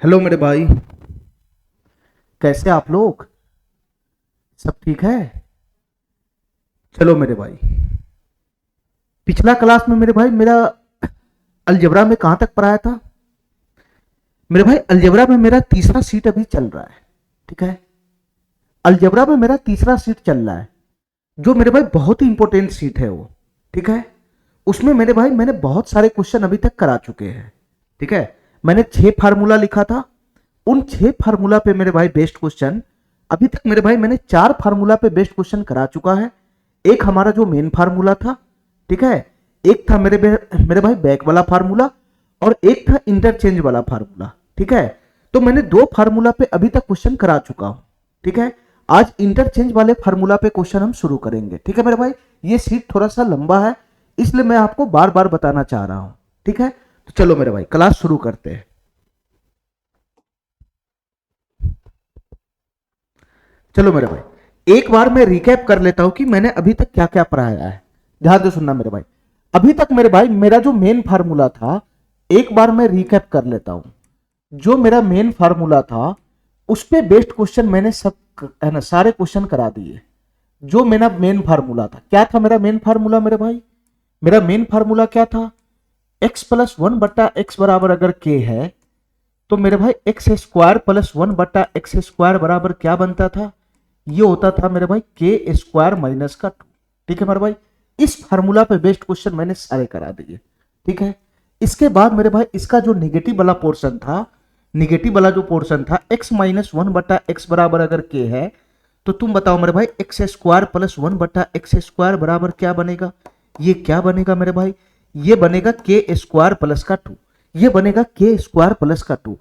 Hello मेरे भाई। कैसे आप लोग? सब ठीक है? चलो मेरे भाई, पिछला क्लास में मेरे भाई मेरा अलजेब्रा में कहां तक पढ़ाया था? मेरे भाई अलजेब्रा में मेरा तीसरा सीट अभी चल रहा है। ठीक है, अलजेब्रा में मेरा तीसरा सीट चल रहा है, जो मेरे भाई बहुत ही इंपॉर्टेंट सीट है वो। ठीक है, उसमें मेरे भाई मैंने बहुत सारे क्वेश्चन अभी तक करा चुके हैं। ठीक है, मैंने 6 फार्मूला लिखा था। उन 6 फार्मूला पे मेरे भाई बेस्ड क्वेश्चन अभी तक मेरे भाई मैंने 4 फार्मूला पे बेस्ड क्वेश्चन करा चुका है। एक हमारा जो मेन फार्मूला था, ठीक है, एक था मेरे भाई बैक वाला फार्मूला, और एक था इंटरचेंज वाला फार्मूला। ठीक है, तो मैंने 2 फार्मूला पे अभी तक क्वेश्चन करा चुका हूं। ठीक है, आज इंटरचेंज वाले फार्मूला पे क्वेश्चन हम शुरू करेंगे। ठीक है मेरे भाई, ये सीट थोड़ा सा लंबा है, इसलिए मैं आपको बार बार बताना चाह रहा हूं। ठीक है, तो चलो मेरे भाई क्लास शुरू करते हैं। चलो मेरे भाई, एक बार मैं रिकैप कर लेता हूं कि मैंने अभी तक क्या क्या पढ़ाया है। ध्यान से सुनना मेरे भाई। अभी तक मेरे भाई मेरा जो मेन फार्मूला था, एक बार मैं रिकैप कर लेता हूं। जो मेरा मेन फार्मूला था उस पे बेस्ड क्वेश्चन मैंने सब है ना सारे क्वेश्चन करा दिए। जो मेरा मेन फार्मूला था, क्या था मेरा मेन फार्मूला मेरे भाई? मेरा मेन फार्मूला क्या था? x+1/x बराबर अगर k है, तो मेरे भाई x² + 1/x² बराबर क्या बनता था? ये होता था मेरे भाई k² - 2। ठीक है मेरे भाई, इस फार्मूला पे बेस्ड क्वेश्चन मैंने सारे करा दिए। ठीक है, इसके बाद मेरे भाई इसका जो निगेटिव वाला पोर्शन था, निगेटिव वाला जो पोर्शन था x-1/x बराबर अगर k है, तो तुम बताओ मेरे भाई x² + 1/x² बराबर क्या बनेगा? ये क्या बनेगा मेरे भाई? ये बनेगा k² + 2। ये बनेगा k² + 2।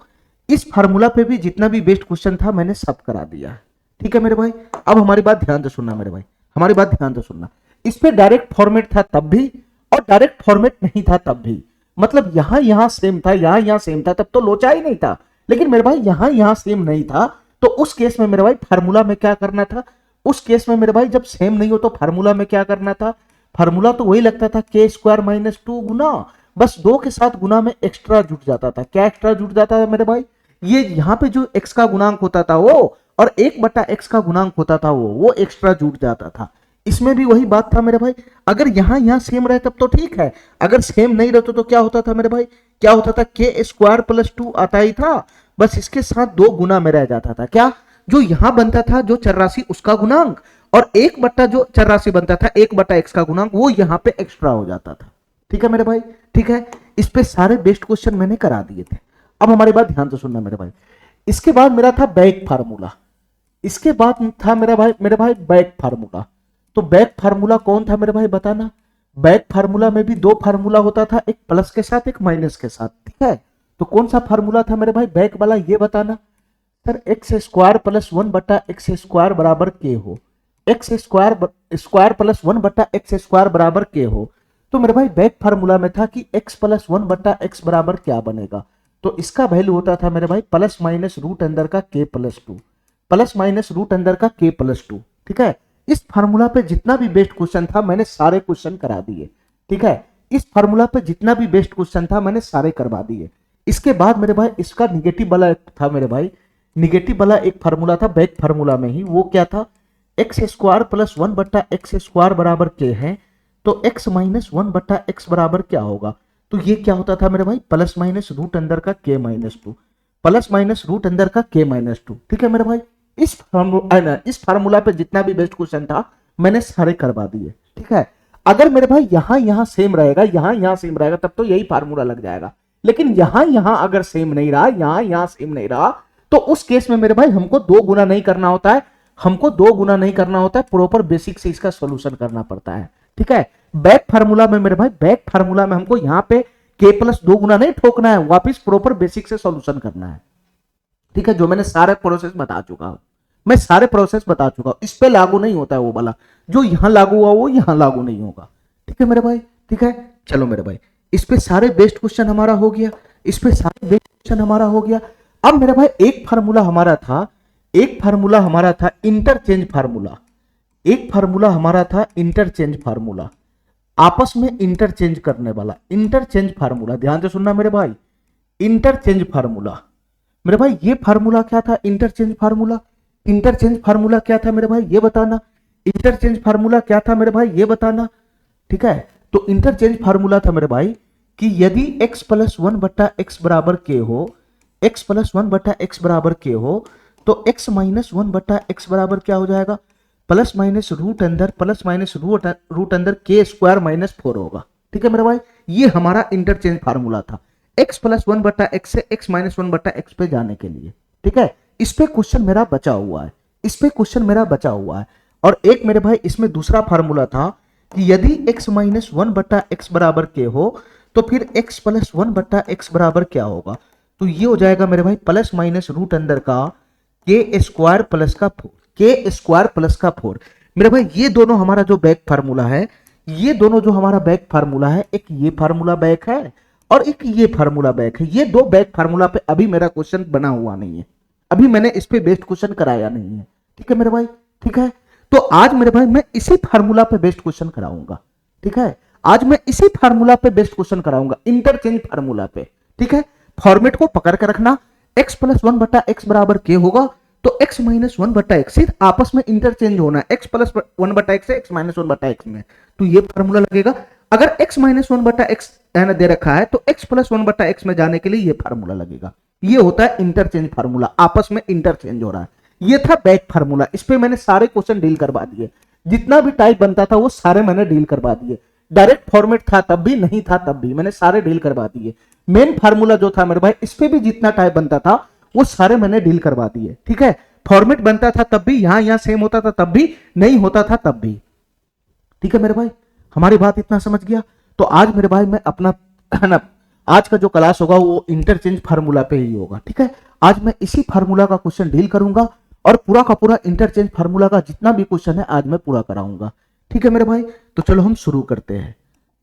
इस फार्मूला पे भी जितना भी बेस्ट क्वेश्चन था मैंने सब करा दिया। ठीक है मेरे भाई, अब हमारी बात ध्यान से सुनना मेरे भाई, हमारी बात ध्यान से सुनना। इस पे डायरेक्ट फॉर्मेट था तब भी, और डायरेक्ट फॉर्मेट नहीं था तब भी। मतलब यहां यहां सेम था, यहां यहां सेम था, तब तो लोचा ही नहीं था। लेकिन मेरे भाई यहां यहां सेम नहीं था, तो उस केस में मेरे भाई फार्मूला में क्या करना था? उस केस में मेरे भाई जब सेम नहीं हो तो फार्मूला में क्या करना था? फार्मूला तो वही लगता था k² - 2 गुना, बस 2 के साथ गुना में एक्स्ट्रा जुट जाता था। क्या एक्स्ट्रा जुट जाता था मेरे भाई? ये यहाँ पे जो x का गुणांक होता था वो, और 1/x का गुणांक होता था वो एक्स्ट्रा जुट जाता था। इसमें भी वही बात था मेरे भाई। अगर यहां यहां सेम रहे तब तो ठीक है, अगर सेम नहीं रहते तो क्या होता था मेरे भाई? क्या होता था? k² + 2 आता ही था, बस इसके साथ 2 गुना में रह जाता था। क्या? जो यहां बनता था जो चरराशि उसका गुणांक, और 1 जो चरराशि बनता था 1/x का गुणांक, वो यहां पे एक्स्ट्रा हो जाता था। ठीक है मेरे भाई, ठीक है, इस पे सारे बेस्ट क्वेश्चन मैंने करा दिए थे। अब हमारी बात ध्यान से सुनना मेरे भाई। इसके बाद मेरा था बैक फार्मूला। इसके बाद था मेरे भाई बैक फार्मूला। तो बैक फार्मूला कौन था मेरे भाई बताना? बैक फार्मूला में भी 2 फार्मूला होता था, एक प्लस के साथ एक माइनस के साथ। ठीक है, तो कौन सा फार्मूला था मेरे भाई बैक वाला, ये बताना। सर x² + 1/x² बराबर k हो, x² + 1/x² बराबर k हो, तो मेरे भाई बैक फार्मूला में था कि x + 1/x बराबर क्या बनेगा? तो इसका वैल्यू होता था मेरे भाई ±√अंदर का k + 2, ±√अंदर का k + 2। ठीक है, इस फार्मूला पे जितना भी बेस्ट क्वेश्चन था मैंने सारे क्वेश्चन करा दिए। ठीक है, इस फार्मूला पे जितना भी बेस्ट क्वेश्चन था मैंने सारे करवा दिए। इसके बाद मेरे भाई इसका निगेटिव वाला था मेरे भाई, निगेटिव वाला एक फार्मूला था बैक फार्मूला में ही, वो क्या था? x² + 1/x² बराबर k है, तो x - 1/x बराबर क्या होगा? तो ये क्या होता था मेरे भाई? ±√अंदर का k - 2, ±√अंदर का k - 2। ठीक है मेरे भाई, इस फार्मूला पे जितना भी बेस्ट क्वेश्चन था मैंने सारे करवा दिए। ठीक है, अगर मेरे भाई यहां यहां सेम रहेगा, यहां यहां सेम रहेगा, तब तो यही फार्मूला लग जाएगा। लेकिन यहां यहां अगर सेम नहीं रहा, यहां यहां सेम नहीं रहा, तो उस केस में मेरे भाई हमको 2 गुना नहीं करना होता है, हमको 2 गुना नहीं करना होता है, प्रॉपर बेसिक से इसका सोल्यूशन करना पड़ता है। ठीक है, बैक फार्मूला में मेरे भाई, बैक फार्मूला में हमको यहां पे k + 2 गुना नहीं ठोकना है, वापिस प्रॉपर बेसिक से सोल्यूशन करना है। ठीक है, जो मैंने सारे प्रोसेस बता चुका हूं, मैं सारे प्रोसेस बता चुका हूं। इस पे लागू नहीं होता है वो वाला, जो यहां लागू हुआ वो यहां लागू नहीं होगा। ठीक है मेरे भाई, ठीक है, चलो मेरे भाई, इस पे सारे बेस्ट क्वेश्चन हमारा हो गया, इस पे सारे बेस्ट क्वेश्चन हमारा हो गया। अब मेरे भाई एक फार्मूला हमारा था, एक फार्मूला हमारा था इंटरचेंज फार्मूला, एक फार्मूला हमारा था इंटरचेंज फार्मूला, आपस में इंटरचेंज करने वाला इंटरचेंज फार्मूला। ध्यान से सुनना मेरे भाई, इंटरचेंज फार्मूला। मेरे भाई ये फार्मूला क्या था, इंटरचेंज फार्मूला। इंटरचेंज फार्मूला क्या था मेरे भाई ये बताना, इंटरचेंज फार्मूला क्या था मेरे भाई ये बताना। ठीक है, तो इंटरचेंज फार्मूला था मेरे भाई कि यदि x प्लस वन बट्टा एक्स बराबर के हो, x प्लस वन बट्टा एक्स बराबर के हो, तो x माइनस वन बट्टा एक्स बराबर क्या हो जाएगा, प्लस माइनस रूट अंदर प्लस माइनस रूट अंदर के स्क्वायर माइनस फोर होगा। ठीक है मेरे भाई, ये हमारा इंटरचेंज फार्मूला था x प्लस वन बट्टा एक्स से x माइनस वन बट्टा एक्स पे जाने के लिए। ठीक है, इस पे क्वेश्चन मेरा बचा हुआ है, इस पे क्वेश्चन मेरा बचा हुआ है। और एक मेरे भाई इसमें दूसरा फार्मूला था कि यदि x माइनस वन बट्टा एक्स बराबर के हो, तो फिर x प्लस वन बट्टा एक्स बराबर क्या होगा, तो ये हो जाएगा मेरे भाई प्लस माइनस रूट अंदर का के स्क्वायर प्लस का फोर, के स्क्वायर प्लस का फोर। मेरे भाई ये दोनों हमारा जो बैक फार्मूला है, ये दोनों जो हमारा बैक फार्मूला है, एक ये फार्मूला बैक है और एक ये फार्मूला बैक है। ये दो बैक फार्मूला पे अभी मेरा क्वेश्चन बना हुआ नहीं है, अभी मैंने इस पे बेस्ड क्वेश्चन कराया नहीं है। ठीक है मेरे भाई, ठीक है, तो आज मेरे भाई मैं इसी फार्मूला पे बेस्ड क्वेश्चन कराऊंगा। ठीक है, आज मैं इसी फार्मूला पे बेस्ड क्वेश्चन कराऊंगा, इंटरचेंज फार्मूला पे। ठीक है, फॉर्मेट को पकड़ कर रखना, x प्लस वन बट्टा एक्स बराबर के होगा, तो x माइनस वन बट्टा एक्स सिर्फ आपस में इंटरचेंज होना है, x प्लस वन बट्टा एक्स से x माइनस वन बट्टा एक्स में, तो ये फार्मूला लगेगा। अगर x माइनस वन बट्टा एक्स दे रखा है तो x प्लस वन बट्टा एक्स में जाने के लिए ये फार्मूला लगेगा। ये होता है इंटरचेंज फार्मूला, आपस में इंटरचेंज हो रहा है। ये था बैक फार्मूला, इस पे मैंने सारे क्वेश्चन डील करवा दिए, जितना भी टाइप बनता था वो सारे मैंने डील करवा दिए। डायरेक्ट फॉर्मेट था तब भी, नहीं था तब भी, मैंने सारे डील करवा दिए। मेन फार्मूला जो था मेरे भाई, इस पे भी जितना टाइप बनता था वो सारे मैंने डील करवा दिए। ठीक है, फॉर्मेट बनता था तब भी, यहां सेम होता था तब भी, नहीं होता था तब भी। ठीक है मेरे भाई, हमारी बात इतना समझ गया। तो आज मेरे भाई मैं अपना ना, आज का जो क्लास होगा वो इंटरचेंज फार्मूला पे ही होगा। ठीक है, आज मैं इसी फार्मूला का क्वेश्चन डील करूंगा और पूरा का पूरा इंटरचेंज फार्मूला का जितना भी क्वेश्चन है आज मैं पूरा कराऊंगा। ठीक है मेरे भाई, तो चलो हम शुरू करते हैं,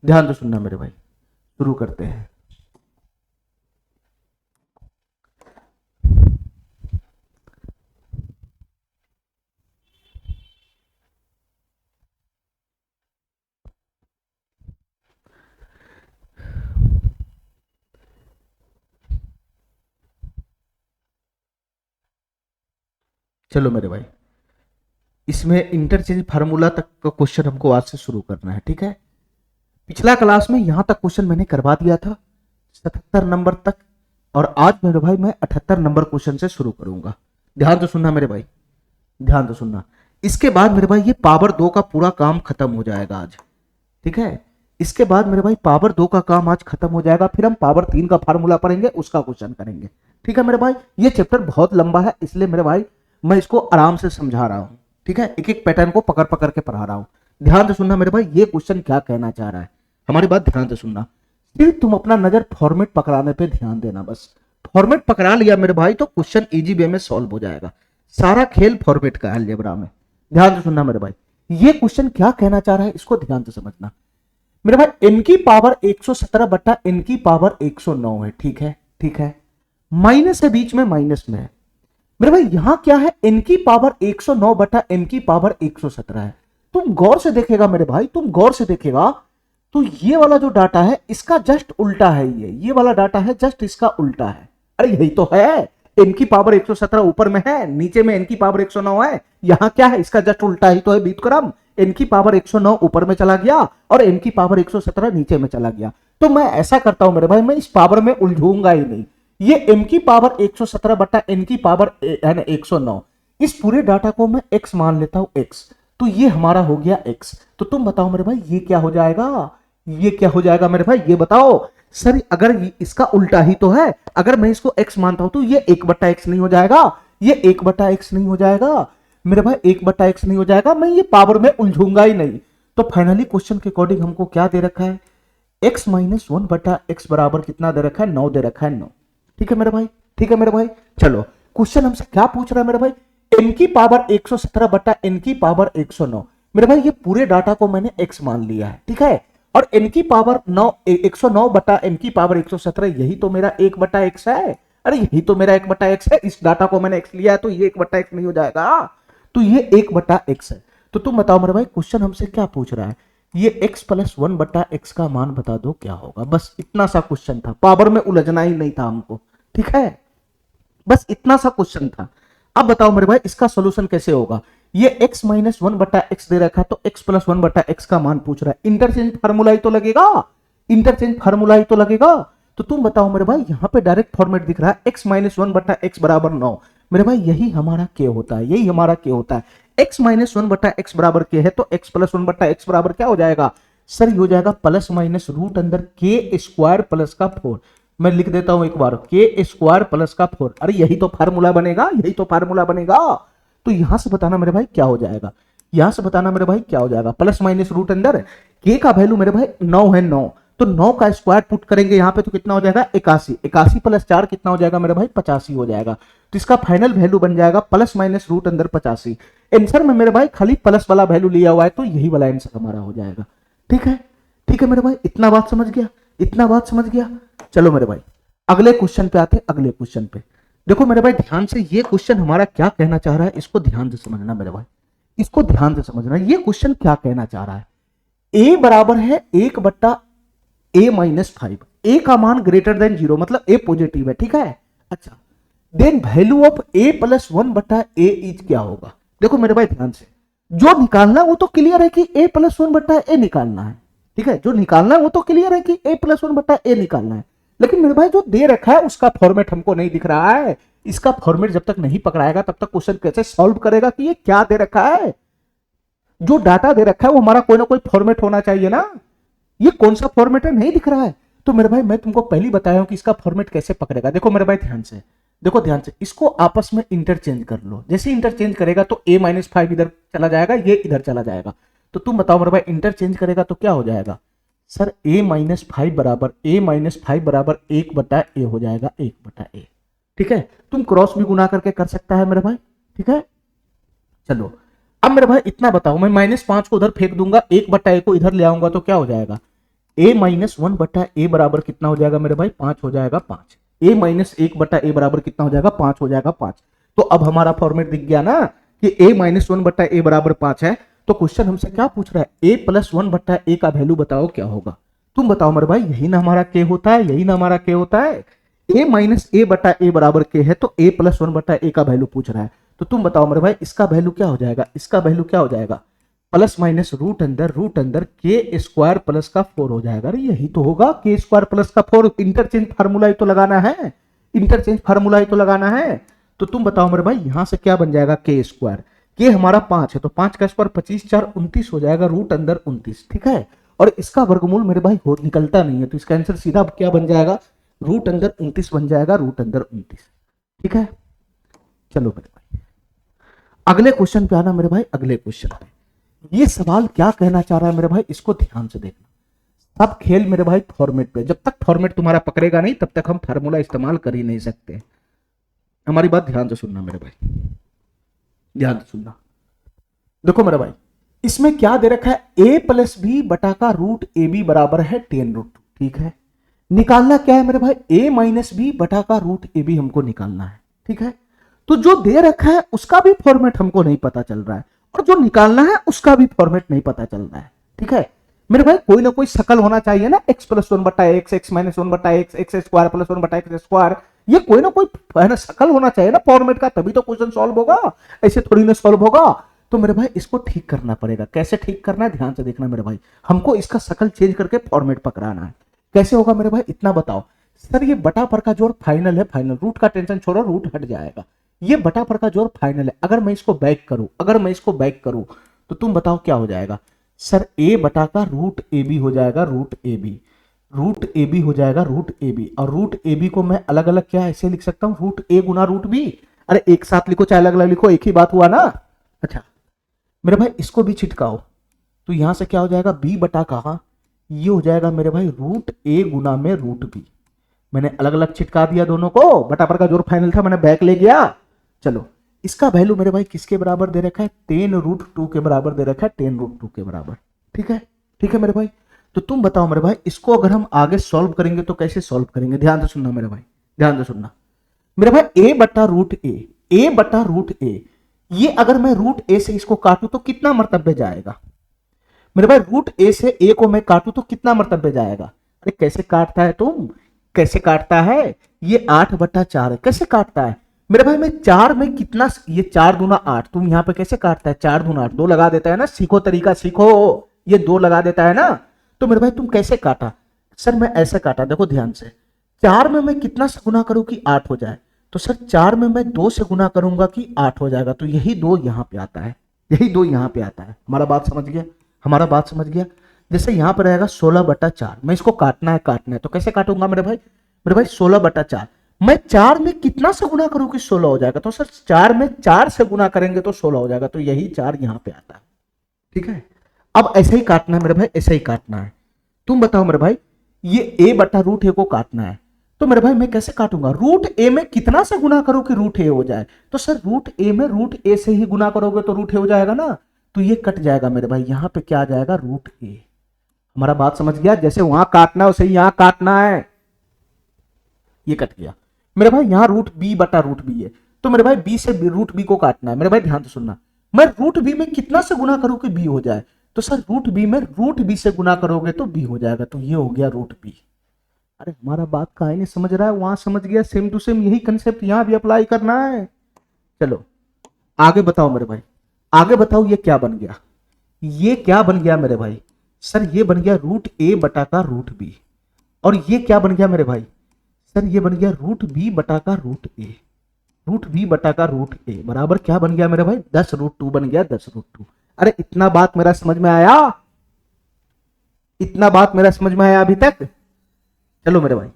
ध्यान से सुनना मेरे भाई, शुरू करते हैं। चलो मेरे भाई, इसमें इंटरचेंज फार्मूला तक का क्वेश्चन हमको आज से शुरू करना है। ठीक है, पिछला क्लास में यहां तक क्वेश्चन मैंने करवा दिया था 77 नंबर तक, और आज मेरे भाई मैं 78 नंबर क्वेश्चन से शुरू करूंगा। ध्यान से सुनना मेरे भाई, ध्यान से सुनना। इसके बाद मेरे भाई ये पावर 2 का पूरा काम खत्म हो जाएगा आज। ठीक है, इसके बाद मेरे भाई पावर 2 का काम आज खत्म हो जाएगा, फिर हम पावर 3 का फार्मूला पढ़ेंगे, उसका क्वेश्चन करेंगे। ठीक है मेरे भाई, ये चैप्टर बहुत लंबा है, इसलिए मेरे भाई मैं इसको आराम से समझा रहा हूं। ठीक है, एक एक पैटर्न को पकड़ पकड़ के पढ़ा रहा हूं। ध्यान से सुनना मेरे भाई, ये क्वेश्चन क्या कहना चाह रहा है, हमारी बात ध्यान से सुनना। सिर्फ तुम अपना नजर फॉर्मेट पकड़ाने पे ध्यान देना, बस फॉर्मेट पकड़ा लिया मेरे भाई तो क्वेश्चन इजी वे में सॉल्व हो जाएगा। सारा खेल फॉर्मेट का है अलजेब्रा में। ध्यान से सुनना मेरे भाई, ये क्वेश्चन क्या कहना चाह रहा है इसको ध्यान से समझना मेरे भाई। n की पावर 117 बट्टा n की पावर 109 है। ठीक है, ठीक है, माइनस है, बीच में माइनस में है मेरे भाई। यहां क्या है, n की पावर 109 बटा n की पावर 117 है। तुम गौर से देखेगा मेरे भाई, तुम गौर से देखेगा तो ये वाला जो डाटा है इसका जस्ट उल्टा है, ये वाला डाटा है जस्ट इसका उल्टा है। अरे यही तो है, n की पावर 117 ऊपर में है, नीचे में n की पावर 109 है। यहां क्या है, इसका जस्ट उल्टा ही तो है बीतक्रम। n की पावर 109 ऊपर में चला गया और n की पावर 117 नीचे में चला गया। तो मैं ऐसा करता हूं मेरे भाई, मैं इस पावर में उलझूंगा ही नहीं। ये m की पावर 117 बट्टा n की पावर 109, इस पूरे डाटा को मैं x मान लेता हूं x, तो ये हमारा हो गया x। तो तुम बताओ मेरे भाई ये क्या हो जाएगा, ये क्या हो जाएगा मेरे भाई, ये बताओ। सर अगर इसका उल्टा ही तो है, अगर मैं इसको x मानता हूं तो ये 1 बट्टा x नहीं हो जाएगा, ये 1 बट्टा x नहीं हो जाएगा मेरे भाई, 1 बट्टा x नहीं हो जाएगा। मैं ये पावर में उलझूंगा ही नहीं। तो फाइनली क्वेश्चन के अकॉर्डिंग हमको क्या दे रखा है, x माइनस 1 बट्टा x बराबर कितना दे रखा है, 9 दे रखा है, 9। ठीक है मेरे भाई, ठीक है मेरे भाई। चलो क्वेश्चन हमसे क्या पूछ रहा है मेरे भाई, n की पावर 117 बट्टा n की पावर 109। मेरे भाई ये पूरे डाटा को मैंने x मान लिया है। ठीक है, और n की पावर 109 बट्टा n की पावर 117, यही तो मेरा 1 बट्टा x है। अरे यही तो मेरा 1 बट्टा x है, इस डाटा को मैंने x लिया है तो ये 1 बट्टा x नहीं हो जाएगा, तो ये 1 बट्टा x है। तो तुम बताओ मेरे भाई क्वेश्चन हमसे क्या पूछ रहा है, ये x प्लस 1 बट्टा x का मान बता दो क्या होगा। बस इतना सा क्वेश्चन था, पावर में उलझना ही नहीं था हमको। ठीक है, बस इतना सा क्वेश्चन था। अब बताओ मेरे भाई इसका सोल्यूशन कैसे होगा। ये x माइनस वन बटा एक्स दे रखा है तो x प्लस वन बटा एक्स का मान पूछ रहा है, इंटरचेंज फार्मूला ही तो लगेगा, इंटरचेंज फार्मूला ही तो लगेगा। तो तुम बताओ मेरे भाई यहां पे डायरेक्ट फॉर्मेट दिख रहा है x माइनस वन बटा एक्स बराबर 9। मेरे भाई यही हमारा के होता है, यही हमारा के होता है। x माइनस वन बटा एक्स बराबर के है तो x प्लस वन बटा एक्स बराबर क्या हो जाएगा सर, ये हो जाएगा प्लस माइनस रूट अंदर के स्क्वायर प्लस का 4। मैं लिख देता हूं एक बार, के स्क्वायर प्लस का 4। अरे यही तो फार्मूला बनेगा, यही तो फार्मूला बनेगा। तो यहां से बताना मेरे भाई क्या हो जाएगा, यहां से बताना मेरे भाई क्या हो जाएगा, प्लस माइनस रूट अंदर के का वैल्यू मेरे भाई 9 है, 9 तो 9 का स्क्वायर पुट करेंगे यहाँ पे तो कितना हो जाएगा 81, 81 प्लस 4 कितना हो जाएगा मेरे भाई 85 हो जाएगा। तो इसका फाइनल वैल्यू बन जाएगा प्लस माइनस रूट अंदर 85। आंसर में मेरे भाई खाली प्लस वाला वैल्यू लिया हुआ है तो यही वाला आंसर हमारा हो जाएगा। ठीक है, ठीक है मेरे भाई, इतना बात समझ गया, इतना बात समझ गया। चलो मेरे भाई अगले क्वेश्चन पे आते हैं, अगले क्वेश्चन पे देखो मेरे भाई ध्यान से, ये क्वेश्चन हमारा क्या कहना चाह रहा है इसको ध्यान से समझना मेरे भाई, इसको ध्यान से समझना। ये क्वेश्चन क्या कहना चाह रहा है, a बराबर है 1 बट्टा a माइनस 5, a का मान ग्रेटर देन 0 मतलब a पॉजिटिव है। ठीक है, अच्छा then value of a plus 1 बट्टा a इज क्या होगा। देखो मेरे भाई ध्यान से, जो निकालना वो तो क्लियर है कि a प्लस 1 बट्टा a निकालना है। ठीक है, जो निकालना है वो तो क्लियर है कि a प्लस 1 बट्टा a निकालना है। लेकिन मेरे भाई जो दे रखा है उसका फॉर्मेट हमको नहीं दिख रहा है। इसका फॉर्मेट जब तक नहीं पकड़ाएगा तब तक क्वेश्चन कैसे सॉल्व करेगा कि ये क्या दे रखा है। जो डाटा दे रखा है वो हमारा कोई ना कोई फॉर्मेट होना चाहिए ना, ये कौन सा फॉर्मेट है नहीं दिख रहा है। तो मेरे भाई मैं तुमको पहले बताया हूं कि इसका फॉर्मेट कैसे पकड़ेगा। देखो मेरे भाई ध्यान से, देखो ध्यान से, इसको आपस में इंटरचेंज कर लो। जैसे इंटरचेंज करेगा तो a माइनस 5 इधर चला जाएगा, ये इधर चला जाएगा। तो तुम बताओ मेरे भाई इंटरचेंज करेगा तो क्या हो जाएगा सर, a माइनस 5 बराबर a माइनस 5 बराबर 1 बटा a हो जाएगा, 1 बटा a। ठीक है, तुम क्रॉस भी गुना करके कर सकता है मेरे भाई। ठीक है, चलो अब मेरे भाई इतना बताओ, मैं माइनस 5 को उधर फेंक दूंगा, 1 बटा a को इधर ले आऊंगा तो क्या हो जाएगा, a माइनस 1 बटा a बराबर कितना हो जाएगा मेरे भाई 5 हो जाएगा, 5। a माइनस 1 बटा a बराबर कितना हो जाएगा 5 हो जाएगा, 5। तो अब हमारा फॉर्मेट दिख गया ना कि a माइनस 1 बटा a बराबर 5 है। तो क्वेश्चन हमसे क्या पूछ रहा है, a प्लस 1 बटा a का वैल्यू बताओ क्या होगा। तुम बताओ मेरे भाई, यही ना हमारा k होता है, यही ना हमारा k होता है। a माइनस a बटा a बराबर k है तो a प्लस 1 बटा a का वैल्यू पूछ रहा है। तो तुम बताओ मेरे भाई इसका वैल्यू क्या हो जाएगा, इसका वैल्यू क्या हो जाएगा प्लस माइनस रूट अंदर के स्क्वायर प्लस का 4 हो जाएगा। अरे यही तो होगा के स्क्वायर प्लस का 4। इंटरचेंज फार्मूला ही तो लगाना है, इंटरचेंज फार्मूला ही तो लगाना है। तो तुम बताओ मेरे भाई यहां से क्या बन जाएगा के स्क्वायर, के हमारा 5 है तो 5 का स्क्वायर 25 4 29 हो जाएगा, रूट अंदर 29। ठीक है, और इसका वर्गमूल मेरे भाई हो निकलता नहीं है तो इसका आंसर सीधा क्या बन जाएगा, रूट अंदर 29 बन जाएगा, रूट अंदर 29। ठीक है, चलो मेरे भाई अगले क्वेश्चन पे आना मेरे भाई, अगले क्वेश्चन पे। ये सवाल क्या कहना चाह रहा है मेरे भाई, इसको ध्यान से देखना। सब खेल मेरे भाई फॉर्मेट पे, जब तक फॉर्मेट तुम्हारा पकड़ेगा नहीं तब तक हम फार्मूला इस्तेमाल कर ही नहीं सकते। हमारी बात ध्यान से सुनना मेरे भाई, ध्यान से सुनना। देखो मेरे भाई इसमें क्या दे रखा है, a प्लस बी बटा का रूट ए बी बराबर है 10 रूट 2। ठीक है, निकालना क्या है मेरे भाई, a माइनस बी बटा का रूट ए बी हमको निकालना है। ठीक है, तो जो दे रखा है उसका भी फॉर्मेट हमको नहीं पता चल रहा है और जो निकालना है उसका भी फॉर्मेट नहीं पता चल रहा है। ठीक है मेरे भाई, कोई ना कोई शकल होना चाहिए ना, x प्लस 1 बटा एक्स, एक्स माइनस 1 बटा एक्स, एक्स स्क्वायर प्लस 1 बटा एक्स स्क्वायर, ये कोई ना कोई है ना शकल होना चाहिए ना फॉर्मेट का, तभी तो क्वेश्चन सॉल्व होगा, ऐसे थोड़ी ना सॉल्व होगा। तो मेरे भाई इसको ठीक करना पड़ेगा। कैसे ठीक करना है ध्यान से देखना मेरे भाई, हमको इसका शकल चेंज करके फॉर्मेट पकड़ाना है। कैसे होगा मेरे भाई, इतना बताओ सर, ये बटा पर का जोड़ फाइनल है, फाइनल, रूट का टेंशन छोड़ो, रूट हट जाएगा। ये बटा पर का जोड़ फाइनल है। अगर मैं इसको बैक करूं, अगर मैं इसको बैक करूं तो तुम बताओ क्या हो जाएगा सर, a बटा का रूट ए बी हो जाएगा, root A B, root A B हो जाएगा, रूट ए बी। और रूट ए बी को मैं अलग अलग क्या ऐसे लिख सकता हूं, रूट ए गुना रूट बी। अरे एक साथ लिखो चाहे अलग अलग लिखो, एक ही बात हुआ ना। अच्छा मेरे भाई इसको भी छिटकाओ तो यहां से क्या हो जाएगा, b बटा कहा, ये हो जाएगा मेरे भाई रूट ए गुना में रूट बी। मैंने अलग अलग छिटका दिया दोनों को, बटा पर का जोड़ फाइनल था, मैंने बैक ले गया। चलो इसका वैल्यू मेरे भाई किसके बराबर दे रखा है, 10 रूट 2 के बराबर दे रखा है, 10 रूट 2 के बराबर। ठीक है, ठीक है मेरे भाई। तो तुम बताओ मेरे भाई इसको अगर हम आगे सॉल्व करेंगे तो कैसे सॉल्व करेंगे, ध्यान से सुनना मेरे भाई, ध्यान से सुनना मेरे भाई। a बटा रूट ए, a बटा रूट ए, ये अगर मैं रूट ए से इसको काटूं तो कितना मर्तबे जाएगा मेरे भाई, रूट ए से a को मैं काटूं तो कितना मर्तबे जाएगा। अरे कैसे काटता है तुम, कैसे काटता है, ये 8 बटा 4 है, कैसे काटता है, मेरे भाई मैं 4 में कितना, ये 4 दूना 8, तुम यहाँ पे कैसे काटता है, 4 दूना 8, 2 लगा देता है ना, सीखो तरीका सीखो, ये 2 लगा देता है ना। तो मेरे भाई तुम कैसे काटा, सर मैं ऐसे काटा, देखो ध्यान से, 4 में मैं कितना से गुना करूं कि 8 हो जाए, तो सर 4 में मैं 2 से गुना करूंगा कि 8 हो जाएगा, तो यही 2 यहाँ पे आता है, यही 2 यहाँ पे आता है। हमारा बात समझ गया, हमारा बात समझ गया। जैसे यहाँ पर रहेगा 16/4, मैं इसको काटना है तो कैसे काटूंगा मेरे भाई 16/4, मैं 4 में कितना से गुना करूं कि 16 हो जाएगा, तो सर 4 में 4 से गुना करेंगे तो 16 हो जाएगा, तो यही 4 यहाँ पे आता है। ठीक है, अब ऐसे ही काटना है मेरे भाई, ऐसे ही काटना है। तुम बताओ मेरे भाई, ये a/√a को काटना है, तो मेरे भाई मैं कैसे काटूंगा, √a में कितना से गुना करो कि √a हो जाए, तो सर √a में √a से ही गुना करोगे तो √a हो जाएगा ना, तो ये कट जाएगा मेरे भाई, यहां पे क्या आ जाएगा, √a। हमारा बात समझ गया, जैसे वहां काटना है वैसे ही यहां काटना है, ये कट गया मेरे भाई। यहां √b/√b है, तो मेरे भाई b से √b को काटना है। मेरे भाई ध्यान से सुनना, मैं √b में कितना से गुना करूं कि b हो जाए, तो सर √b में √b से गुना करोगे तो b हो जाएगा, तो ये हो गया √b। अरे हमारा बात का नहीं समझ रहा है, वहां समझ गया, सेम टू सेम यही कंसेप्ट यहां भी अप्लाई करना है। चलो आगे बताओ मेरे भाई, आगे बताओ ये क्या बन गया, ये क्या बन गया मेरे भाई, सर ये बन गया √a/√b, और ये क्या बन गया मेरे भाई, सर ये बन गया √b/√a, √b/√a बराबर क्या बन गया मेरे भाई, 10√2 बन गया, 10√2। अरे इतना बात मेरा समझ में आया, इतना बात मेरा समझ में आया अभी तक। चलो मेरे भाई,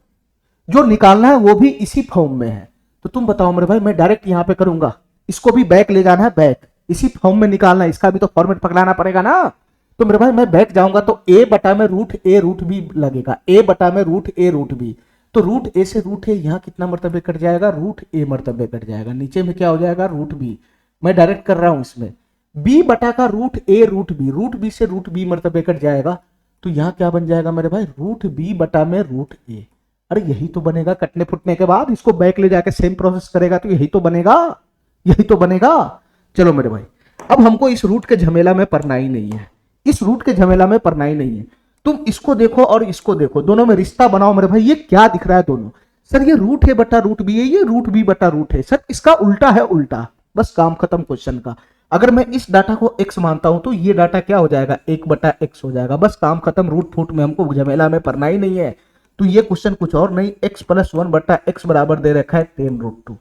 जो निकालना है वो भी इसी फॉर्म में है, तो तुम बताओ मेरे भाई, मैं डायरेक्ट यहां पे करूंगा, इसको भी बैक ले जाना है, बैक इसी फॉर्म में निकालना है, इसका भी तो फॉर्मेट पकड़ाना पड़ेगा ना। तो मेरे भाई मैं बैक जाऊंगा तो a/√a√b लगेगा, a/√a√b, तो √a से √a यहां कितना मर्तबे कट जाएगा, √a मर्तबे कट जाएगा, नीचे में क्या हो जाएगा, √b। मैं डायरेक्ट कर रहा हूं इसमें, b/√a√b, √b से √b मर्तबे कट जाएगा, तो यहां क्या बन जाएगा मेरे भाई, √b/√a। अरे यही तो बनेगा, कटने फुटने के बाद इसको बैक ले जाके सेम प्रोसेस करेगा तो यही तो बनेगा, यही तो बनेगा। चलो मेरे भाई, अब हमको इस रूट के झमेला में पड़ना ही नहीं है, इस रूट के झमेला में पड़ना ही नहीं है। तुम इसको देखो और इसको देखो, दोनों में रिश्ता बनाओ मेरे भाई, ये क्या दिख रहा है दोनों, सर ये √a/√b है, ये √b/√a है, सर इसका उल्टा है, उल्टा, बस काम खत्म क्वेश्चन का। अगर मैं इस डाटा को x मानता हूं तो ये डाटा क्या हो जाएगा, 1/x हो जाएगा, बस काम खत्म, रूट फूट में हमको झमेला में पड़ना ही नहीं है। तो ये क्वेश्चन कुछ और नहीं, x + 1/x बराबर दे रखा है 10√2,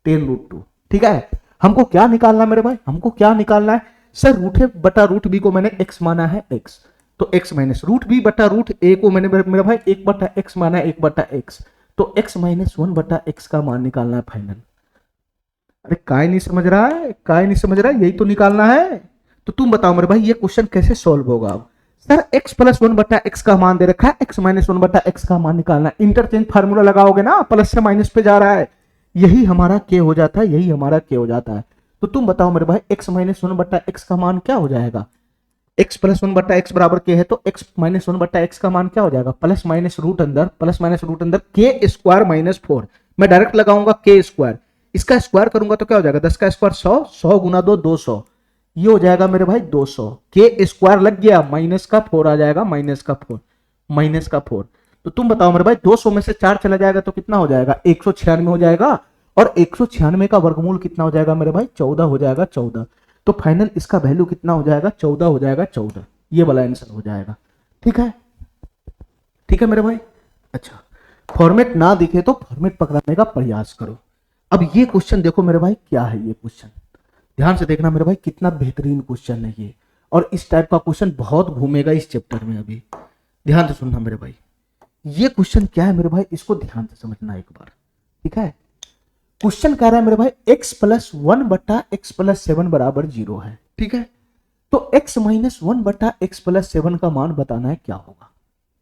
10√2। ठीक है, हमको क्या निकालना मेरे भाई, हमको क्या निकालना है, सर √a/√b को मैंने x माना है, x, तो x माइनस √b/√a को मैंने मेरे भाई 1/x माना है, 1/x, तो x - 1/x का मान निकालना है फाइनल। अरे काय नहीं समझ रहा है, काय नहीं समझ रहा है, यही तो निकालना है। तो तुम बताओ मेरे भाई ये क्वेश्चन कैसे सॉल्व होगा। अब सर x + 1/x का मान दे रखा है, x - 1/x का मान निकालना है, इंटरचेंज फार्मूला लगाओगे ना, प्लस से माइनस पे जा रहा है, यही हमारा k हो जाता है, यही हमारा k हो जाता है। तो तुम बताओ मेरे भाई x - 1/x का मान क्या हो जाएगा, x + 1/x बराबर k है, तो x - 1/x का मान क्या हो जाएगा, प्लस माइनस रूट अंदर k² - 4, मैं डायरेक्ट लगाऊंगा k², इसका स्क्वायर करूंगा तो क्या हो जाएगा, 10 का स्क्वायर 100, 100 गुना 2 200, ये हो जाएगा मेरे भाई 200, k² लग गया, -4 आ जाएगा, -4। तो तुम बताओ मेरे भाई 200 में से 4 चला जाएगा तो कितना हो जाएगा, 196 हो जाएगा, और 196 का वर्गमूल कितना हो जाएगा मेरे भाई, 14 हो जाएगा, 14। तो फाइनल इसका वैल्यू कितना हो जाएगा, 14 हो जाएगा, 14, ये वाला आंसर हो जाएगा। ठीक है, ठीक है मेरे भाई। अच्छा, फॉर्मेट ना दिखे तो फॉर्मेट पकड़ने का प्रयास करो। अब ये क्वेश्चन देखो मेरे भाई, क्या है ये क्वेश्चन, ध्यान से देखना मेरे भाई, कितना बेहतरीन क्वेश्चन है ये, और इस टाइप का क्वेश्चन बहुत घूमेगा इस चैप्टर में। अभी ध्यान से सुनना मेरे भाई, ये क्वेश्चन क्या है मेरे भाई, इसको ध्यान से समझना एक बार। ठीक है, क्वेश्चन कह रहा है मेरे भाई x + 1/x + 7 बराबर 0 है। ठीक है, तो x - 1/x + 7 का मान बताना है क्या होगा।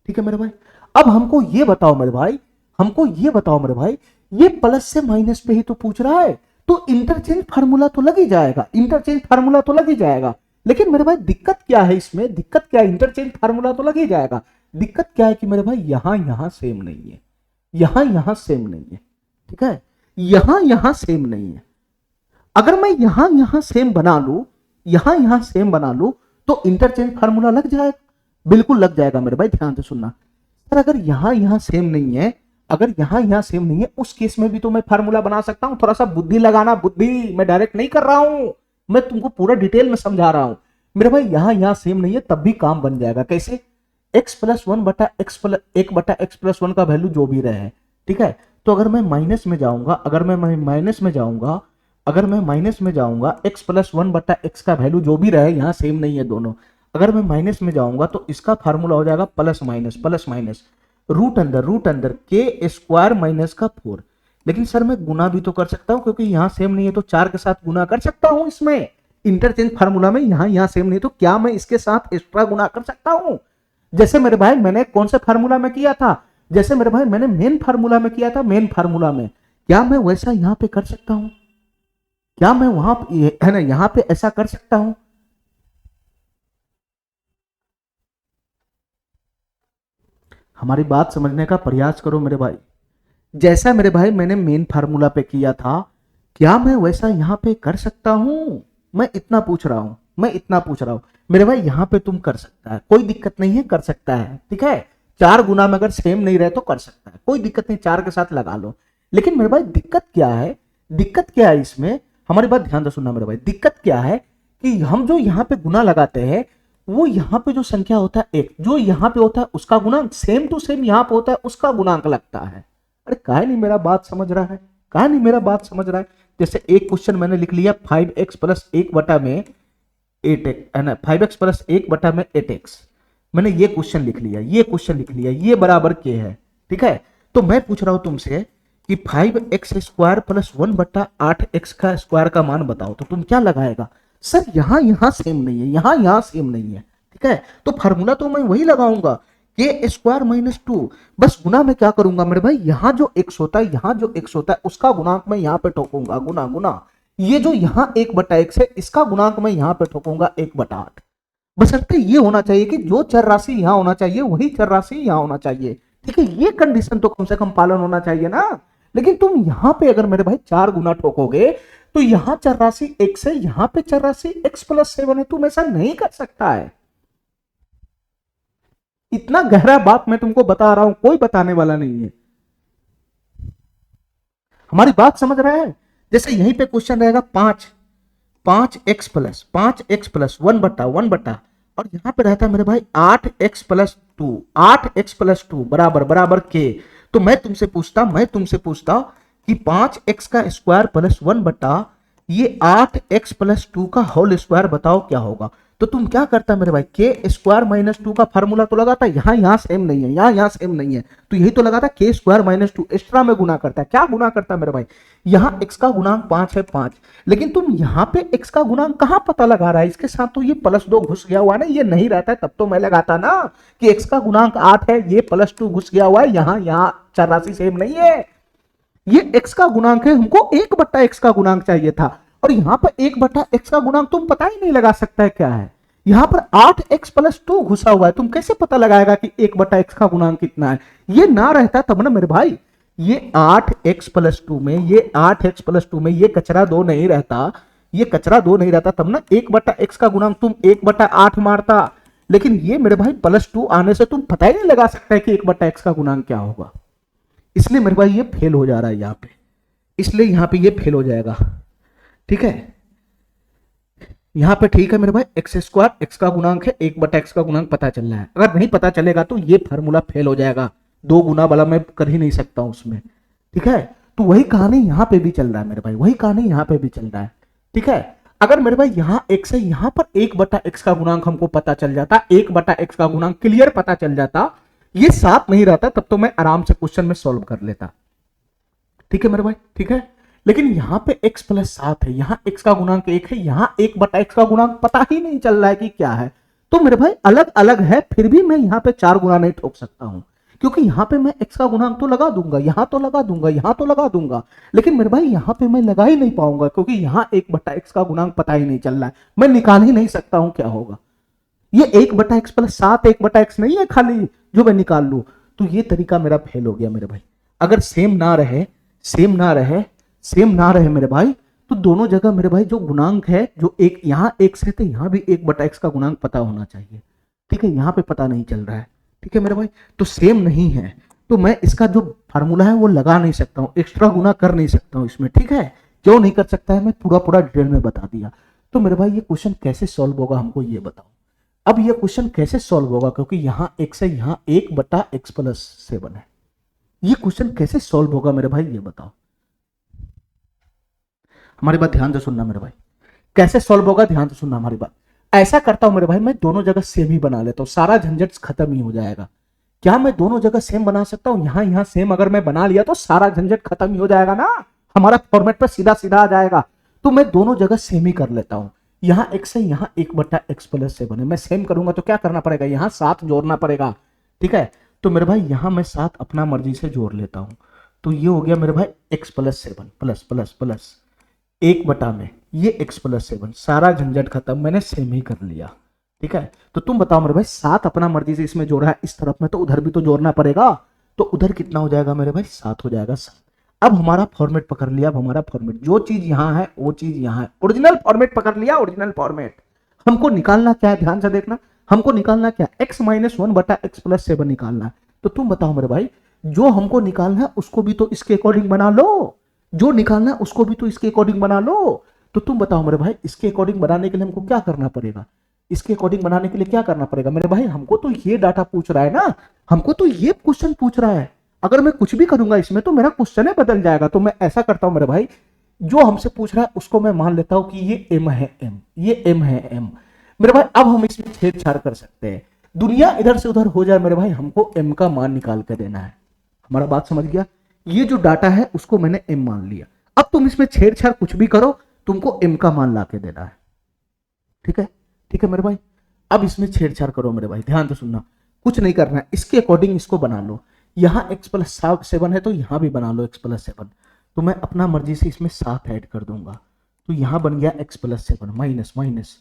ठीक है मेरे भाई, अब हमको ये बताओ मेरे भाई, हमको ये बताओ मेरे भाई, ये प्लस से माइनस पे ही तो पूछ रहा है, तो इंटरचेंज फार्मूला तो लग ही जाएगा, इंटरचेंज फार्मूला तो लग ही जाएगा। लेकिन मेरे भाई दिक्कत क्या है इसमें, दिक्कत क्या है, इंटरचेंज फार्मूला तो लग ही जाएगा, दिक्कत क्या है कि मेरे भाई यहां सेम नहीं है, यहां सेम नहीं है। ठीक है, यहां सेम नहीं है। अगर मैं यहां सेम बना लू, यहां सेम बना लू, तो इंटरचेंज फार्मूला लग जाएगा, बिल्कुल लग जाएगा मेरे भाई, ध्यान से सुनना। सर अगर यहां सेम नहीं है, अगर यहाँ सेम नहीं है उस केस में भी तो मैं फार्मूला बना सकता हूं। थोड़ा सा बुद्धि लगाना, बुद्धि, मैं डायरेक्ट नहीं कर रहा हूं, मैं तुमको पूरा डिटेल में समझा रहा हूं मेरे भाई। यहाँ सेम नहीं है तब भी काम बन जाएगा। कैसे? x प्लस 1 का वैल्यू जो भी रहे, ठीक है। तो अगर मैं माइनस में जाऊंगा, अगर मैं माइनस में जाऊंगा x प्लस 1/x का वैल्यू जो भी रहे, यहाँ सेम नहीं है दोनों, अगर मैं माइनस में जाऊंगा तो इसका फार्मूला हो जाएगा प्लस माइनस रूट अंदर के स्क्वायर माइनस का 4। लेकिन सर मैं गुना भी तो कर सकता हूं, क्योंकि यहाँ सेम नहीं है तो 4 के साथ गुना कर सकता हूं। इसमें इंटरचेंज फार्मूला में यहाँ सेम नहीं है तो क्या मैं इसके साथ एक्स्ट्रा गुना कर सकता हूं? जैसे मेरे भाई मैंने कौन से फार्मूला में किया था, जैसे मेरे भाई मैंने मेन फार्मूला में किया था, मेन फार्मूला में क्या मैं वैसा यहां पे कर सकता हूं? क्या मैं वहां है ना यहां पे ऐसा कर सकता हूं? हमारी बात समझने का प्रयास करो मेरे भाई। जैसा मेरे भाई मैंने मेन फार्मूला पे किया था, क्या मैं वैसा यहां पे कर सकता हूं? मैं इतना पूछ रहा हूं मेरे भाई। यहां पे तुम कर सकता है, कोई दिक्कत नहीं है, कर सकता है, ठीक है। 4 गुना में अगर सेम नहीं रहे तो कर सकता है, कोई दिक्कत नहीं, 4 के साथ लगा लो। लेकिन मेरे भाई दिक्कत क्या है, इसमें हमारी बात ध्यान से सुनना मेरे भाई। दिक्कत क्या है कि हम जो यहाँ पे गुना लगाते हैं, वो यहाँ पे जो संख्या होता है एक, जो यहाँ पे होता है उसका गुणांक सेम टू सेम यहाँ पे होता है, उसका गुणांक लगता है। अरे काहे नहीं मेरा बात समझ रहा है, काहे नहीं मेरा बात समझ रहा है? जैसे एक क्वेश्चन मैंने लिख लिया 5x प्लस 1/8x है ना, 5x प्लस 1/8x, मैंने ये क्वेश्चन लिख लिया, ये बराबर के है, ठीक है। तो मैं पूछ रहा हूं तुमसे कि 5x स्क्वायर प्लस 1/8x का स्क्वायर का मान बताओ, तो तुम क्या लगाएगा? सर यहाँ सेम नहीं है, यहाँ सेम नहीं है, ठीक है। तो फार्मूला तो मैं वही लगाऊंगा, के स्क्वायर माइनस 2। बस गुना में क्या करूंगा मेरे भाई, यहाँ जो x होता है उसका गुणांक मैं यहाँ पे ठोकूंगा, गुना। ये जो यहाँ 1/x है, इसका गुणांक मैं यहाँ पे ठोकूंगा 1/8। बशर्ते ये होना चाहिए कि जो चर राशि यहाँ होना चाहिए वही चर राशि यहाँ होना चाहिए, ठीक है। ये कंडीशन तो कम से कम पालन होना चाहिए ना। लेकिन तुम यहाँ पे अगर मेरे भाई 4 गुना ठोकोगे तो यहाँ चर राशि x है, यहाँ पे चर राशि x प्लस 7 है, तुम ऐसा नहीं कर सकता है। इतना गहरा बात मैं तुमको बता रहा हूं, कोई बताने वाला नहीं है। हमारी बात समझ रहा है? जैसे यहीं पे क्वेश्चन रहेगा 5x प्लस 1/1 और यहां पे रहता है मेरे भाई 8x प्लस 2 बराबर के। तो मैं तुमसे पूछता कि 5x का स्क्वायर प्लस 1 ये 8x प्लस 2 का होल स्क्वायर बताओ क्या होगा? तो तुम क्या करता मेरे भाई, के स्क्वायर माइनस 2 का फार्मूला तो लगाता, यहाँ सेम नहीं है, यहाँ सेम नहीं है, तो यही तो लगाता के स्क्वायर माइनस 2, एक्स्ट्रा में गुना करता है। क्या गुना करता है मेरे भाई? यहाँ x का गुणांक 5 है, 5, लेकिन तुम यहाँ पे x का गुणांक कहां पता लगा रहा है? इसके साथ तो ये +2 घुस गया हुआ है ना, ये नहीं रहता है तब तो मैं लगाता ना कि x का गुणांक 8 है, ये +2 घुस गया हुआ है, यहाँ चर राशि सेम नहीं है, ये x का गुणांक है, हमको 1/x का गुणांक चाहिए था, और यहाँ पर 1/x का गुणांक तुम पता ही नहीं लगा सकता है क्या है। यहाँ पर 8x प्लस 2 घुसा हुआ है, तुम कैसे पता लगाएगा कि 1/x का गुणांक कितना है? ये ना रहता तब ना मेरे भाई, ये 8x प्लस 2 में, ये कचरा 2 नहीं रहता, तब ना 1/x का गुणांक तुम 1/8 मारता। लेकिन ये मेरे भाई +2 आने से तुम पता ही नहीं लगा सकता है कि 1/x का गुणांक क्या होगा। इसलिए मेरे भाई ये फेल हो जा रहा है यहाँ पे, इसलिए यहाँ पे ये फेल हो जाएगा, ठीक है। यहाँ पे ठीक है मेरे भाई, एक्स स्क्वायर x का गुणांक है, 1/x का गुणांक पता चल रहा है। अगर नहीं पता चलेगा तो ये फार्मूला फेल हो जाएगा, 2 गुना वाला मैं कर ही नहीं सकता हूं उसमें, ठीक है। तो वही कहानी यहाँ पे भी चल रहा है मेरे भाई, वही कहानी यहाँ पे भी चल रहा है, ठीक है। अगर मेरे भाई यहाँ x है, यहाँ पर 1/x का गुणांक हमको पता चल जाता, 1/x का गुणांक क्लियर पता चल जाता, ये 7 नहीं रहता, तब तो मैं आराम से क्वेश्चन में सॉल्व कर लेता, ठीक है मेरे भाई, ठीक है। लेकिन यहाँ पे x प्लस 7 है, यहाँ x का गुणांक 1 है, यहाँ 1/x का गुणांक पता ही नहीं चल रहा है कि क्या है। तो मेरे भाई अलग अलग है, फिर भी मैं यहाँ पे 4 गुना नहीं ठोक सकता हूं, क्योंकि यहाँ पे मैं x का गुणांक तो लगा दूंगा, यहाँ तो लगा दूंगा, यहाँ तो लगा दूंगा, लेकिन मेरे भाई यहाँ पे मैं लगा ही नहीं पाऊंगा, क्योंकि यहाँ 1/x का गुणांक पता ही नहीं चल रहा है, मैं निकाल ही नहीं सकता हूं क्या होगा। ये 1/x प्लस 7 1/x नहीं है खाली जो मैं निकाल लू। तो ये तरीका मेरा फेल हो गया मेरे भाई। अगर सेम ना रहे मेरे भाई, तो दोनों जगह मेरे भाई जो गुणांक है, जो एक यहाँ x है तो यहाँ भी 1/x का गुणांक पता होना चाहिए, ठीक है। यहाँ पे पता नहीं चल रहा है, ठीक है मेरे भाई। तो सेम नहीं है, तो मैं इसका जो फार्मूला है वो लगा नहीं सकता हूँ, एक्स्ट्रा गुना कर नहीं सकता हूँ इसमें, ठीक है। क्यों नहीं कर सकता है, मैं पूरा पूरा डिटेल में बता दिया। तो मेरे भाई ये क्वेश्चन कैसे सॉल्व होगा हमको ये बताओ। अब ये क्वेश्चन कैसे सॉल्व होगा, क्योंकि यहाँ x है, यहाँ 1/x+7 है। ये क्वेश्चन कैसे सॉल्व होगा मेरे भाई ये बताओ। हमारी बात ध्यान से सुनना मेरे भाई, कैसे सॉल्व होगा ध्यान से सुनना हमारी बात। ऐसा करता हूं मेरे भाई, मैं दोनों जगह सेम ही बना लेता हूं, सारा झंझट खत्म ही हो जाएगा। क्या मैं दोनों जगह सेम बना सकता हूं? यहां सेम अगर मैं बना लिया तो सारा झंझट खत्म ही हो जाएगा ना, हमारा फॉर्मेट पर सीधा सीधा आ जाएगा। तो मैं दोनों जगह सेम ही कर लेता हूं। यहाँ x है, यहाँ 1/x+7 है। मैं सेम करूंगा तो क्या करना पड़ेगा, यहाँ 7 जोड़ना पड़ेगा, ठीक है। तो मेरे भाई यहाँ मैं 7 अपना मर्जी से जोड़ लेता हूं। तो ये हो गया मेरे भाई x+7 प्लस प्लस प्लस 1 में ये x+7, सारा झंझट खत्म, मैंने सेम ही कर लिया, ठीक है। तो तुम बताओ मेरे भाई, 7 अपना मर्जी से इसमें जोड़ा है इस तरफ में, तो उधर भी तो जोड़ना पड़ेगा। तो उधर कितना हो जाएगा मेरे भाई, 7 हो जाएगा 7। अब हमारा फॉर्मेट पकड़ लिया, अब हमारा फॉर्मेट जो चीज यहां है वो चीज यहां है, ओरिजिनल फॉर्मेट पकड़ लिया, ओरिजिनल फॉर्मेट। हमको निकालना क्या है, ध्यान से देखना, हमको निकालना क्या, x-1/x+7 निकालना है। तो तुम बताओ मेरे भाई, जो हमको निकालना है उसको भी तो इसके अकॉर्डिंग बना लो, जो निकालना है उसको भी तो इसके अकॉर्डिंग बना लो। तो तुम बताओ मेरे भाई, इसके अकॉर्डिंग बनाने के लिए हमको क्या करना पड़ेगा, इसके अकॉर्डिंग बनाने के लिए क्या करना पड़ेगा मेरे भाई, हमको तो ये डाटा पूछ रहा है ना, हमको तो ये क्वेश्चन पूछ रहा है। अगर मैं कुछ भी करूंगा इसमें तो मेरा क्वेश्चन है बदल जाएगा। तो मैं ऐसा करता हूं मेरे भाई, जो हमसे पूछ रहा है उसको मैं मान लेता हूं कि ये m है, m ये m है m मेरे भाई। अब हम इसमें छेड़छाड़ कर सकते हैं, दुनिया इधर से उधर हो जाए मेरे भाई, हमको m का मान निकाल कर देना है। हमारा बात समझ गया, ये जो डाटा है उसको मैंने m मान लिया। अब तुम इसमें छेड़छाड़ कुछ भी करो, तुमको m का मान ला के देना है, ठीक है, ठीक है मेरे भाई। अब इसमें छेड़छाड़ करो मेरे भाई, ध्यान से सुनना, कुछ नहीं करना है, इसके अकॉर्डिंग इसको बना लो। यहाँ x+7 है तो यहाँ भी बना लो x+7। तो मैं अपना मर्जी से इसमें 7 ऐड कर दूंगा, तो यहाँ बन गया x+7 minus minus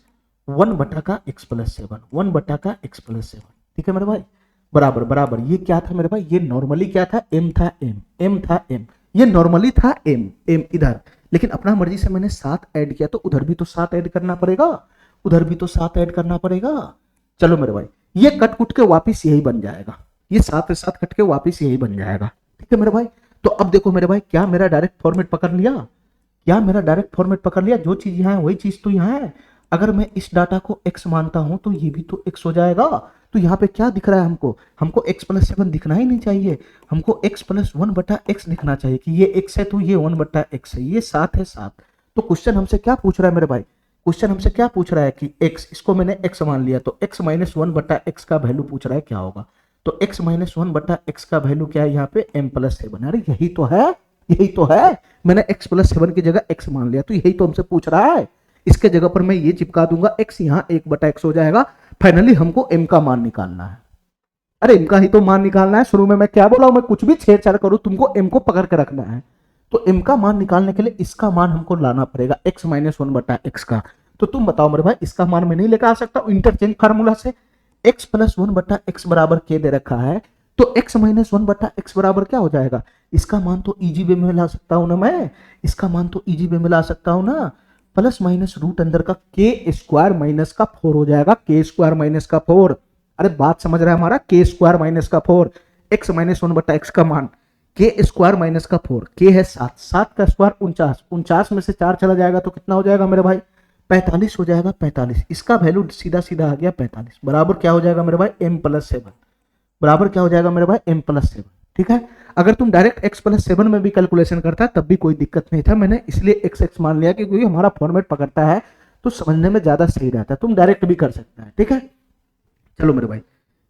1/x+7, 1/x+7, ठीक है मेरे भाई, बराबर बराबर। ये क्या था मेरे भाई, ये नॉर्मली क्या था, m था, m था, m ये नॉर्मली था m इधर, लेकिन अपना मर्जी से मैंने 7 ऐड किया, तो उधर भी तो 7 ऐड करना पड़ेगा, उधर भी तो 7 ऐड करना पड़ेगा। चलो मेरे भाई, ये कट कुट के वापिस यही बन जाएगा, ये 7 के 7 कट के वापिस यही बन जाएगा, ठीक है मेरे भाई। तो अब देखो मेरे भाई, क्या मेरा डायरेक्ट फॉर्मेट पकड़ लिया, क्या मेरा डायरेक्ट फॉर्मेट पकड़ लिया, जो चीज यहाँ है वही चीज तो यहाँ है। अगर मैं इस डाटा को x मानता हूं तो ये भी तो x हो जाएगा। तो यहाँ पे क्या दिख रहा है हमको, हमको x+7 दिखना ही नहीं चाहिए, हमको x+1/x दिखना चाहिए कि ये x है तो ये 1/x है, ये 7 है 7। तो क्वेश्चन हमसे क्या पूछ रहा है मेरे भाई, क्वेश्चन हमसे क्या पूछ रहा है कि x, इसको मैंने x मान लिया, तो x-1/x का वैल्यू पूछ रहा है क्या होगा। तो x-1/x का वैल्यू क्या है यहाँ पे, m+7। अरे यही तो है, यही तो है, मैंने x+7 की जगह x मान लिया, तो यही तो हमसे पूछ रहा है। इसके जगह पर मैं ये चिपका दूंगा x, यहाँ 1/x हो जाएगा। फाइनली हमको m का मान निकालना है। अरे m का ही तो मान निकालना है, शुरू में मैं क्या बोला हूं, मैं कुछ भी छेड़छाड़ करूं तुमको m को पकड़ के रखना है। तो m का मान निकालने के लिए इसका मान हमको लाना पड़ेगा, x-1/x का। तो तुम बताओ मेरे भाई, इसका मान मैं नहीं लेकर आ सकता इंटरचेंज फार्मूला से, x+1/x बराबर k दे रखा है, तो x-1/x बराबर क्या हो जाएगा, इसका मान तो इजी वे में ला सकता हूं ना मैं, इसका मान तो इजी वे में ला सकता हूं ना, प्लस माइनस रूट अंदर का k² - 4 हो जाएगा, k² - 4। अरे बात समझ रहा है हमारा, k² - 4, x-1/x का मान k² - 4, k है 7, 7 का स्क्वायर 49, 49 में से 4 चला जाएगा तो कितना हो जाएगा मेरे भाई, 45 हो जाएगा, 45। इसका वैल्यू सीधा सीधा आ गया 45, बराबर क्या हो जाएगा मेरे भाई, m+7, बराबर क्या हो जाएगा मेरे भाई, m+7, ठीक है। अगर तुम डायरेक्ट x+7 में भी कैलकुलेशन करता तब भी कोई दिक्कत नहीं था, मैंने इसलिए x मान लिया क्योंकि हमारा फॉर्मेट पकड़ता है तो समझने में ज्यादा सही रहता है। तुम डायरेक्ट भी कर सकता है, ठीक है। चलो मेरे भाई,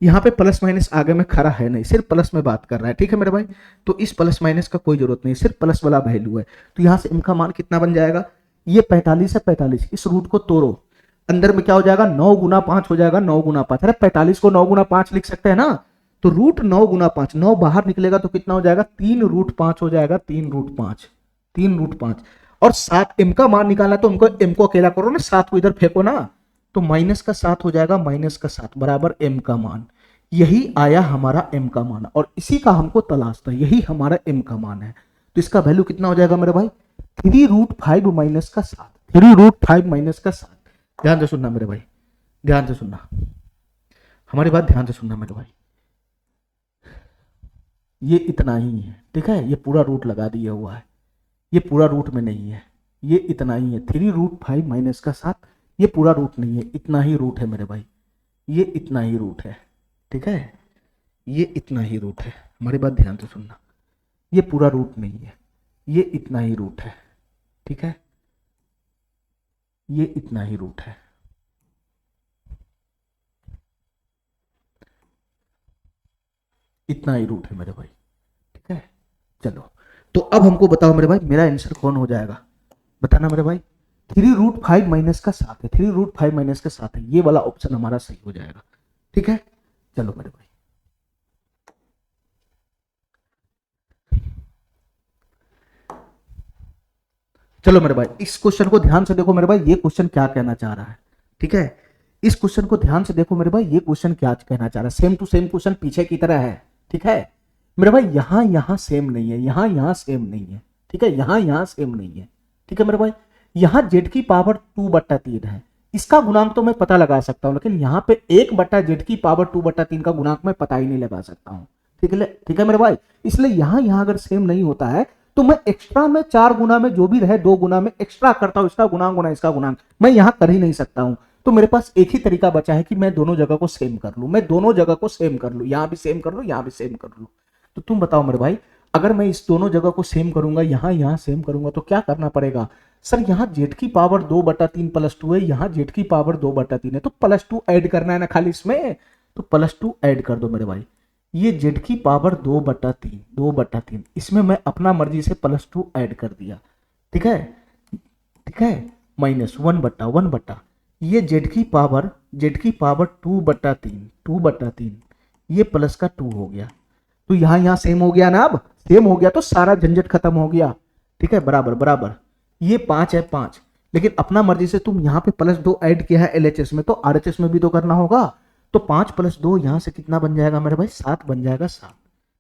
यहाँ पे प्लस माइनस आगे में खड़ा है नहीं, सिर्फ प्लस में बात कर रहा है, ठीक है मेरे भाई। तो इस प्लस माइनस का कोई जरूरत नहीं, सिर्फ प्लस वाला वैल्यू है। तो यहाँ से इनका मान कितना बन जाएगा, ये 45 है, 45, इस रूट को तोड़ो, अंदर में क्या हो जाएगा, 9 गुना 5 हो जाएगा, 9 गुना 5। अरे 45 को 9 गुना 5 लिख सकते हैं ना, तो रूट 9 गुना 5, 9 बाहर निकलेगा तो कितना हो जाएगा, 3√5 हो जाएगा, 3√5, 3√5। और 7 m का मान निकालना तो हमको m को अकेला करो ना, 7 को इधर फेंको ना, तो -7 हो जाएगा, -7 बराबर m का मान। यही आया हमारा m का मान, और इसी का हमको तलाश था, यही हमारा m का मान है। तो इसका वैल्यू कितना हो जाएगा मेरे भाई, 3√5 - 7, 3√5 - 7। ध्यान से सुनना मेरे भाई, ध्यान से सुनना, हमारी बात ध्यान से सुनना मेरे भाई। ये इतना ही है, ठीक है, ये पूरा रूट लगा दिया हुआ है, ये पूरा रूट में नहीं है, ये इतना ही है, 3√5 माइनस का 7, ये पूरा रूट नहीं है, इतना ही रूट है मेरे भाई, ये इतना ही रूट है, ठीक है, ये इतना ही रूट है, हमारी बात ध्यान से सुनना, ये पूरा रूट नहीं है, ये इतना ही रूट है, ठीक है, ये इतना ही रूट है, इतना ही रूट है मेरे भाई, ठीक है। चलो, तो अब हमको बताओ मेरे भाई, मेरा आंसर कौन हो जाएगा, बताना मेरे भाई। 3√5 माइनस का 7 है, 3√5 माइनस का 7 है, ये वाला ऑप्शन हमारा सही हो जाएगा, ठीक है। चलो मेरे भाई, चलो मेरे भाई, इस क्वेश्चन को ध्यान से देखो मेरे भाई, ये क्वेश्चन क्या कहना चाह रहा है, ठीक है। इस क्वेश्चन को ध्यान से देखो मेरे भाई, ये क्वेश्चन क्या कहना चाह रहा है, सेम टू सेम क्वेश्चन पीछे की तरह है, ठीक है मेरे भाई। यहां यहां सेम नहीं है, यहां यहां सेम नहीं है, ठीक है, यहां यहां सेम नहीं है, ठीक है मेरे भाई। यहां जेड की पावर 2/3 है, इसका गुणांक तो मैं पता लगा सकता हूं, लेकिन यहाँ पे 1/जेड की पावर 2/3 का गुणांक मैं पता ही नहीं लगा सकता हूं, ठीक है मेरे भाई। इसलिए यहां यहां अगर सेम नहीं होता है तो मैं एक्स्ट्रा में 4 गुना में जो भी रहे 2 गुना में एक्स्ट्रा करता हूं, इसका गुणांक गुना इसका गुणांक, मैं यहां कर ही नहीं सकता हूं। तो मेरे पास एक ही तरीका बचा है कि मैं दोनों जगह को सेम कर लूं, मैं दोनों जगह को सेम कर लूं, यहां भी सेम कर लूं, यहां भी सेम कर लूं। तो तुम बताओ मेरे भाई, अगर मैं इस दोनों जगह को सेम करूंगा, यहां यहां सेम करूंगा, तो क्या करना पड़ेगा सर, यहाँ जेड की पावर 2/3 +2 है, यहाँ जेड की पावर 2/3 है, तो +2 ऐड करना है ना खाली इसमें, तो +2 ऐड कर दो मेरे भाई। ये जेड की पावर 2/3 इसमें मैं अपना मर्जी से +2 ऐड कर दिया, ठीक है, ठीक है, माइनस 1/1 ये जेड की पावर 2/3 ये प्लस का 2 हो गया, तो यहां सेम हो गया ना, अब सेम हो गया तो सारा झंझट खत्म हो गया, ठीक है, बराबर बराबर। ये 5 है 5, लेकिन अपना मर्जी से तुम यहाँ पे +2 ऐड किया है एलएचएस में, तो आरएचएस में भी तो करना होगा, तो 5 + 2 यहां से कितना बन जाएगा मेरे भाई, 7 बन जाएगा, 7,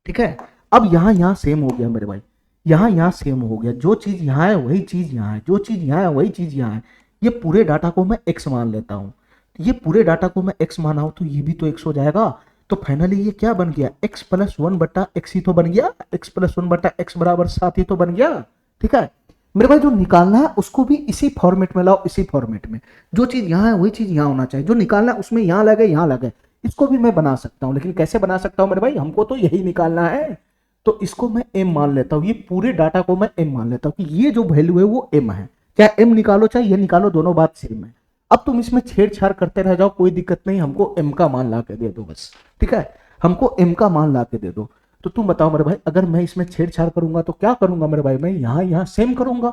ठीक है। अब यहाँ सेम हो गया मेरे भाई, यहाँ सेम हो गया, जो चीज यहाँ है वही चीज यहाँ है, जो चीज यहाँ है वही चीज यहाँ है। ये पूरे डाटा को मैं x मान लेता हूँ, ये पूरे डाटा को मैं x माना हूं तो ये भी तो x हो जाएगा। तो फाइनली ये क्या बन गया, x + 1/x ही तो बन गया, x + 1/x बराबर 7 ही तो बन गया, ठीक है मेरे भाई। जो निकालना है उसको भी इसी फॉर्मेट में लाओ, इसी फॉर्मेट में, जो चीज यहाँ है वही चीज यहाँ होना चाहिए, जो निकालना है उसमें यहाँ लगे यहाँ लगे, इसको भी मैं बना सकता हूँ, लेकिन कैसे बना सकता हूँ मेरे भाई, हमको तो यही निकालना है, तो इसको मैं m मान लेता हूँ, ये पूरे डाटा को मैं m मान लेता हूँ कि ये जो वैल्यू है वो m है, चाहे m निकालो चाहे ये निकालो, दोनों बात सेम है। अब तुम इसमें छेड़छाड़ करते रह जाओ, कोई दिक्कत नहीं, हमको m का मान ला के दे दो बस, ठीक है, हमको m का मान ला के दे दो। तो तुम बताओ मेरे भाई, अगर मैं इसमें छेड़छाड़ करूंगा तो क्या करूंगा मेरे भाई, मैं यहाँ सेम करूंगा,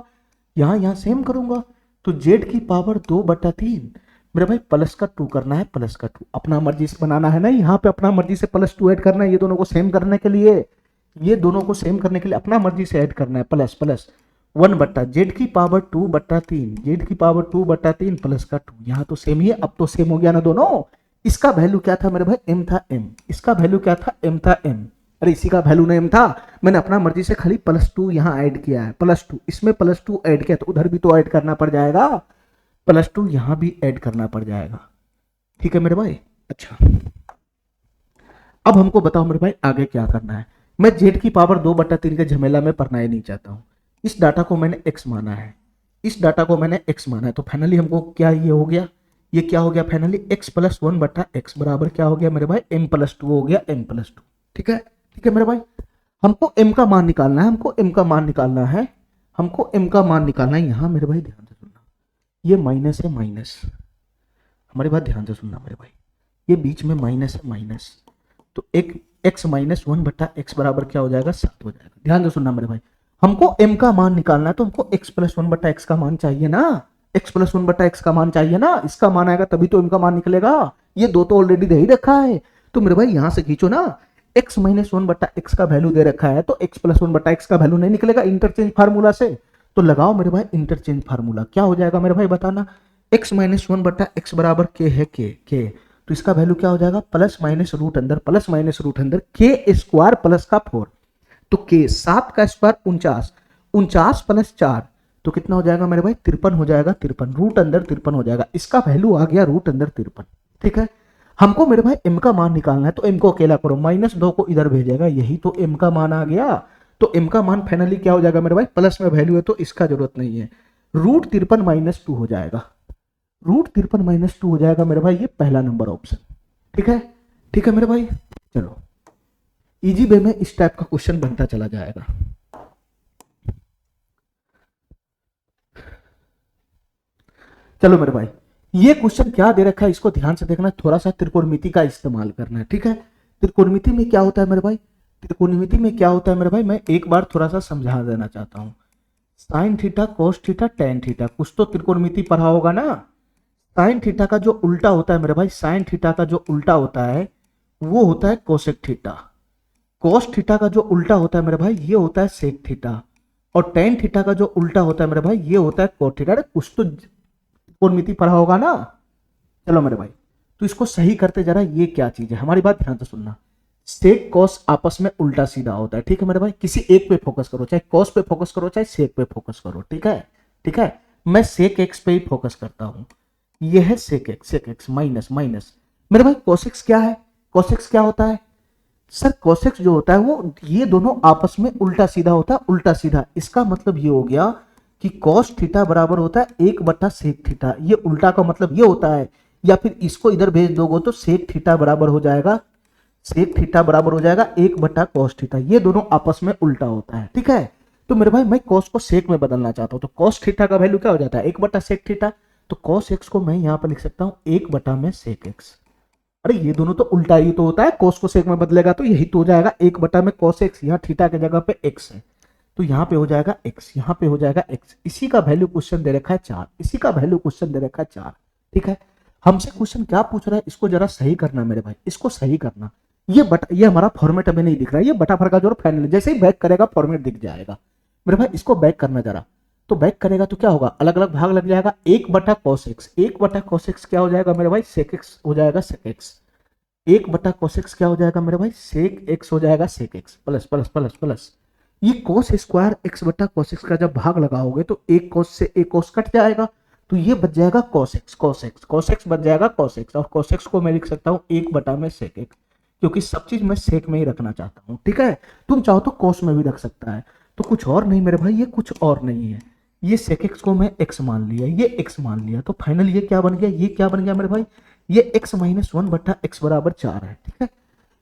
यहाँ सेम करूंगा, तो जेड की पावर 2/3 मेरे भाई प्लस का 2 करना है, प्लस का 2 अपना मर्जी से बनाना है ना, यहाँ पे अपना मर्जी से +2 ऐड करना है, ये दोनों को सेम करने के लिए, ये दोनों को सेम करने के लिए अपना मर्जी से ऐड करना है, प्लस प्लस 1 जेड की पावर 2/3, जेड की पावर 2/3 प्लस का 2, यहाँ तो सेम ही है, अब तो सेम हो गया ना दोनों। इसका वैल्यू क्या था मेरे भाई, m था m, इसका वैल्यू क्या था, m था m, अरे इसी का वैल्यू नहीं m था, मैंने अपना मर्जी से खाली +2 यहाँ ऐड किया है, +2 इसमें +2 ऐड किया, तो उधर भी तो ऐड करना पड़ जाएगा, +2 यहाँ भी ऐड करना पड़ जाएगा, ठीक है मेरे भाई। अच्छा, अब हमको बताओ मेरे भाई आगे क्या करना है। मैं जेड की पावर 2/3 के झमेला में पढ़ना ही नहीं चाहता हूँ, इस डाटा को मैंने x माना है, इस डाटा को मैंने x माना है, तो फाइनली हमको क्या ये हो गया, ये क्या हो गया फाइनली, x + 1/x बराबर क्या हो गया मेरे भाई, m + 2 हो गया, m + 2, ठीक है मेरे भाई। हमको m का मान निकालना है, हमको m का मान निकालना है, हमको m का मान निकालना है। यहाँ मेरे भाई ध्यान से सुनना, ये माइनस है माइनस, हमारी बात ध्यान से सुनना मेरे भाई, ये बीच में माइनस है माइनस, तो एक x - 1/x बराबर क्या हो जाएगा, 7 हो जाएगा। ध्यान से सुनना मेरे भाई, हमको m का मान निकालना है, तो हमको x + 1/x का मान चाहिए ना, x + 1/x का मान चाहिए ना, इसका मान आएगा तभी तो m का मान निकलेगा, ये दो तो ऑलरेडी दे ही रखा है, तो मेरे भाई यहां से खींचो ना, x - 1/x का वैल्यू दे रखा है, तो x + 1/x का वैल्यू नहीं निकलेगा इंटरचेंज फार्मूला से, तो लगाओ मेरे भाई इंटरचेंज फार्मूला, क्या हो जाएगा मेरे भाई बताना, x - 1/x बराबर k है, k, तो इसका वैल्यू क्या हो जाएगा, +- k² प्लस का 4, तो k 7 का स्क्वायर 49, 49 + 4 तो कितना हो जाएगा मेरे भाई, 53 हो जाएगा, 53 रूट अंदर 53 हो जाएगा, इसका वैल्यू आ गया रूट अंदर 53, ठीक है। हमको मेरे भाई m का मान निकालना है, तो m को अकेला करो, -2 को इधर भेजेगा, यही तो m का मान आ गया। तो m का मान फाइनली क्या हो जाएगा मेरे भाई, प्लस में वैल्यू है तो इसका जरूरत नहीं है, √53 - 2 हो जाएगा, √53 - 2 हो जाएगा मेरे भाई, ये पहला नंबर ऑप्शन। ठीक है, ठीक है मेरे भाई। चलो इजी वे में इस टाइप का क्वेश्चन बनता चला जाएगा। चलो मेरे भाई, ये क्वेश्चन क्या दे रखा है इसको ध्यान से देखना, थोड़ा सा त्रिकोणमिति का इस्तेमाल करना है। ठीक है, त्रिकोणमिति में क्या होता है मेरे भाई, त्रिकोणमिति में क्या होता है मेरे भाई, मैं एक बार थोड़ा सा समझा देना चाहता हूँ। Sine theta, cos theta, tan theta, कुछ तो त्रिकोणमिति पढ़ा होगा ना। साइन थीटा का जो उल्टा होता है मेरे भाई, साइन थीटा का जो उल्टा होता है वो होता है कोसेक थीटा। कोस थीटा का जो उल्टा होता है मेरे भाई ये होता है सेक थीटा, और टेन थीटा का जो उल्टा होता है मेरे भाई ये होता है कोट थीटा। अरे कुछ तो त्रिकोणमिति पढ़ा होगा ना। चलो मेरे भाई, तो इसको सही करते जरा, ये क्या चीज है, हमारी बात ध्यान से सुनना। सेक कॉस आपस में उल्टा सीधा होता है। ठीक है मेरे भाई, किसी एक पे फोकस करो, चाहे कॉस पे फोकस करो चाहे सेक पे फोकस करो। ठीक है, ठीक है, मैं सेक एक्स पे ही फोकस करता हूं। ये है सेक एक्स माइनस माइनस। मेरे भाई कोसेक्स क्या है, कोसेक्स क्या होता है सर, कोसेक्स जो होता है वो ये दोनों आपस में उल्टा सीधा होता है, उल्टा सीधा। इसका मतलब ये हो गया कि कॉस थीटा बराबर होता है 1/सेक थीटा, ये उल्टा का मतलब ये होता है। या फिर इसको इधर भेज दोगे तो सेक थीटा बराबर हो जाएगा, सेक थीटा बराबर हो जाएगा 1/कॉस थीटा, ये दोनों आपस में उल्टा होता है। ठीक है, तो मेरे भाई मैं कॉस को सेक में बदलना चाहता हूं, तो कॉस थीटा का वैल्यू क्या हो जाता है 1/सेक थीटा, तो कॉस एक्स को मैं यहां पर लिख सकता हूं 1/सेक एक्स। अरे ये दोनों तो उल्टा ही तो होता है, कॉस को सेक में बदलेगा तो यही तो हो जाएगा 1/कॉस एक्स, यहाँ थीटा की जगह पे एक्स है तो यहाँ पे हो जाएगा एक्स, यहाँ पे हो जाएगा एक्स। इसी का वैल्यू क्वेश्चन दे रखा है 4, इसी का वैल्यू क्वेश्चन दे रखा है 4। ठीक है, हमसे क्वेश्चन क्या पूछ रहा है इसको जरा सही करना मेरे भाई, इसको सही करना। ये हमारा फॉर्मेट अभी नहीं दिख रहा है, ये बटा फर का जो फाइनल, जैसे ही बैक करेगा फॉर्मेट दिख जाएगा मेरे भाई। इसको बैक करना जरा, तो बैक करेगा तो क्या होगा, अलग अलग भाग लग जाएगा, 1/कॉस एक्स, 1/कॉस एक्स क्या हो जाएगा मेरे भाई, सेक एक्स हो जाएगा सेक एक्स। 1/कॉस एक्स क्या हो जाएगा मेरे भाई, सेक एक्स हो जाएगा sec x, plus plus plus plus. ये कोस स्क्वायर x/cos x का जब भाग लगाओगे तो एक कोस से एक कोस कट जाएगा, तो ये बच जाएगा cos x, cos x, cos x बच जाएगा cos x, और cos x को मैं लिख सकता हूँ 1/सेक x, क्योंकि सब चीज मैं सेक में ही रखना चाहता हूँ। ठीक है, तुम चाहो तो cos में भी रख सकता है, तो कुछ और नहीं मेरे भाई, ये कुछ और नहीं है, ये सेक x को मैं x मान लिया, ये x मान लिया, तो फाइनल ये क्या बन गया, ये क्या बन गया मेरे भाई, ये x - 1/x बराबर 4 है। ठीक है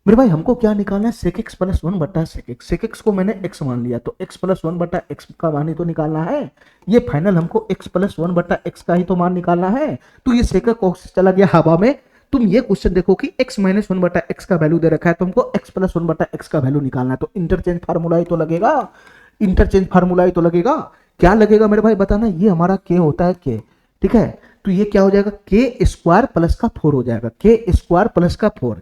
मेरे भाई, हमको क्या निकालना है, सेक एक्स प्लस 1/सेक एक्स। सेक एक्स को मैंने x मान लिया तो x प्लस 1/x का मान ही तो निकालना है, ये फाइनल हमको x प्लस 1/x का ही तो मान निकालना है। तो ये सेक एक्स चला गया हवा में। तुम ये क्वेश्चन देखो कि x - 1/x का वैल्यू दे रखा है, तुमको x प्लस 1/x का वैल्यू निकालना है, तो इंटरचेंज फार्मूला ही तो लगेगा, इंटरचेंज फार्मूला ही तो लगेगा। क्या लगेगा मेरे भाई बताना, ये हमारा k होता है k। ठीक है, तो ये क्या हो जाएगा, k² प्लस का 4 हो जाएगा, k² प्लस का 4,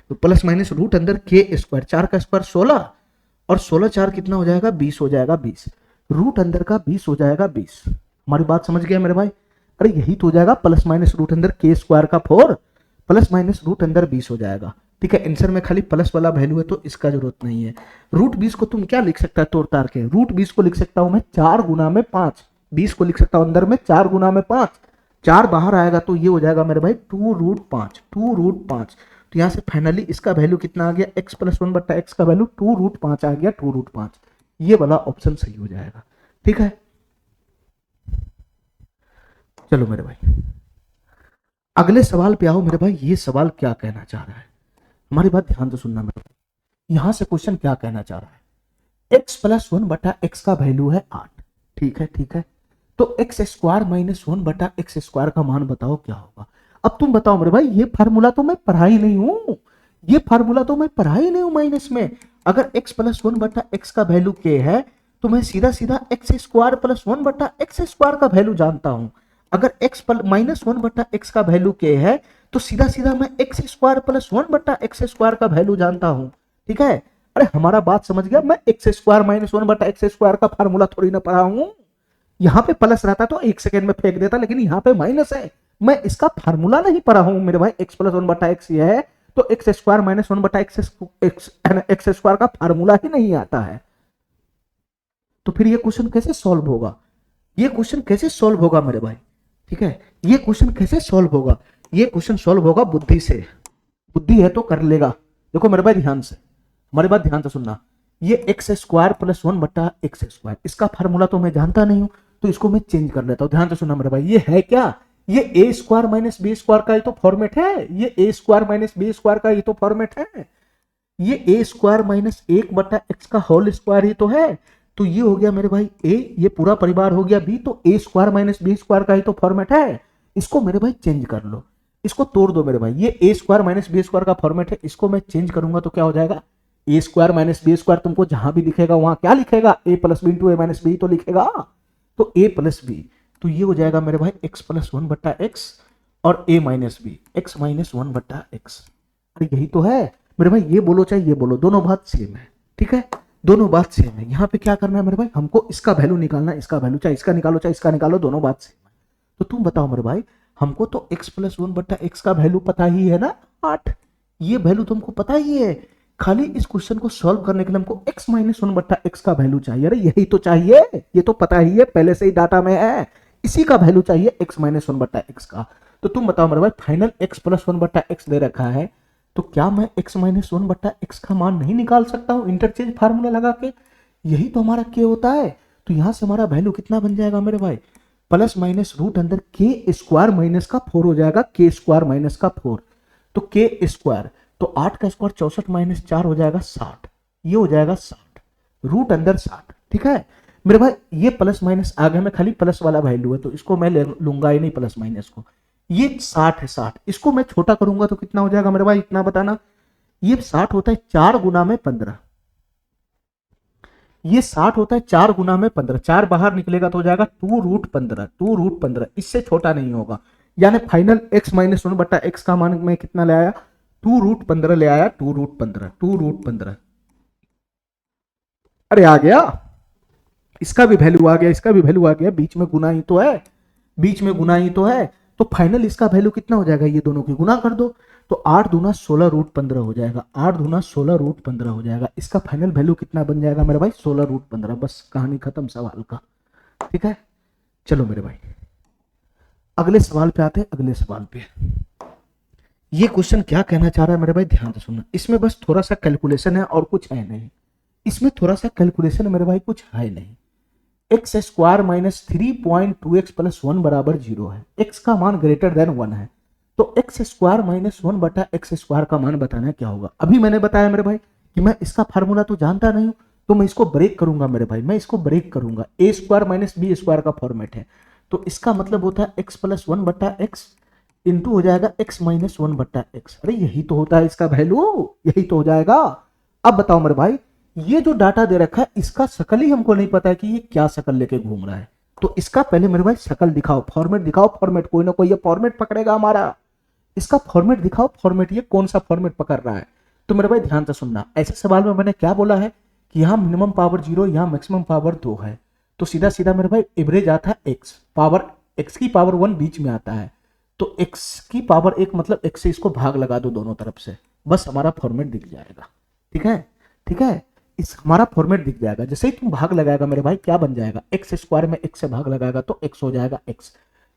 तो प्लस माइनस रूट अंदर k², 4 का स्क्वायर 16, और 16 4 कितना हो जाएगा 20 हो जाएगा 20, रूट अंदर का 20 हो जाएगा 20। हमारी बात समझ गया मेरे भाई, अरे यही तो हो जाएगा, प्लस माइनस रूट अंदर k² का 4 प्लस माइनस रूट अंदर 20 हो जाएगा। ठीक है, आंसर में खाली प्लस वाला वैल्यू है तो इसका जरूरत नहीं है। रूट 20 को तुम क्या लिख सकता है तोड़ तार के, रूट 20 को लिख सकता हूं मैं 4 गुना में 5, 20 को लिख सकता हूं अंदर में 4 गुना में 5, 4 बाहर आएगा तो ये हो जाएगा मेरे भाई 2√5, 2√5। तो यहां से फाइनली इसका वैल्यू कितना आ गया, x प्लस 1/x का वैल्यू 2√5 आ गया, 2√5। ये वाला ऑप्शन सही हो जाएगा। ठीक है, चलो मेरे भाई अगले सवाल पे आओ मेरे भाई। ये सवाल क्या कहना चाह रहा है, हमारी बात ध्यान से सुनना मेरे भाई। यहां से क्वेश्चन क्या कहना चाह रहा है, x प्लस 1/x का वैल्यू है 8। ठीक है, ठीक है, तो x² - 1/x² का मान बताओ क्या होगा। अब तुम बताओ मेरे भाई, ये फार्मूला तो मैं पढ़ा ही नहीं हूं, ये फार्मूला तो मैं पढ़ा ही नहीं हूं माइनस में। अगर x प्लस 1/x का वैल्यू k है तो मैं सीधा सीधा x² प्लस 1/x² का वैल्यू जानता हूं। अगर x माइनस 1/x का वैल्यू k है तो सीधा सीधा मैं x² प्लस 1/x² का वैल्यू जानता हूं। ठीक है, अरे हमारा बात समझ गया, मैं x² - 1/x² का फार्मूला थोड़ी ना पढ़ा हूं। यहां पे प्लस रहता तो 1 सेकेंड में फेंक देता, लेकिन यहां पे माइनस है, मैं इसका फार्मूला नहीं पढ़ा हूं मेरे भाई। x प्लस 1/x ये है तो x² - 1/x² का फार्मूला ही नहीं आता है, तो फिर ये क्वेश्चन कैसे सॉल्व होगा, ये क्वेश्चन कैसे सॉल्व होगा मेरे भाई। ठीक है, ये क्वेश्चन कैसे सॉल्व होगा, ये क्वेश्चन सॉल्व होगा बुद्धि से। बुद्धि है तो कर लेगा। देखो मेरे भाई ध्यान से, हमारी बात ध्यान से सुनना। ये एक्स स्क्वायर प्लस 1/x², इसका फार्मूला तो मैं जानता नहीं हूं, तो इसको मैं चेंज कर लेता हूं। ध्यान से सुनना मेरे भाई, ये है क्या, ये ए स्क्वायर माइनस बी स्क्वायर का ही तो फॉर्मेट है, ये ए स्क्वायर माइनस बी स्क्वायर का ही तो फॉर्मेट है, ये ए स्क्वायर माइनस 1/x का होल स्क्वायर ही तो है। तो ये हो गया मेरे भाई ए, ये पूरा परिवार हो गया बी, तो ए स्क्वायर माइनस बी स्क्वायर का ही तो फॉर्मेट है। इसको मेरे भाई चेंज कर लो, इसको तोड़ दो मेरे भाई, ये ए स्क्वायर माइनस बी स्क्वायर का फॉर्मेट है, इसको मैं चेंज करूंगा तो क्या हो जाएगा, ए स्क्वायर माइनस बी स्क्वायर तुमको जहां भी दिखेगा वहां क्या लिखेगा, ए plus B into A minus B तो लिखेगा, तो ए प्लस बी, तो ये हो जाएगा मेरे भाई एक्स प्लस 1/x और a minus b x minus 1/x। अरे यही तो है मेरे भाई, ये बोलो चाहे ये बोलो, दोनों बात सेम है, ठीक है, दोनों बात सेम है। यहाँ पे क्या करना है मेरे भाई, हमको इसका वैल्यू निकालना है, इसका वैल्यू चाहे इसका निकालो चाहे इसका निकालो, दोनों बात सेम है। तो तुम बताओ मेरे भाई, हमको तो x प्लस 1/x का वैल्यू पता ही है ना 8, ये वैल्यू तुमको पता ही है, खाली इस क्वेश्चन को सॉल्व करने के लिए हमको x माइनस 1/x का वैल्यू चाहिए। अरे यही तो चाहिए, ये तो पता ही है, पहले से ही डाटा में है, इसी का वैल्यू चाहिए x माइनस 1/x का। तो तुम बताओ मेरे भाई, फाइनल x प्लस 1/x दे रखा है, तो क्या मैं x माइनस 1/x का मान नहीं निकाल सकता हूं इंटरचेंज फार्मूला लगा के, यही तो हमारा k होता है। तो यहां से हमारा वैल्यू कितना बन जाएगा मेरे भाई, प्लस माइनस रूट अंदर के स्क्वायर माइनस का 4 हो जाएगा, के स्क्वायर माइनस का 4, तो के स्क्वायर, तो 8 का स्क्वायर 64 माइनस 4 हो जाएगा 60, ये हो जाएगा 60, रूट अंदर 60, ठीक है मेरे भाई। ये प्लस माइनस आगे में खाली प्लस वाला वैल्यू है, तो इसको मैं लूंगा ही नहीं प्लस माइनस को, ये 60 है 60, इसको मैं छोटा करूंगा तो कितना हो जाएगा मेरे भाई, इतना बताना, ये 60 होता है 4 गुना में 15, ये 60 होता है 4 गुना में 15, 4 बाहर निकलेगा तो हो जाएगा 2√15, 2√15, इससे छोटा नहीं होगा। यानी फाइनल x माइनस 1/x का मान मैं कितना ले आया, 2√15 ले आया, 2√15, 2√15। अरे आ गया, इसका भी वैल्यू आ गया, इसका भी वैल्यू आ गया, बीच में गुना ही तो है, बीच में गुना ही तो है, तो फाइनल इसका वैल्यू कितना हो जाएगा, ये दोनों की गुना कर दो, तो 8 दूना 16√15 हो जाएगा, 8 दूना 16√15 हो जाएगा, इसका फाइनल वैल्यू कितना बन जाएगा मेरे भाई, 16√15। बस कहानी खत्म सवाल का, ठीक है। चलो मेरे भाई अगले सवाल पे आते हैं, अगले सवाल पे। ये क्वेश्चन क्या कहना चाह रहा है मेरे भाई, ध्यान से सुनना, इसमें बस थोड़ा सा कैलकुलेशन है और कुछ है नहीं, इसमें थोड़ा सा कैलकुलेशन है मेरे भाई, कुछ है नहीं। X square minus 3.2x plus 1 बराबर 0 है, x का मान ग्रेटर देन 1 है, तो x square minus 1/x square का मान बताना है क्या होगा। अभी मैंने बताया मेरे भाई कि मैं इसका फार्मूला तो जानता नहीं हूं, तो मैं इसको ब्रेक करूंगा मेरे भाई, मैं इसको ब्रेक करूंगा, ए स्क्वायर माइनस बी स्क्वायर का फॉर्मेट है, तो इसका मतलब होता है x प्लस 1/x इंटू हो जाएगा x माइनस 1/x। अरे यही तो होता है इसका वैल्यू, यही तो हो जाएगा। अब बताओ मेरे भाई, ये जो डाटा दे रखा है इसका शकल ही हमको नहीं पता है कि ये क्या शकल लेके घूम रहा है, तो इसका पहले मेरे भाई शकल दिखाओ, फॉर्मेट दिखाओ, फॉर्मेट कोई ना कोई ये फॉर्मेट पकड़ेगा हमारा, इसका फॉर्मेट दिखाओ, फॉर्मेट ये कौन सा फॉर्मेट पकड़ रहा है। तो मेरे भाई ध्यान से सुनना, ऐसे सवाल में मैंने क्या बोला है कि यहाँ मिनिमम पावर 0, यहाँ मैक्सिमम पावर 2 है, तो सीधा सीधा मेरे भाई एवरेज आता है x पावर, x की पावर 1 बीच में आता है, तो x की पावर 1 मतलब x से इसको भाग लगा दो दोनों तरफ से, बस हमारा फॉर्मेट दिख जाएगा, ठीक है, ठीक है, इस हमारा फॉर्मेट दिख जाएगा। जैसे ही तुम भाग लगाएगा मेरे भाई क्या बन जाएगा, एक्स स्क्वायर में x से भाग लगाएगा तो x हो जाएगा x,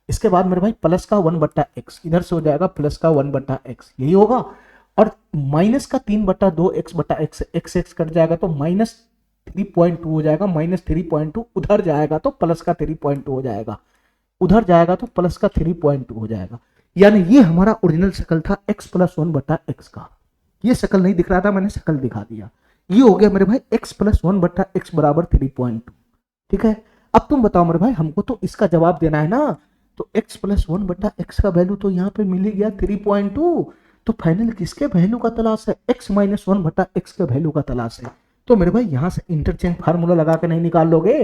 इसके बाद मेरे भाई प्लस का 1/x, इधर से हो जाएगा प्लस का 1/x, यही होगा, और माइनस का 3/2 x/x, x कट जाएगा तो माइनस 3.2 हो जाएगा, माइनस 3.2 उधर जाएगा तो प्लस का 3.2 हो जाएगा, उधर जाएगा तो प्लस का 3.2 हो जाएगा। यानी ये हमारा ओरिजिनल शकल था x प्लस 1/x का, ये शकल नहीं दिख रहा था, मैंने शकल दिखा दिया, ये हो गया मेरे भाई x प्लस 1/x बराबर 3.2, ठीक है। अब तुम बताओ मेरे भाई, हमको तो इसका जवाब देना है ना, तो x प्लस 1/x का वैल्यू तो यहाँ पे मिल गया 3.2, तो फाइनल किसके वैल्यू का तलाश है, x माइनस 1/x के वैल्यू का तलाश है। तो मेरे भाई यहाँ से इंटरचेंज फार्मूला लगा के नहीं निकाल लोगे,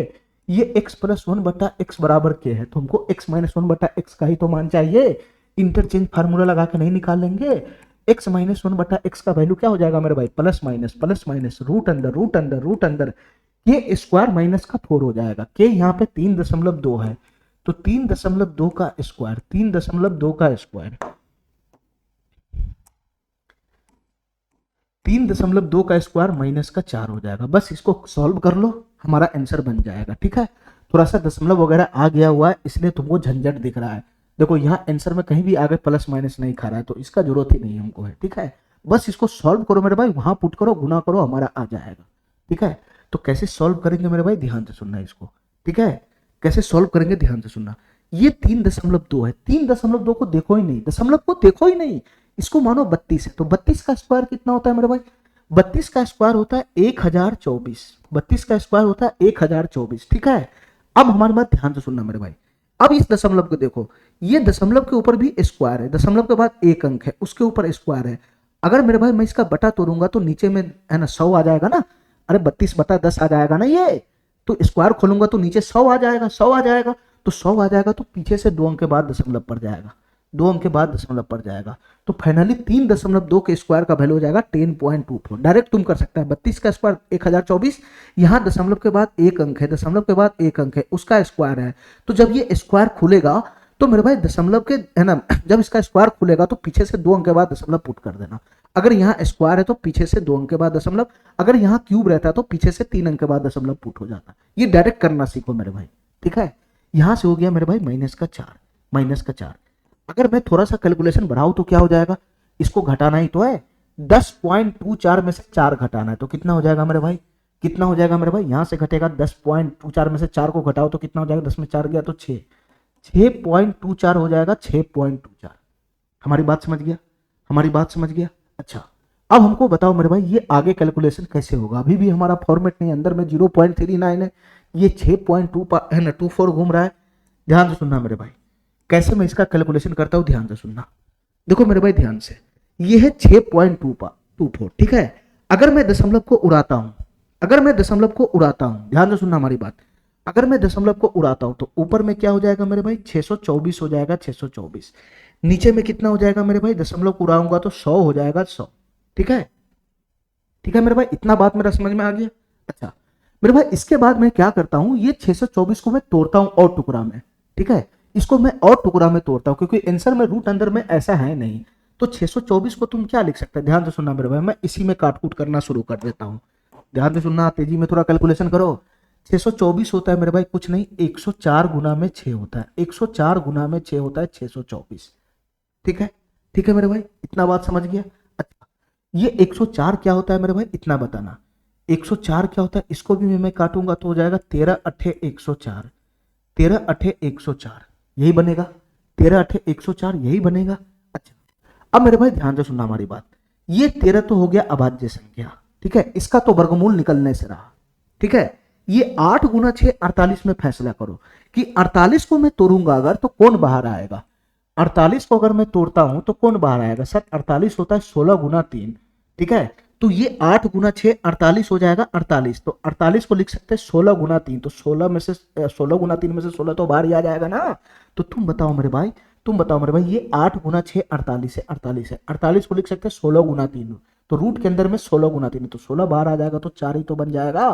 ये x प्लस 1/x बराबर क्या है, तो हमको x माइनस 1/x का ही तो मान चाहिए, इंटरचेंज फार्मूला लगा के नहीं निकाल लेंगे। x माइनस 1/x का वैल्यू क्या हो जाएगा मेरे भाई, प्लस माइनस रूट अंदर रूट अंदर रूट अंदर, के स्क्वायर माइनस का 4 हो जाएगा, के यहाँ पे 3.2 है, तो 3.2 का स्क्वायर, 3.2 का स्क्वायर, 3.2 का स्क्वायर माइनस का 4 हो जाएगा, बस इसको सॉल्व कर लो हमारा आंसर बन जाएगा, ठीक है। थोड़ा सा दशमलव वगैरह आ गया हुआ है इसलिए तुमको झंझट दिख रहा है, देखो यहाँ आंसर में कहीं भी आगे प्लस माइनस नहीं खा रहा है, तो इसका जरूरत ही नहीं हमको है, ठीक है। बस इसको सॉल्व करो मेरे भाई, वहां पुट करो, गुना करो, हमारा आ जाएगा, ठीक है। तो कैसे सॉल्व करेंगे मेरे भाई, ध्यान से सुनना इसको, ठीक है। कैसे सॉल्व करेंगे ध्यान से सुनना। ये 3.2 है, 3.2 को देखो ही नहीं, दशमलव को देखो ही नहीं, इसको मानो 32 है। तो 32 का स्क्वायर कितना होता है मेरे भाई, 32 का स्क्वायर होता है 1024, 32 का स्क्वायर होता है 1024, ठीक है। अब हमारी बात ध्यान से सुनना मेरे भाई। अब इस दशमलव को देखो, ये दशमलव के ऊपर भी स्क्वायर है, दशमलव के बाद एक अंक है, उसके ऊपर स्क्वायर है। अगर मेरे भाई मैं इसका बटा तोड़ूंगा तो नीचे में है ना 100 आ जाएगा ना, अरे 32/10 आ जाएगा ना ये। तो स्क्वायर खोलूंगा तो नीचे 100 आ जाएगा, 100 आ जाएगा। तो 100 आ जाएगा तो पीछे से 2 अंक के बाद दशमलव पड़ जाएगा, 2 अंक के बाद दशमलव पड़ जाएगा। तो फाइनली 3.2 के स्क्वायर का वैल्यू हो जाएगा 10.24। डायरेक्ट तुम कर सकते हैं, 32 का स्क्वायर 1024, यहाँ दशमलव के बाद एक अंक है, दशमलव के बाद एक अंक है, उसका स्क्वायर है। तो जब ये स्क्वायर खुलेगा तो मेरे भाई दशमलव के है ना, जब इसका स्क्वायर खुलेगा तो पीछे से 2 अंक के बाद दशमलव पुट कर देना। अगर यहाँ स्क्वायर है तो पीछे से 2 अंक के बाद दशमलव, अगर यहाँ क्यूब रहता है तो पीछे से 3 अंक के बाद दशमलव पुट हो जाता। ये डायरेक्ट करना सीखो मेरे भाई, ठीक है। यहां से हो गया मेरे भाई -4, -4। अगर मैं थोड़ा सा कैलकुलेशन बढ़ाऊं तो क्या हो जाएगा, इसको घटाना ही तो है, 10.24 में से 4 घटाना है, तो कितना हो जाएगा मेरे भाई, कितना हो जाएगा मेरे भाई, यहां से घटेगा 10.24 में से 4 को घटाओ तो कितना हो जाएगा, 10 में 4 गया तो 6, 6.24 हो जाएगा, 6.24। हमारी बात समझ गया, हमारी बात समझ गया। अच्छा अब हमको बताओ मेरे भाई ये आगे कैलकुलेशन कैसे होगा। अभी भी हमारा फॉर्मेट नहीं, अंदर में 0.39 है, ये 6.2 है ना 24 घूम रहा है। ध्यान से सुनना मेरे भाई, कैसे मैं इसका कैलकुलेशन करता हूं, ध्यान से सुनना। देखो मेरे भाई ध्यान से, ये है 6.24, ठीक है। अगर मैं दशमलव को उड़ाता हूं, अगर मैं दशमलव को उड़ाता हूं, ध्यान से सुनना हमारी बात, अगर मैं दशमलव को उड़ाता हूं तो ऊपर में क्या हो जाएगा मेरे भाई, 624 हो जाएगा, 624। नीचे में कितना हो जाएगा मेरे भाई, दशमलव को उड़ाऊंगा तो 100 हो जाएगा, 100, ठीक है, ठीक है मेरे भाई, इतना बात मेरा समझ में आ गया। अच्छा मेरे भाई इसके बाद मैं क्या करता हूं, ये 624 को मैं तोड़ता हूं और टुकड़ा में, ठीक है, इसको मैं और टुकड़ा में तोड़ता हूं, क्योंकि आंसर में रूट अंदर में ऐसा है नहीं। तो 624 को तुम क्या लिख सकते हैं, ध्यान से सुनना मेरे भाई, मैं इसी में काटकूट करना शुरू कर देता हूं। ध्यान से सुनना, तेजी में थोड़ा कैलकुलेशन करो। 624 होता है मेरे भाई कुछ नहीं, 104 गुना में 6 होता है, 104 गुना में 6 होता है 624, ठीक है, ठीक है मेरे भाई, इतना बात समझ गया। अच्छा ये 104 क्या होता है मेरे भाई, इतना बताना, 104 क्या होता है, इसको भी मैं काटूंगा तो हो जाएगा 13 अठे 104, 13 अठे 104, यही बनेगा, 13 अठे 104 यही बनेगा। अच्छा अब मेरे भाई ध्यान से सुनना हमारी बात, ये 13 तो हो गया अभाज्य संख्या, ठीक है, इसका तो वर्गमूल निकलने से रहा, ठीक है। ये 8 गुना 6 48 में फैसला करो कि 48 को मैं तोड़ूंगा अगर तो कौन बाहर आएगा, 48 को अगर मैं तोड़ता हूं तो कौन बाहर आएगा, सर 48 होता है 16 गुना 3, ठीक है। तो ये 8 गुना 6 48 हो जाएगा, 48, तो 48 को लिख सकते हैं 16 गुना 3, तो 16 में से 16 गुना 3 में से 16 तो बाहर ही आ जाएगा ना। तो तुम बताओ मेरे भाई, तुम बताओ मेरे भाई, ये 8 गुना 6 48 है, 48 है, 48 को लिख सकते हैं 16 गुना 3, तो रूट के अंदर में 16 गुना 3 तो 16 बाहर आ जाएगा, तो 4 ही तो बन जाएगा।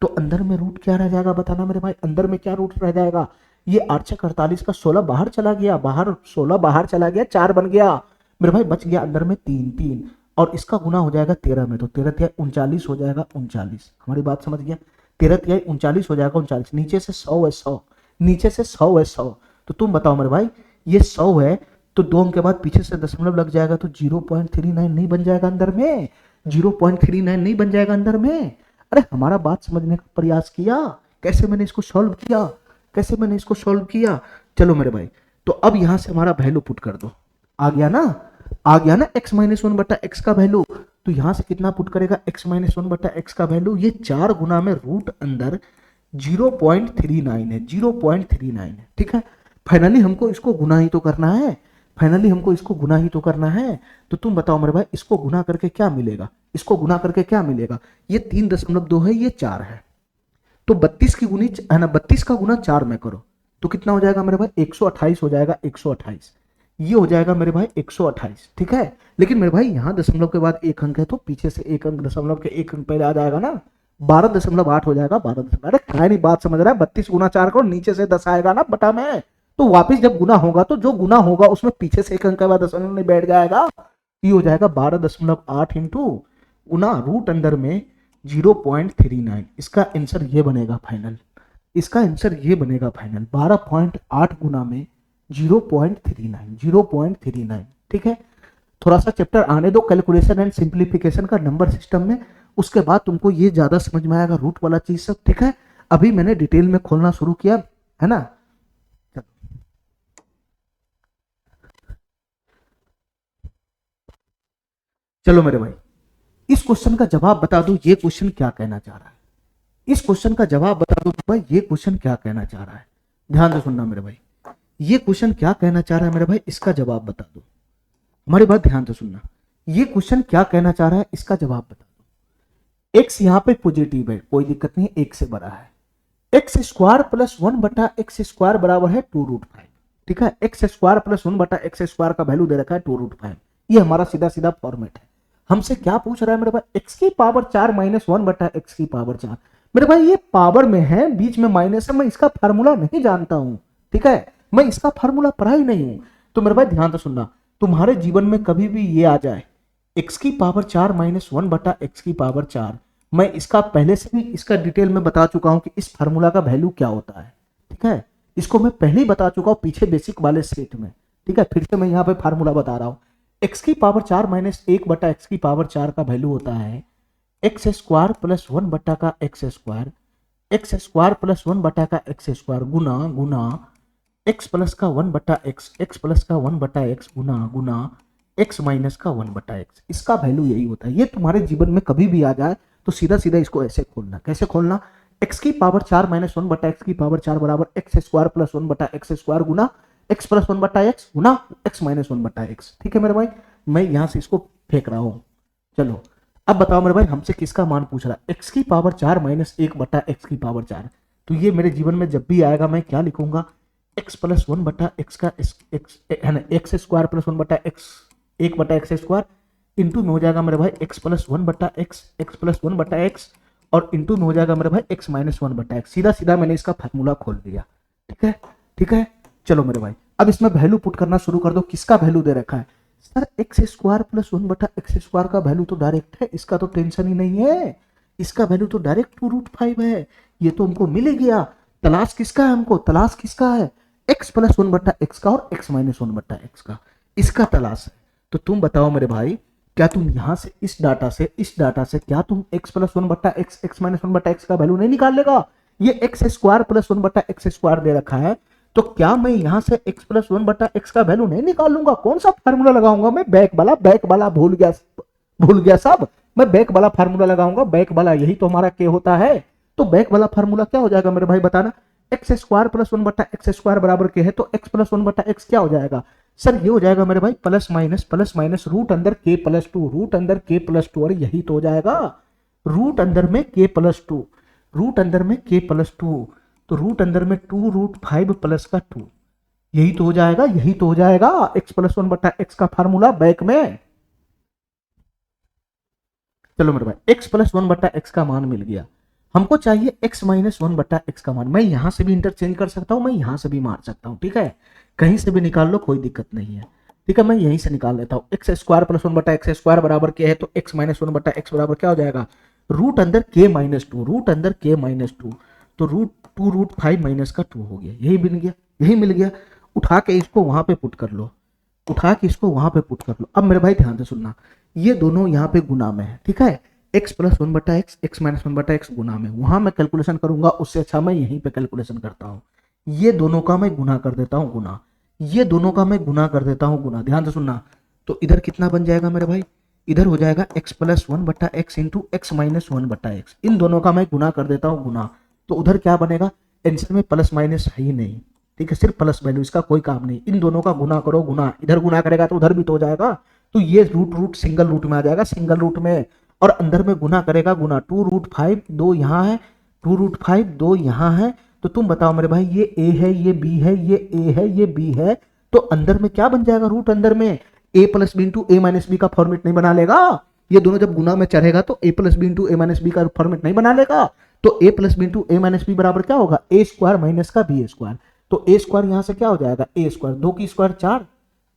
तो अंदर में रूट क्या रह जाएगा बताना मेरे भाई, अंदर में क्या रूट रह जाएगा, ये 8 6 48 का 16 बाहर चला गया, बाहर 16 बाहर चला गया, 4 बन गया मेरे भाई, बच गया अंदर में 3 3, और इसका गुना हो जाएगा 13 में, तो 13 तिहाई 39 हो जाएगा, 39, हमारी बात समझ गया, 13 तिहाई 39 हो जाएगा, 39, नीचे से 100 है, 100 नीचे से 100 है, 100। तो तुम बताओ मेरे भाई ये 100 है तो 2 अंक के बाद पीछे से दशमलव लग जाएगा, तो 0.39 नहीं बन जाएगा अंदर में, 0.39 नहीं बन जाएगा अंदर में। अरे हमारा बात समझने का प्रयास किया, कैसे मैंने इसको सॉल्व किया, कैसे मैंने इसको सॉल्व किया। चलो मेरे भाई, तो अब यहां से हमारा वैल्यू पुट कर दो, आ गया ना, आ गया ना x माइनस 1 बटा एक्स का वैल्यू। तो यहां से कितना पुट करेगा, x माइनस 1 बटा एक्स का वैल्यू, ये 4 गुना में रूट अंदर 0.39 है, 0.39 है, ठीक है। फाइनली हमको इसको गुना ही तो करना है, फाइनली हमको इसको गुना ही तो करना है। तो तुम बताओ मेरे भाई इसको गुना करके क्या मिलेगा, इसको गुना करके क्या मिलेगा, ये 3.2 है, ये 4 है, तो 32 की गुनी है ना, 32 का गुना 4 में करो तो कितना हो जाएगा मेरे भाई, 128 हो जाएगा, 128, ये हो जाएगा मेरे भाई 128, ठीक है। लेकिन मेरे भाई यहाँ दशमलव के बाद एक अंक है तो पीछे से एक अंक, दशमलव के एक अंक पहले आ जाएगा ना, 12.8 हो जाएगा, 12, अरे क्या नहीं बात समझ रहा है, 32 गुना 4 करो, नीचे से 10 आएगा ना बटा में, तो वापिस जब गुना होगा तो जो गुना होगा उसमें पीछे से एक अंक के बाद दशमलव नहीं बैठ जाएगा, ये हो जाएगा 12.8 इंटू गुना रूट अंदर में 0.39। इसका आंसर ये बनेगा फाइनल, इसका आंसर ये बनेगा फाइनल, 12.8 गुना में 0.39, 0.39, ठीक है। थोड़ा सा चैप्टर आने दो कैलकुलेशन एंड सिंप्लीफिकेशन का नंबर सिस्टम में, उसके बाद तुमको ये ज्यादा समझ में आएगा रूट वाला चीज सब, ठीक है। अभी मैंने डिटेल में खोलना शुरू किया है ना। चलो मेरे भाई, इस क्वेश्चन का जवाब बता दो, ये क्वेश्चन क्या कहना चाह रहा है। इस क्वेश्चन का जवाब बता दो भाई, ये क्वेश्चन क्या कहना चाह रहा है। ध्यान से सुनना मेरे भाई, ये क्वेश्चन क्या कहना चाह रहा है मेरे भाई, इसका जवाब बता दो। हमारी बात ध्यान से सुनना, ये क्वेश्चन क्या कहना चाह रहा है, इसका जवाब बता दो। एक्स यहाँ पे पॉजिटिव है, कोई दिक्कत नहीं, एक से बड़ा है। एक्स स्क्वायर प्लस 1/x² बराबर है 2√5, ठीक है। एक्स स्क्वायर प्लस 1/x² का वैल्यू दे रखा है 2√5। ये हमारा सीधा सीधा फॉर्मेट है। हमसे क्या पूछ रहा है मेरे भाई, x की पावर 4 माइनस 1/x की पावर 4। मेरे भाई ये पावर में है, बीच में माइनस है, मैं इसका फार्मूला नहीं जानता हूं, ठीक है। मैं इसका फार्मूला पढ़ा ही नहीं हूं। तो मेरे भाई ध्यान से सुनना, तुम्हारे जीवन में कभी भी ये आ जाए x की पावर 4 माइनस 1/x की पावर 4, मैं इसका पहले से भी इसका डिटेल में बता चुका हूं कि इस फार्मूला का वैल्यू क्या होता है, ठीक है। इसको मैं पहले ही बता चुका हूं पीछे बेसिक वाले सेट में, ठीक है। फिर से मैं यहाँ पे फार्मूला बता रहा हूं। x की पावर 4 माइनस 1/x की पावर 4 का वैल्यू होता है x square plus 1/x², x square plus 1/x² गुना गुना x प्लस का 1/x, x प्लस का 1/x गुना गुना x माइनस का 1/x। इसका वैल्यू यही होता है। ये तुम्हारे जीवन में कभी भी आ जाए तो सीधा सीधा इसको ऐसे खोलना। कैसे खोलना, x की पावर 4 माइनस 1/x की पावर 4 बराबर एक्स स्क्वायर प्लस 1/x² गुना x प्लस 1/x गुना x माइनस 1/x, ठीक है मेरे भाई। मैं यहां से इसको फेंक रहा हूं। चलो अब बताओ मेरे भाई, हमसे किसका मान पूछ रहा है, x की पावर 4 माइनस 1/x की पावर 4। तो ये मेरे जीवन में जब भी आएगा मैं क्या लिखूंगा, x प्लस 1/x का x है ना, x square plus 1/x 1/x² into में हो जाएगा मेरे भाई x plus 1/x, x plus 1/x और इंटू में हो जाएगा मेरे भाई x माइनस 1/x। सीधा सीधा मैंने इसका फार्मूला खोल दिया, ठीक है, ठीक है। चलो मेरे भाई, अब इसमें वैल्यू पुट करना शुरू कर दो। किसका वैल्यू दे रखा है sir, x square plus 1/x² का वैल्यू तो डायरेक्ट है, इसका तो टेंशन ही नहीं है। इसका वैल्यू तो डायरेक्ट 2√5 है, ये तो हमको मिल ही गया। तलाश किसका है, हमको तलाश किसका है, x प्लस 1/x का और x माइनस 1/x का, इसका तलाश है। तो तुम बताओ मेरे भाई, क्या तुम यहां से इस डाटा से क्या तुम x plus 1/x, x minus 1/x का वैल्यू नहीं निकाल लेगा। ये एक्स स्क्वायर प्लस 1/x² दे रखा है, तो क्या मैं यहां से x प्लस 1/x का वैल्यू नहीं निकाल लूंगा। कौन सा फार्मूला लगाऊंगा मैं, बैक वाला भूल गया सब। मैं बैक वाला फार्मूला लगाऊंगा, बैक वाला यही तो हमारा के होता है। तो बैक वाला फार्मूला क्या हो जाएगा मेरे भाई बताना, एक्स स्क्वायर प्लस 1/x² बराबर के है, तो x प्लस 1/x क्या हो जाएगा सर, ये हो जाएगा मेरे भाई प्लस माइनस रूट अंदर k प्लस 2, रूट अंदर k प्लस 2, और यही तो हो जाएगा रूट अंदर में k प्लस 2, रूट अंदर में k प्लस 2, तो रूट अंदर में 2√5 प्लस का 2, यही तो हो जाएगा, यही तो हो जाएगा x प्लस 1/x का फार्मूला बैक में। चलो मेरे भाई, x प्लस 1/x का मान मिल गया, हमको चाहिए x माइनस 1/x का मान। मैं यहां से भी इंटरचेंज कर सकता हूं, मैं यहां से भी मार सकता हूं, ठीक है, कहीं से भी निकाल लो, कोई दिक्कत नहीं है, ठीक है। मैं यहीं से निकाल लेता हूं, एक्स स्क्वायर प्लस 1/x² बराबर क्या है, तो x माइनस 1/x बराबर क्या हो जाएगा, रूट अंदर k माइनस 2, रूट अंदर k माइनस 2, तो रूट 2√5 माइनस का 2 हो गया, यही मिल गया, यही मिल गया। उठा के इसको वहां पे पुट कर लो, उठा के इसको वहां पे पुट कर लो। अब मेरे भाई ध्यान से सुनना, ये दोनों यहाँ पे गुना में है, ठीक है, x plus 1/x, x minus 1/x गुना में, वहां मैं कैलकुलेशन करूंगा, उससे अच्छा मैं यहीं पे कैलकुलेशन करता हूँ। ये दोनों का मैं गुना कर देता हूँ, गुना, ये दोनों का मैं गुना कर देता हूँ, गुना। ध्यान से सुनना, तो इधर कितना बन जाएगा मेरे भाई, इधर हो जाएगा x plus 1/x into x minus 1/x। इन दोनों का मैं गुना कर देता हूँ, गुना, तो उधर क्या बनेगा, आंसर में प्लस माइनस है ही नहीं, ठीक है, सिर्फ प्लस वैल्यू, इसका कोई काम नहीं। इन दोनों का गुना करो, गुना, इधर गुना करेगा तो उधर भी तो हो जाएगा, तो ये रूट सिंगल रूट में आ जाएगा, सिंगल रूट में, और अंदर में गुना करेगा, गुना 2√5, 2 यहाँ है, 2√5, 2 यहाँ है। तो तुम बताओ मेरे भाई, ये a है, ये b है, ये a है, ये b है, तो अंदर में क्या बन जाएगा, रूट अंदर में a plus B into A minus B का फॉर्मेट नहीं बना लेगा। ये दोनों जब गुना में चढ़ेगा तो a plus B into A minus B का फॉर्मेट नहीं बना लेगा, तो a plus B into A minus B बराबर क्या होगा, a स्क्वायर माइनस का b स्क्वायर। तो a स्क्वायर यहां से क्या हो जाएगा, a स्क्वायर, 2 की स्क्वायर 4,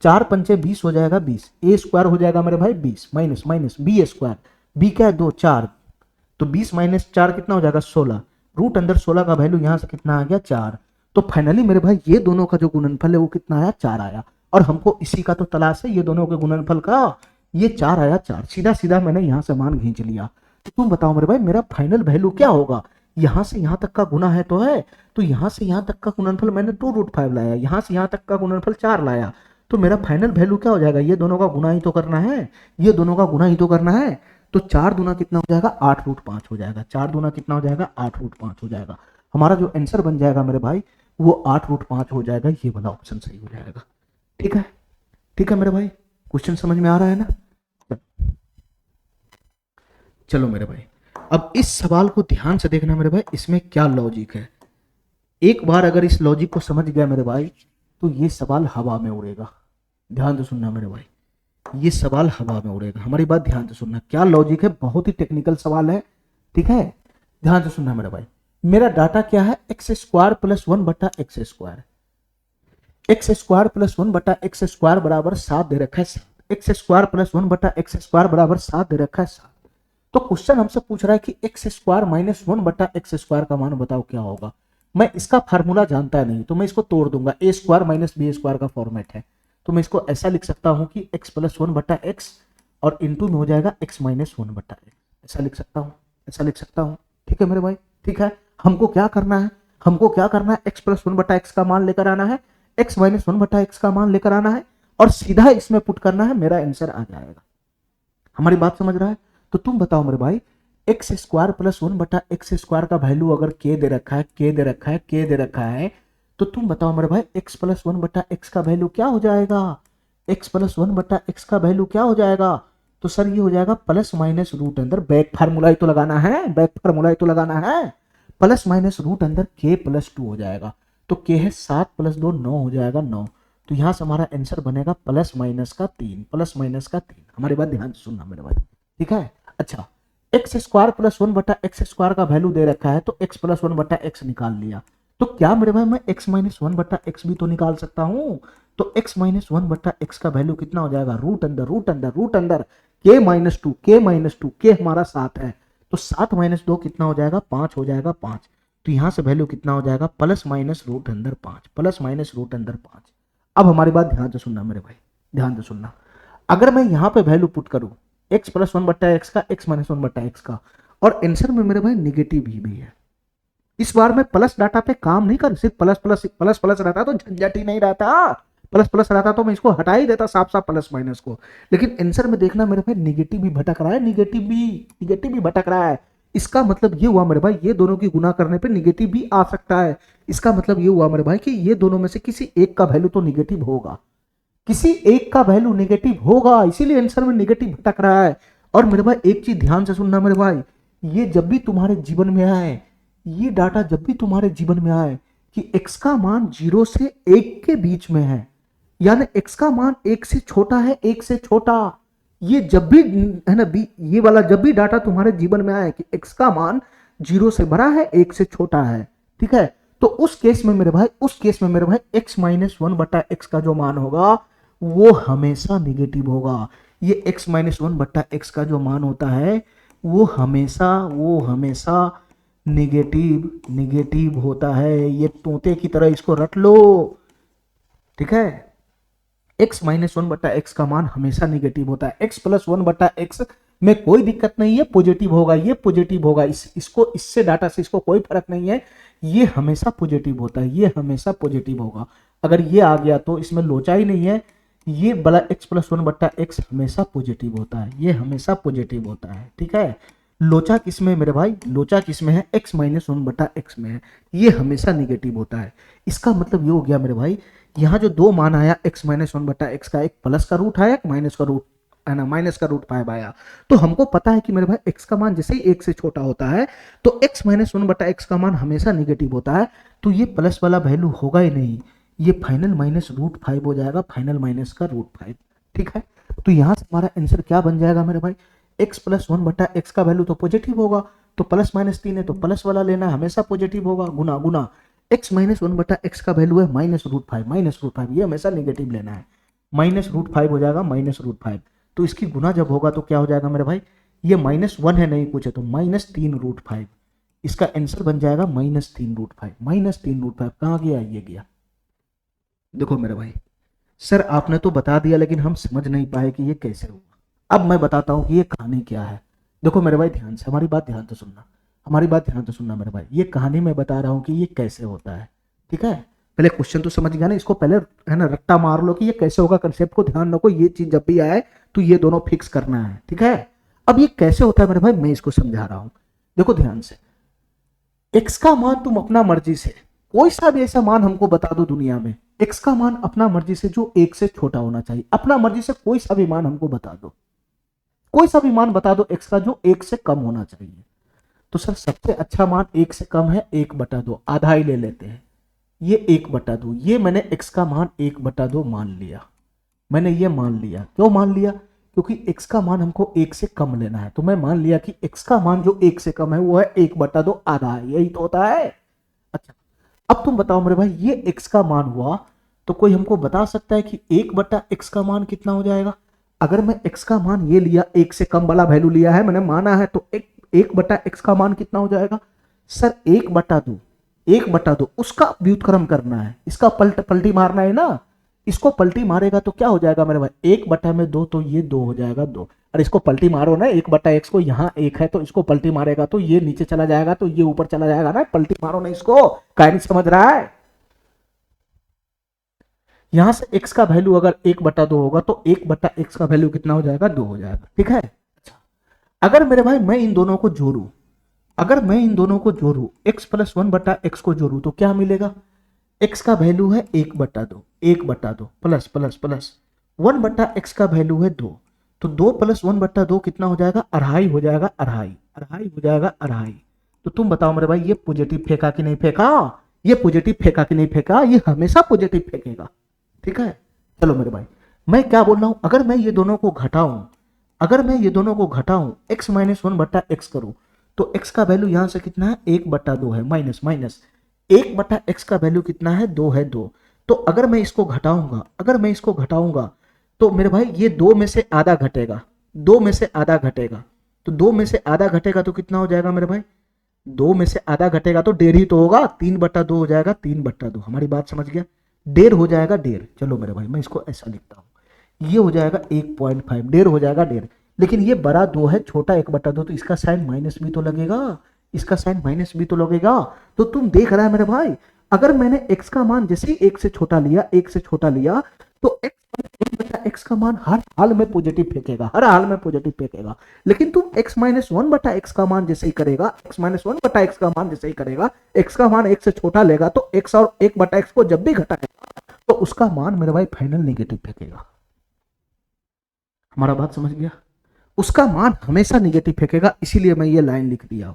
4 पंचे 20 हो जाएगा 20, a स्क्वायर हो जाएगा मेरे भाई 20 minus minus b square, b क्या है 2, 4, तो 20 माइनस 4 कितना हो जाएगा 16, रूट अंदर 16 का वैल्यू यहां से कितना आ गया 4, तो फाइनली मेरे भाई ये दोनों का जो गुणनफल है वो कितना आया, 4 आया। और हमको इसी का तो तलाश है, ये दोनों के गुणनफल का। ये 4 आया, 4 सीधा सीधा मैंने यहाँ से मान खींच लिया। तो तुम बताओ मेरे भाई मेरा फाइनल वैल्यू क्या होगा। यहाँ से यहाँ तक का गुना है तो है, तो यहाँ से यहाँ तक का गुणनफल मैंने 2√5 लाया, यहाँ से यहाँ तक का गुणनफल 4 लाया। तो मेरा फाइनल वैल्यू क्या हो जाएगा, ये दोनों का गुना ही तो करना है, ये दोनों का गुना ही तो करना है। तो 4 दूना कितना हो जाएगा, 8√5 हो जाएगा। 4 दूना कितना हो जाएगा, 8√5 हो जाएगा। हमारा जो आंसर बन जाएगा मेरे भाई वो 8√5 हो जाएगा। ये वाला ऑप्शन सही हो जाएगा। ठीक है, ठीक है मेरे भाई, क्वेश्चन समझ में आ रहा है ना। चलो मेरे भाई, अब इस सवाल को ध्यान से देखना मेरे भाई, इसमें क्या लॉजिक है। एक बार अगर इस लॉजिक को समझ गया मेरे भाई तो ये सवाल हवा में उड़ेगा। ध्यान से सुनना मेरे भाई, ये सवाल हवा में उड़ेगा। हमारी बात ध्यान से सुनना, क्या लॉजिक है, बहुत ही टेक्निकल सवाल है। ठीक है, ध्यान से सुनना मेरे भाई। मेरा डाटा क्या है, x² + 1/x²। x² + 1/x² बराबर 7 दे रखा है। x² + 1/x² बराबर 7 दे रखा है 7। तो क्वेश्चन हमसे पूछ रहा है कि x² - 1/x² का मान बताओ क्या होगा। मैं इसका फार्मूला जानता नहीं तो मैं इसको तोड़ दूंगा, a² - b² का फॉर्मेट है। तो मैं इसको ऐसा लिख सकता हूं कि x + 1/x और इंटू में हो जाएगा x - 1/x। ऐसा लिख सकता हूं, ऐसा लिख सकता हूं। ठीक है मेरे भाई, ठीक है। हमको क्या करना है, हमको क्या करना है, x + 1/x का मान लेकर आना है, x - 1/x का मान लेकर आना है और सीधा इसमें पुट करना है, मेरा आंसर आ जाएगा। हमारी बात समझ रहा है। तो तुम बताओ मेरे भाई, x² + 1/x² का वैल्यू अगर k दे रखा है, k दे रखा है, k दे रखा है, तो तुम बताओ मेरे भाई x + 1/x का वैल्यू क्या हो जाएगा, x + 1/x का वैल्यू क्या हो जाएगा। तो सर ये हो जाएगा +- अंदर बैक फार्मूला ही तो लगाना है, बैक फार्मूला ही तो लगाना है। +- अंदर k + 2 हो जाएगा। तो k है 7 + 2 9 हो जाएगा 9। तो यहां से हमारा आंसर बनेगा +- 3। हमारी बात ध्यान से सुनना मेरे भाई, ठीक है। अच्छा, x² + 1/x² का वैल्यू दे रखा है तो x + 1/x निकाल लिया। तो क्या मेरे भाई मैं x - 1/x भी तो निकाल सकता हूं। तो x - 1/x का वैल्यू कितना हो जाएगा, रूट अंदर k-2 k हमारा 7 है। तो 7 - 2 कितना हो जाएगा, 5 हो जाएगा 5। तो यहां से वैल्यू कितना हो जाएगा, +- √5। अब हमारी बात ध्यान से सुनना मेरे भाई, ध्यान से सुनना। अगर मैं यहां पे वैल्यू पुट करूं x + 1/x का, x - 1/x का, और आंसर में मेरे भाई निगेटिव भी है। इस बार मैं प्लस डाटा पे काम नहीं कर, सिर्फ प्लस प्लस प्लस प्लस रहता तो झंझट ही नहीं रहता। प्लस प्लस रहता तो मैं इसको हटा ही देता साफ साफ प्लस माइनस को। लेकिन आंसर में देखना मेरे भाई निगेटिव भी भटक रहा है, निगेटिव भी भटक रहा है। इसका मतलब ये हुआ मेरे भाई, ये दोनों की गुना करने पे निगेटिव भी आ सकता है। इसका मतलब ये हुआ मेरे भाई कि ये दोनों में से किसी एक का वैल्यू तो निगेटिव होगा, किसी एक का वैल्यू निगेटिव होगा, इसीलिए आंसर में निगेटिव भटक रहा है। और मेरे भाई एक चीज ध्यान से सुनना मेरे भाई, ये जब भी तुम्हारे जीवन में आए, ये डाटा जब भी तुम्हारे जीवन में आए कि x का मान 0 से 1 के बीच में है, यानी x का मान 1 से छोटा है, 1 से छोटा, ये जब भी है ना, ये वाला जब भी डाटा तुम्हारे जीवन में आए कि x का मान 0 से बड़ा है, 1 से छोटा है, ठीक है, तो उस केस में मेरे भाई, उस केस में मेरे भाई x - 1/x का जो मान होगा वो हमेशा निगेटिव होगा। ये x - 1/x का जो मान होता है वो हमेशा निगेटिव होता है। ये तोते की तरह इसको रट लो, ठीक है। x - 1/x का मान हमेशा निगेटिव होता है। x + 1/x में कोई दिक्कत नहीं है, पॉजिटिव होगा, ये पॉजिटिव होगा, इसको इससे डाटा से इसको कोई फर्क नहीं है, ये हमेशा पॉजिटिव होता है, ये हमेशा पॉजिटिव होगा। अगर ये आ गया तो इसमें लोचा ही नहीं है, ये बड़ा x + 1/x हमेशा पॉजिटिव होता है, ये हमेशा पॉजिटिव होता है, ठीक है। लोचा किसमें मेरे भाई, लोचा किसमें है, x - 1/x में है, ये हमेशा निगेटिव होता है। इसका मतलब ये हो गया मेरे भाई, यहाँ जो दो मान आया x - 1/x का, एक प्लस का रूट आया, एक माइनस का रूट है ना, -√5 आया। तो हमको पता है कि मेरे भाई x का मान जैसे ही 1 से छोटा होता है तो x - 1/x का मान हमेशा निगेटिव होता है। तो ये प्लस वाला वैल्यू होगा ही नहीं, ये फाइनल -√5 हो जाएगा, फाइनल माइनस का √5, ठीक है। तो यहां से हमारा आंसर क्या बन जाएगा मेरे भाई, x + 1/x का वैल्यू तो पॉजिटिव होगा, तो +-3 है तो प्लस वाला लेना है, हमेशा पॉजिटिव होगा, गुना गुना। x - 1/x का वैल्यू है -√5, ये हमेशा निगेटिव लेना है, -√5 हो जाएगा, -√5। तो इसकी गुना जब होगा तो क्या हो जाएगा मेरे भाई, ये -1 है नहीं कुछ है तो -3√5, इसका आंसर बन जाएगा -3√5। -3√5 कहाँ गया, ये गया। देखो मेरे भाई, सर आपने तो बता दिया लेकिन हम समझ नहीं पाए कि ये कैसे हुआ। अब मैं बताता हूँ कि ये कहानी क्या है। देखो मेरे भाई ध्यान से, हमारी बात ध्यान से सुनना, हमारी बात ध्यान से सुनना मेरे भाई। ये कहानी मैं बता रहा हूँ कि ये कैसे होता है, ठीक है। पहले क्वेश्चन तो समझ गया ना, इसको पहले है ना रट्टा मार लो कि ये कैसे होगा। कंसेप्ट को ध्यान रखो, ये चीज जब भी आए तो ये दोनों फिक्स करना है, ठीक है। अब ये कैसे होता है मेरे भाई, मैं इसको समझा रहा हूँ। देखो ध्यान से, एक्स का मान तुम अपना मर्जी से कोई सा भी ऐसा मान हमको बता दो दुनिया में, एक्स का मान अपना मर्जी से जो एक से छोटा होना चाहिए, अपना मर्जी से कोई सा भी मान हमको बता दो, कोई सा भी मान बता दो एक्स का जो एक से कम होना चाहिए। तो सर सबसे अच्छा मान एक से कम है 1/2, आधा ही ले लेते हैं, ये 1/2। ये मैंने एक्स का मान 1/2 मान लिया, मैंने ये मान लिया। क्यों मान लिया, क्योंकि x का मान हमको 1 से कम लेना है। तो मैं मान लिया कि x का मान जो 1 से कम है वो है 1/2, आधा है, यही तो होता है। अच्छा, अब तुम बताओ मेरे भाई, ये x का मान हुआ, तो कोई हमको बता सकता है कि 1/x का मान कितना हो जाएगा। अगर मैं x का मान ये लिया, 1 से कम वाला वैल्यू लिया है, मैंने माना है, तो 1/x का मान कितना हो जाएगा सर, 1/2। 1/2 उसका व्युत्क्रम करना है, इसका पलटी मारना है ना। इसको पलटी मारेगा तो क्या हो जाएगा मेरे भाई, 1/2, तो ये 2 हो जाएगा 2। और इसको पलटी मारो ना, 1/x को, यहाँ 1 है तो इसको पलटी मारेगा तो ये नीचे चला जाएगा, तो ये ऊपर चला जाएगा ना। पलटी मारो ना इसको, क्या नहीं समझ रहा है। यहां से x का वैल्यू अगर 1/2 होगा तो 1/x का वैल्यू कितना हो जाएगा, 2 हो जाएगा, ठीक है। अच्छा, अगर मेरे भाई मैं इन दोनों को जोड़ू, अगर मैं इन दोनों को जोड़ू, x + 1/x को जोड़ू तो क्या मिलेगा, x का वैल्यू है 1/2, 1/2 प्लस प्लस प्लस 1/x का वैल्यू है 2, तो 2 + 1/2 कितना हो जाएगा, अढ़ाई हो जाएगा, अढ़ाई, अढ़ाई हो जाएगा, अढ़ाई। तो तुम बताओ मेरे भाई, ये पॉजिटिव फेंका कि नहीं फेंका, ये पॉजिटिव फेंका कि नहीं फेंका, ये हमेशा पॉजिटिव फेंकेगा, ठीक है। चलो मेरे भाई, मैं क्या बोल रहा हूं, अगर मैं ये दोनों को घटाऊं, अगर मैं ये दोनों को घटाऊं, x - 1/x करूं, तो x का वैल्यू यहां से कितना है, 1/2 है, माइनस माइनस 1/x का वैल्यू कितना है, 2 है, 2। तो अगर मैं इसको घटाऊंगा, अगर मैं इसको घटाऊंगा, तो मेरे भाई ये 2 में से आधा घटेगा, 2 में से आधा घटेगा, तो 2 में से आधा घटेगा तो कितना हो जाएगा मेरे भाई, 2 में से आधा घटेगा तो 1.5 ही तो होगा, 3/2 हो जाएगा, 3/2। हमारी बात समझ गया, 1.5 हो जाएगा, 1.5। चलो मेरे भाई मैं इसको ऐसा लिखता हूँ, ये हो जाएगा 1.5, 1.5 हो जाएगा, 1.5। लेकिन ये बड़ा 2 है, छोटा 1/2, तो इसका साइन माइनस भी तो लगेगा, इसका साइन माइनस भी तो लगेगा। तो तुम देख रहा है मेरे भाई, अगर मैंने x का मान जैसे ही 1 से छोटा लिया, 1 से छोटा लिया, तो x का मान हर हाल में पॉजिटिव फेंकेगा, हर हाल में पॉजिटिव फेंकेगा। लेकिन तुम x - 1/x का मान जैसे ही करेगा, x - 1/x का मान जैसे ही करेगा, x का मान 1 से छोटा लेगा, तो x और 1/x को जब भी घटाएगा तो उसका मान मेरे भाई फाइनल नेगेटिव फेंकेगा। हमारा बात समझ गया, उसका मान हमेशा नेगेटिव फेंकेगा, इसीलिए मैं ये लाइन लिख दिया हूं,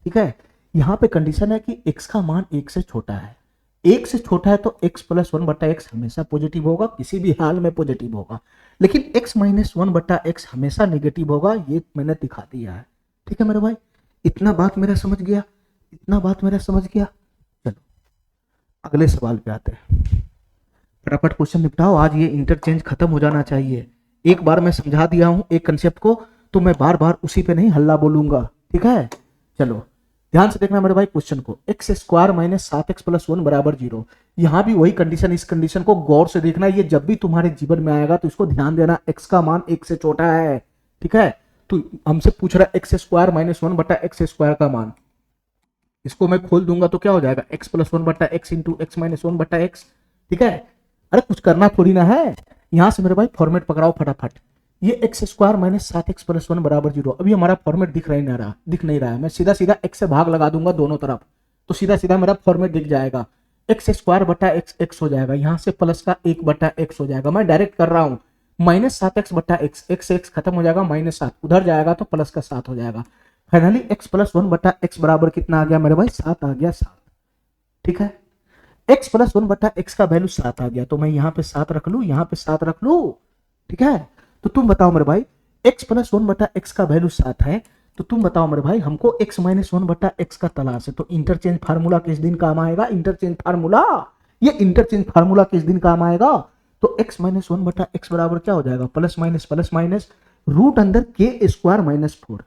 ठीक है। यहां पे कंडीशन है कि x का मान 1 से छोटा है, 1 से छोटा है तो x + 1/x हमेशा पॉजिटिव होगा, किसी भी हाल में पॉजिटिव होगा। लेकिन x - 1/x हमेशा नेगेटिव होगा, ये मैंने दिखा दिया है, ठीक है मेरे भाई। इतना बात मेरा समझ गया, इतना बात मेरा समझ गया। चलो अगले सवाल पे आते हैं, फटाफट क्वेश्चन निपटाओ, आज ये इंटरचेंज खत्म हो जाना चाहिए। एक बार मैं समझा दिया हूं एक कंसेप्ट को, तो मैं बार बार उसी पे नहीं हल्ला बोलूंगा, ठीक है। चलो ध्यान से देखना मेरे भाई क्वेश्चन को, x² - 7x + 1 = 0। यहां भी वही कंडीशन, इस कंडीशन को गौर से देखना, ये जब भी तुम्हारे जीवन में आएगा तो इसको ध्यान देना, x का मान 1 से छोटा है, ठीक है। तो हमसे पूछ रहा है x² - 1/x² का मान, इसको मैं खोल दूंगा तो क्या हो जाएगा, x + 1/x × x - 1/x, ठीक है। अरे कुछ करना थोड़ी ना है, यहां से मेरे भाई फॉर्मेट पकड़ाओ फटाफट, ये x² - 7x + 1 = 0। अभी हमारा फॉर्मेट दिख नहीं रहा है, मैं सीधा सीधा x से भाग लगा दूंगा दोनों तरफ, तो सीधा सीधा मेरा फॉर्मेट दिख जाएगा, x² / x हो जाएगा, यहां से प्लस का 1/x हो जाएगा। मैं डायरेक्ट कर रहा हूं, -7x/x, x से x खत्म हो जाएगा, -7 उधर जाएगा तो प्लस का 7 हो जाएगा। फाइनली x + 1/x बराबर कितना आ गया मेरे भाई, 7 आ गया, 7, ठीक है। x + 1/x का वैल्यू 7 आ गया, तो मैं यहाँ पे 7 रख लू, यहाँ पे 7 रख लू, ठीक है। तो तुम बताओ मेरे भाई, x + 1/x का वैल्यू 7 है, तो तुम बताओ मेरे भाई हमको x - 1/x का तलाश है, तो इंटरचेंज फार्मूला किस दिन काम आएगा, इंटरचेंज फार्मूला, ये इंटरचेंज फार्मूला किस दिन काम आएगा, तो x - 1/x बराबर क्या हो जाएगा, प्लस माइनस √ अंदर k² - 4,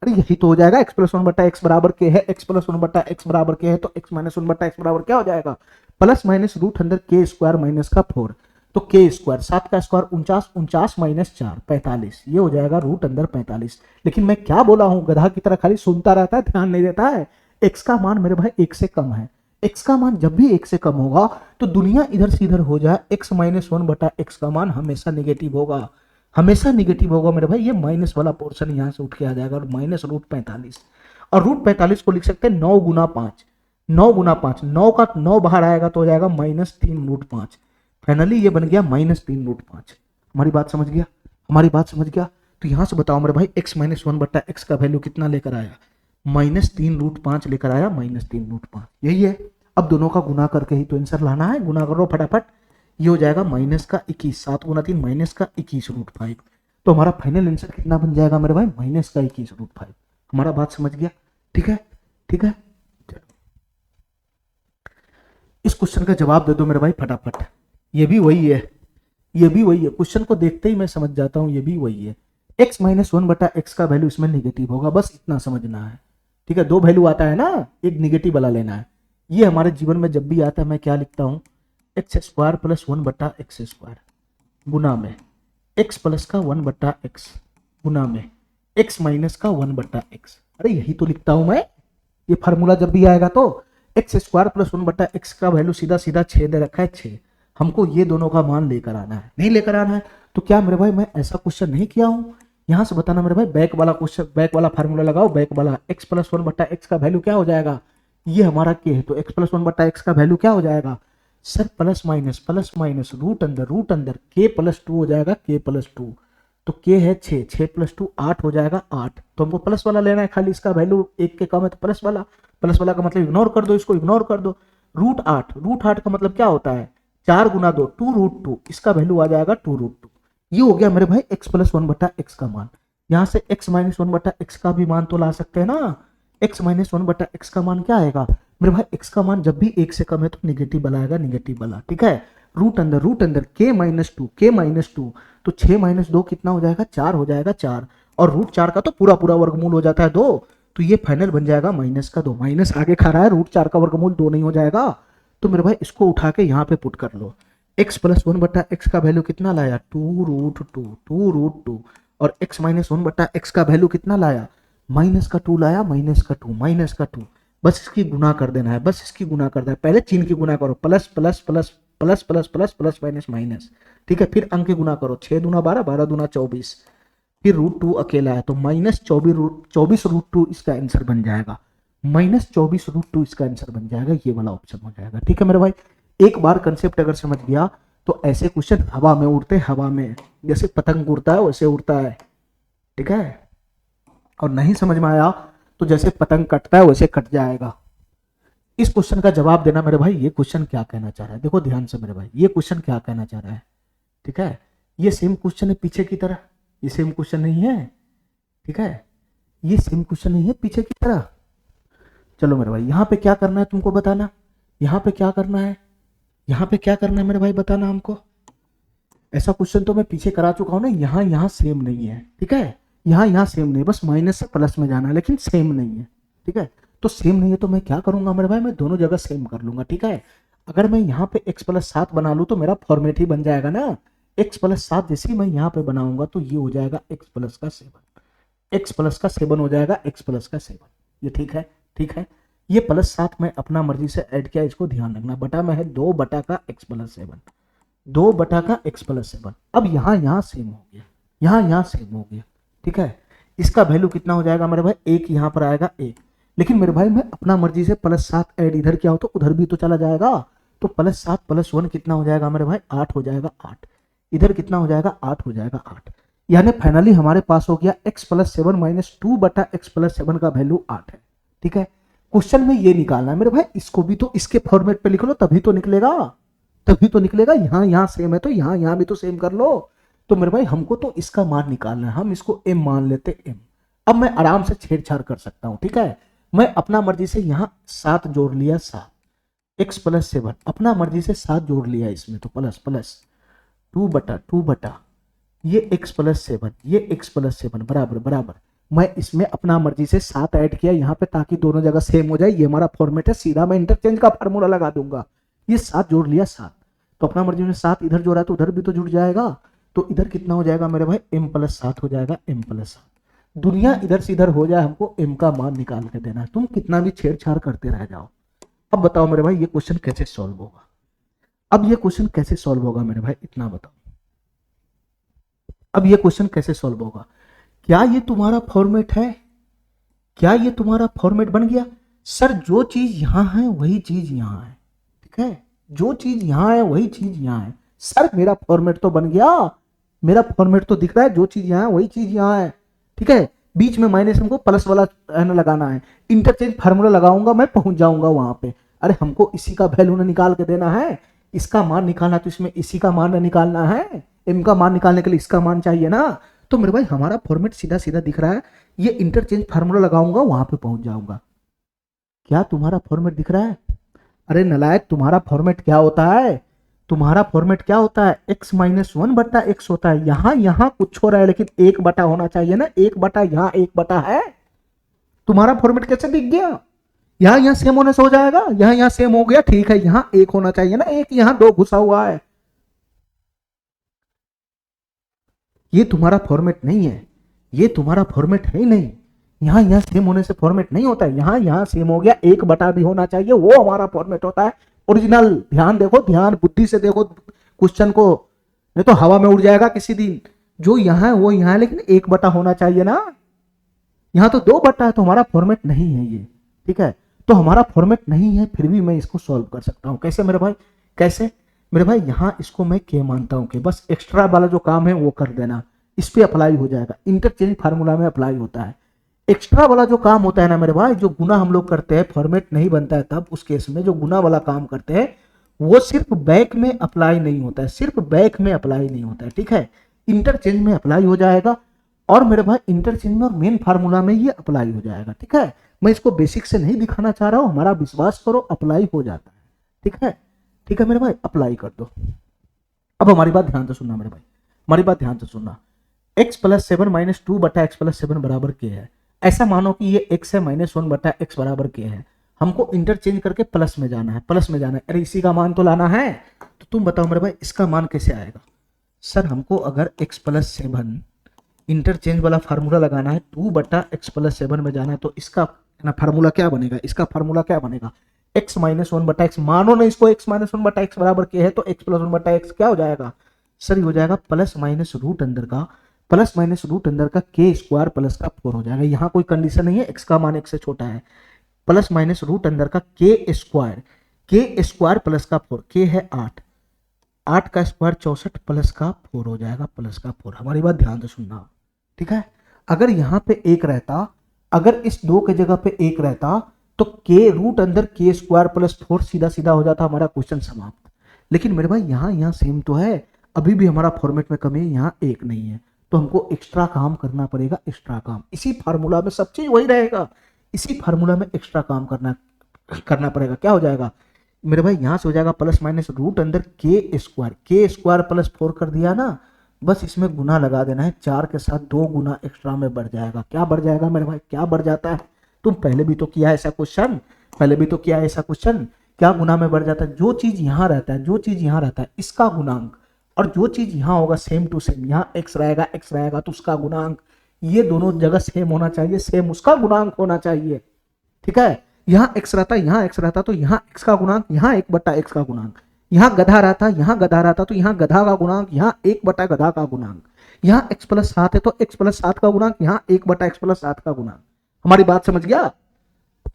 अरे यही तो हो जाएगा, x प्लस वन बटा एक्स बराबर के है, x प्लस वन बटा एक्स बराबर के है, तो x माइनस वन बटा एक्स बराबर क्या हो जाएगा, प्लस माइनस रूट अंदर के स्क्वायर माइनस का 4, तो के स्क्वायर 7 का स्क्वायर 49, 49 माइनस 4 45, ये हो जाएगा रूट अंदर 45। लेकिन मैं क्या बोला हूं, गधा की तरह खाली सुनता रहता है, ध्यान नहीं देता है। x का मान मेरे भाई 1 से कम है, x का मान जब भी 1 से कम होगा तो दुनिया इधर से इधर हो जाए, x माइनस वन बटा एक्स का मान हमेशा निगेटिव होगा, हमेशा निगेटिव होगा मेरे भाई। ये माइनस वाला पोर्शन यहां से उठ के आ जाएगा, और माइनस रूट 45, और रूट 45 को लिख सकते हैं 9 गुना 5, 9 गुना 5, 9 का 9 बाहर आएगा तो हो जाएगा -3√5। फाइनली ये बन गया -3√5। हमारी बात समझ गया, हमारी बात समझ गया। तो यहां से बताओ मेरे भाई x माइनस वन बटा एक्स का वैल्यू कितना लेकर आया, -3√5 लेकर आया, -3√5 यही है। अब दोनों का गुना करके ही तो आंसर लाना है, गुना करो फटाफट, ये हो जाएगा -21, 7 गुना 3 -21√5। तो हमारा फाइनल आंसर कितना बन जाएगा मेरे भाई, -21√5। हमारा बात समझ गया, ठीक है, ठीक है। इस क्वेश्चन का जवाब दे दो मेरे भाई फटाफट, ये भी वही है, ये भी वही है, क्वेश्चन को देखते ही मैं समझ जाता हूं ये भी वही है। x माइनस वन बटा एक्स का वैल्यू इसमें निगेटिव होगा, बस इतना समझना है, ठीक है। दो वैल्यू आता है ना, एक निगेटिव वाला लेना है। ये हमारे जीवन में जब भी आता है मैं क्या लिखता हूं, एक्स स्क्वायर प्लस वन बटा एक्स स्क्वायर गुना में x प्लस का वन बटा एक्स गुना में x माइनस का वन बटा एक्स। अरे यही तो लिखता हूं मैं, ये फार्मूला जब भी आएगा तो एक्स स्क्वायर प्लस वन बटा एक्स का वैल्यू सीधा सीधा 6 दे रखा है, 6। हमको ये दोनों का मान लेकर आना है, नहीं लेकर आना है तो क्या मेरे भाई मैं ऐसा क्वेश्चन नहीं किया हूं, यहां से बताना मेरे भाई, बैक वाला क्वेश्चन, बैक वाला फार्मूला लगाओ, बैक वाला एक्स प्लस वन बटा एक्स का वैल्यू क्या हो जाएगा, ये हमारा के है, तो एक्स प्लस वन बटा एक्स का वैल्यू क्या हो जाएगा सर, प्लस माइनस रूट अंदर के प्लस 2 हो जाएगा, के प्लस 2, तो के है 6, 6 प्लस 2 8 हो जाएगा, 8। तो हमको प्लस वाला लेना है, खाली इसका वैल्यू एक के कम है तो प्लस वाला, प्लस वाला का मतलब इग्नोर कर दो, इसको इग्नोर कर दो। रूट 8 का मतलब क्या होता है, 4 गुना 2 2√2, इसका वैल्यू आ जाएगा 2√2। ये हो गया मेरे भाई x प्लस वन बटा एक्स का मान। यहां से x माइनस वन बटा एक्स का भी मान तो ला सकते हैं ना, x माइनस वन बटा एक्स का मान क्या आएगा मेरे भाई, x का मान जब भी 1 से कम है तो निगेटिव वाला आएगा, निगेटिव वाला, ठीक है। रूट अंदर k माइनस टू, तो 6 माइनस 2 कितना हो जाएगा, 4 हो जाएगा, 4, और रूट 4 का तो पूरा पूरा वर्गमूल हो जाता है 2, तो ये फाइनल बन जाएगा माइनस का 2, माइनस आगे खा रहा है, रूट 4 का वर्गमूल 2 नहीं हो जाएगा, तो मेरे भाई इसको उठा के यहाँ पे पुट कर लो। x प्लस वन बटा एक्स का वैल्यू कितना लाया, 2√2, और x माइनस वन बटा एक्स का वैल्यू कितना लाया, माइनस का 2 लाया, माइनस का 2, बस इसकी गुना कर देना है, बस इसकी गुना कर देना है, पहले चिन्ह की गुना करो, plus plus plus plus plus plus plus minus minus, ठीक है। फिर अंक की गुना करो, 6 दूना 12, 12 दूना 24, फिर √2 अकेला है तो -24√2 इसका आंसर बन जाएगा, -24√2 इसका आंसर बन जाएगा, ये वाला ऑप्शन हो जाएगा, ठीक है मेरे भाई। एक बार कंसेप्ट अगर समझ गया तो ऐसे क्वेश्चन हवा में उड़ते, हवा में जैसे पतंग उड़ता है वैसे उड़ता है, ठीक है। और नहीं समझ में आया तो जैसे पतंग कटता है वैसे कट जाएगा। इस क्वेश्चन का जवाब देना मेरे भाई, ये क्वेश्चन क्या कहना चाह रहा है, देखो ध्यान से मेरे भाई, ये क्वेश्चन क्या कहना चाह रहा है, ठीक है। ये सेम क्वेश्चन है पीछे की तरह, ये सेम क्वेश्चन नहीं है, ठीक है, ये सेम क्वेश्चन नहीं है पीछे की तरह। चलो मेरे भाई यहाँ पे क्या करना है तुमको बताना, यहाँ पे क्या करना है, यहाँ पे क्या करना है मेरे भाई बताना हमको। ऐसा क्वेश्चन तो मैं पीछे करा चुका हूं ना, यहाँ सेम नहीं है, ठीक है, यहाँ सेम नहीं, बस माइनस से प्लस में जाना है, लेकिन सेम नहीं है, ठीक है। तो सेम नहीं है तो मैं क्या करूंगा मेरे भाई, मैं दोनों जगह सेम कर लूंगा, ठीक है। अगर मैं यहाँ पे x प्लस 7 बना लूँ तो मेरा फॉर्मेट ही बन जाएगा ना, x प्लस 7 जैसे ही मैं यहाँ पे बनाऊंगा तो ये हो जाएगा x प्लस का 7, x प्लस का 7 हो जाएगा, x प्लस का 7, ये ठीक है, ठीक है। ये +7 मैं अपना मर्जी से ऐड किया, इसको ध्यान रखना, बटा में है 2 बटा का x प्लस 7, 2 बटा का x प्लस 7। अब यहाँ सेम हो गया, यहाँ सेम हो गया, ठीक है। इसका वैल्यू कितना हो जाएगा मेरे भाई, 1 यहाँ पर आएगा 1, लेकिन मेरे भाई मैं अपना मर्जी से +7 ऐड इधर क्या हो तो उधर भी तो चला जाएगा, तो +7 + 1 कितना हो जाएगा मेरे भाई, 8 हो जाएगा, 8 इधर कितना हो जाएगा, 8 हो जाएगा, 8, यानी फाइनली हमारे पास हो गया x प्लस 7 माइनस 2 बटा x प्लस 7 का वैल्यू 8 है, ठीक है। क्वेश्चन में ये निकालना है मेरे भाई, इसको भी तो इसके फॉर्मेट पे लिख लो तभी तो निकलेगा, तभी तो निकलेगा। यहाँ सेम है तो यहाँ भी तो सेम कर लो। तो मेरे भाई हमको तो इसका मान निकालना है, हम इसको m मान लेते m। अब मैं आराम से छेड़छाड़ कर सकता हूँ, ठीक है। मैं अपना मर्जी से यहाँ 7 जोड़ लिया, 7 x प्लस 7 अपना मर्जी से 7 जोड़ लिया इसमें, तो प्लस प्लस 2 बटा ये x प्लस 7, ये x प्लस 7 बराबर बराबर मैं इसमें अपना मर्जी से 7 ऐड किया यहाँ पे ताकि दोनों जगह सेम हो जाए। ये हमारा फॉर्मेट है, सीधा मैं इंटरचेंज का फार्मूला लगा दूंगा। ये 7 जोड़ लिया 7, तो अपना मर्जी में 7 इधर जोड़ा तो उधर भी तो जुड़ जाएगा। तो इधर कितना हो जाएगा मेरे भाई, m+7 हो जाएगा, m+7। दुनिया इधर से इधर हो जाए, हमको m का मान निकाल के देना है। तुम कितना भी छेड़छाड़ करते रह जाओ। अब बताओ मेरे भाई ये क्वेश्चन कैसे सॉल्व होगा। अब ये क्वेश्चन कैसे सॉल्व होगा मेरे भाई, इतना बताओ। अब ये क्वेश्चन कैसे सॉल्व होगा। क्या ये तुम्हारा फॉर्मेट है? क्या ये तुम्हारा फॉर्मेट बन गया? सर जो चीज यहां है वही चीज यहां है, ठीक है, जो चीज यहां है वही चीज यहां है। सर मेरा फॉर्मेट तो बन गया, मेरा फॉर्मेट तो दिख रहा है, जो चीज यहां है वही चीज यहां है, ठीक है। बीच में माइनस हमको प्लस वाला लगाना है, इंटरचेंज फार्मूला लगाऊंगा, मैं पहुंच जाऊंगा वहां पे। अरे हमको इसी का वैल्यू ना निकाल के देना है, इसका मान निकालना, तो इसमें इसी का मान निकालना है। m का मान निकालने के लिए इसका मान चाहिए ना। तो मेरे भाई हमारा फॉर्मेट सीधा सीधा दिख रहा है, ये इंटरचेंज फार्मूला लगाऊंगा वहां पे पहुंच जाऊंगा। क्या तुम्हारा फॉर्मेट दिख रहा है? अरे नलायक, तुम्हारा फॉर्मेट क्या होता है? तुम्हारा फॉर्मेट क्या होता है? x-1/x होता है। यहां कुछ हो रहा है लेकिन 1 होना चाहिए ना, 1 यहां 1 है। तुम्हारा फॉर्मेट कैसे दिख गया? यहां सेम होने से हो जाएगा, यहां सेम हो गया, ठीक है। यहां 1 होना चाहिए ना, 1 यहां 2 घुसा हुआ है। ये तुम्हारा फॉर्मेट नहीं है, ये तुम्हारा फॉर्मेट है ही नहीं। यहां सेम होने से फॉर्मेट नहीं होता है, यहां सेम हो गया, 1 भी होना चाहिए, वो हमारा फॉर्मेट होता है ओरिजिनल। ध्यान देखो, ध्यान बुद्धि से देखो क्वेश्चन को, नहीं तो हवा में उड़ जाएगा किसी दिन। जो यहां है वो यहां है, लेकिन 1 होना चाहिए ना। यहां तो 2 है, तो हमारा फॉर्मेट नहीं है ये, ठीक है। तो हमारा फॉर्मेट नहीं है, फिर भी मैं इसको सॉल्व कर सकता हूं। कैसे मेरे भाई, कैसे मेरे भाई? यहां इसको मैं के मानता हूं कि बस एक्स्ट्रा वाला जो काम है वो कर देना, इस पे अप्लाई हो जाएगा। इंटरचेंज फार्मूला में अप्लाई होता है। एक्स्ट्रा वाला जो काम होता है ना मेरे भाई, जो गुना हम लोग करते हैं, फॉर्मेट नहीं बनता है तब उस केस में जो गुना वाला काम करते हैं, वो सिर्फ बैक में अप्लाई नहीं होता है, सिर्फ बैक में अप्लाई नहीं होता है, ठीक है। इंटरचेंज में अप्लाई हो जाएगा, और मेरे भाई इंटरचेंज में और मेन फार्मूला में ये अप्लाई हो जाएगा, ठीक है। मैं इसको बेसिक से नहीं दिखाना चाह रहा हूं, हमारा विश्वास करो, अप्लाई हो जाता है, ठीक है। ठीक है मेरे भाई, अप्लाई कर दो। अब हमारी बात ध्यान से सुनना मेरे भाई, हमारी बात ध्यान से सुनना। x+7 -2/x+7 बराबर के है। ऐसा मानो कि ये x है, -1/x बराबर के है। हमको इंटरचेंज करके प्लस में जाना है, प्लस में जाना है। अरे इसी का मान तो लाना है। तो तुम बताओ मेरे भाई इसका मान कैसे आएगा? सर हमको अगर x+7 इंटरचेंज वाला फार्मूला लगाना है, 2/x+7 में जाना है, तो इसका ना फार्मूला क्या बनेगा? इसका फार्मूला क्या बनेगा? x -1/x। मानो ना इसको x -1/x बराबर के है, तो x + 1/x क्या हो जाएगा? सर ये हो जाएगा प्लस माइनस रूट अंदर का k² प्लस का 4 हो जाएगा। यहाँ कोई कंडीशन नहीं है, x का मान 1 से छोटा है। प्लस माइनस रूट अंदर का k² प्लस का 4, k है 8, 8 का स्क्वायर 64 प्लस का 4 हो जाएगा, प्लस का 4। हमारी बात ध्यान से सुनना, ठीक है। अगर यहाँ पे 1 रहता, अगर इस 2 के जगह पे 1 रहता, तो k रूट अंदर k² प्लस 4 सीधा सीधा हो जाता, हमारा क्वेश्चन समाप्त। लेकिन मेरे भाई यहाँ सेम तो है, अभी भी हमारा फॉर्मेट में कमी है, यहाँ 1 नहीं है, तो हमको एक्स्ट्रा काम करना पड़ेगा, एक्स्ट्रा काम। इसी फार्मूला में सब चीज वही रहेगा, इसी फार्मूला में एक्स्ट्रा काम करना पड़ेगा। क्या हो जाएगा मेरे भाई? यहां से हो जाएगा प्लस माइनस रूट अंदर k² प्लस 4 कर दिया ना, बस इसमें गुना लगा देना है, 4 के साथ 2 गुना एक्स्ट्रा में बढ़ जाएगा। क्या बढ़ जाएगा मेरे भाई? क्या बढ़ जाता है? तुम पहले भी तो किया ऐसा क्वेश्चन, क्या गुना में बढ़ जाता है? जो चीज यहाँ रहता है, इसका गुणांक, और जो चीज यहाँ होगा सेम टू सेम, यहाँ x रहेगा तो उसका गुणांक, ये दोनों जगह सेम होना चाहिए, सेम उसका गुणांक होना चाहिए, ठीक है। यहाँ x रहता तो यहाँ x का गुणांक, यहाँ 1/x का गुणांक, यहाँ गधा रहता तो यहाँ गधा का गुणांक, यहाँ 1/गधा का गुणांक, यहाँ x+7 है तो x+7 का गुणांक, यहाँ 1/x+7 का गुणांक। हमारी बात समझ गया?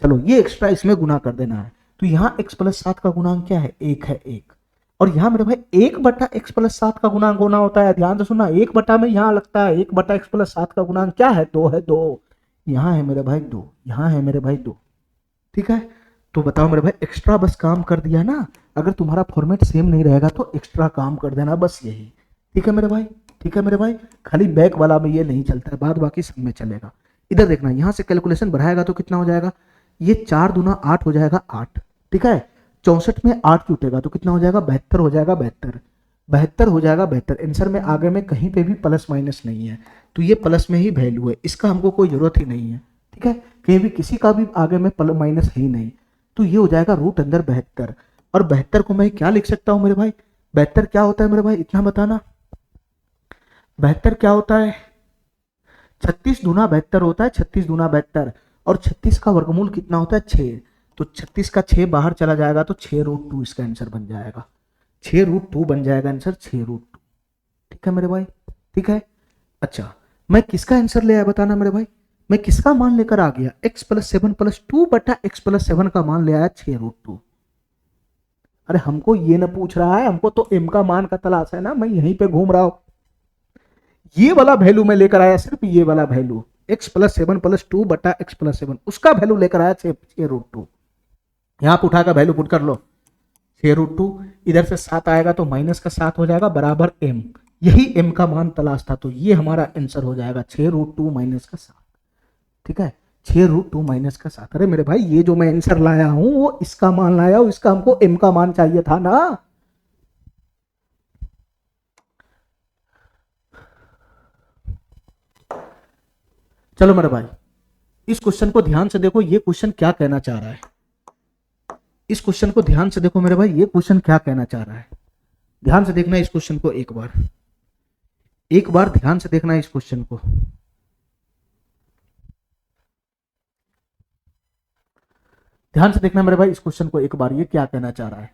चलो ये एक्स्ट्रा इसमें गुना कर देना है, तो यहाँ x+7 का गुणांक क्या है? 1 है, 1। और यहाँ मेरे भाई 1/x+7 का गुणांक होना होता है, ध्यान से सुनना। 1 में यहाँ लगता है 1/x+7 का गुणांक क्या है? 2 है, 2 यहाँ है मेरे भाई, 2 यहाँ है मेरे भाई, 2, ठीक है। तो बताओ मेरे भाई, एक्स्ट्रा बस काम कर दिया ना। अगर तुम्हारा फॉर्मेट सेम नहीं रहेगा तो एक्स्ट्रा काम कर देना, बस यही, ठीक है मेरे भाई, ठीक है मेरे भाई। खाली बैक वाला में ये नहीं चलता है, बाद बाकी सब में चलेगा। इधर देखना, यहाँ से कैलकुलेशन बढ़ाएगा तो कितना हो जाएगा? ये 4 दूना 8 हो जाएगा, 8, ठीक है। 64 में 8 टूटेगा तो कितना हो जाएगा? 72 हो जाएगा, 72। 72 हो जाएगा 72। आंसर में आगे में कहीं पे भी प्लस माइनस नहीं है, तो ये प्लस में ही वैल्यू है, इसका हमको कोई जरूरत ही नहीं है। ठीक है, कहीं भी किसी का भी आगे में प्लस माइनस है ही नहीं, तो ये हो जाएगा रूट अंदर 72। और 72 को मैं क्या लिख सकता हूँ मेरे भाई, 72 क्या होता है मेरे भाई, इतना बताना। 72 क्या होता है, 36 दूना 72 होता है, 36 दूना 72। और 36 का वर्गमूल कितना होता है, 6। तो 36 का 6 बाहर चला जाएगा तो 6√2 इसका आंसर बन जाएगा, 6√2 बन जाएगा आंसर, 6√2। ठीक है मेरे भाई, ठीक है। अच्छा, मैं किसका आंसर ले आया बताना मेरे भाई, मैं किसका मान लेकर आ गया, x + 7 + 2 बटा x + 7 का मान ले आया 6√2। अरे हमको ये ना पूछ रहा है, हमको तो m का मान का तलाश है ना, मैं यहीं पे घूम रहा हूं। ये वाला वैल्यू मैं लेकर आया, सिर्फ ये वाला वैल्यू x + 7 + 2 बटा x + 7, उसका वैल्यू लेकर आया 6√2। यहां पर उठाकर वैल्यू पुट कर लो, 6√2। इधर से 7 आएगा तो माइनस का 7 हो जाएगा बराबर m, यही m का मान तलाश था, तो ये हमारा आंसर हो जाएगा 6√2 माइनस का 7। ठीक है, 6√2 माइनस का 7। अरे मेरे भाई ये जो मैं आंसर लाया हूं वो इसका मान लाया हूं, इसका हमको m का मान चाहिए था ना। चलो मेरे भाई, इस क्वेश्चन को ध्यान से देखो, ये क्वेश्चन क्या कहना चाह रहा है। इस क्वेश्चन को ध्यान से देखो मेरे भाई, ये क्वेश्चन क्या कहना चाह रहा है, ध्यान से देखना इस क्वेश्चन को, एक बार ध्यान से देखना इस क्वेश्चन को। ध्यान से देखना मेरे भाई इस क्वेश्चन को एक बार, ये क्या कहना चाह रहा है।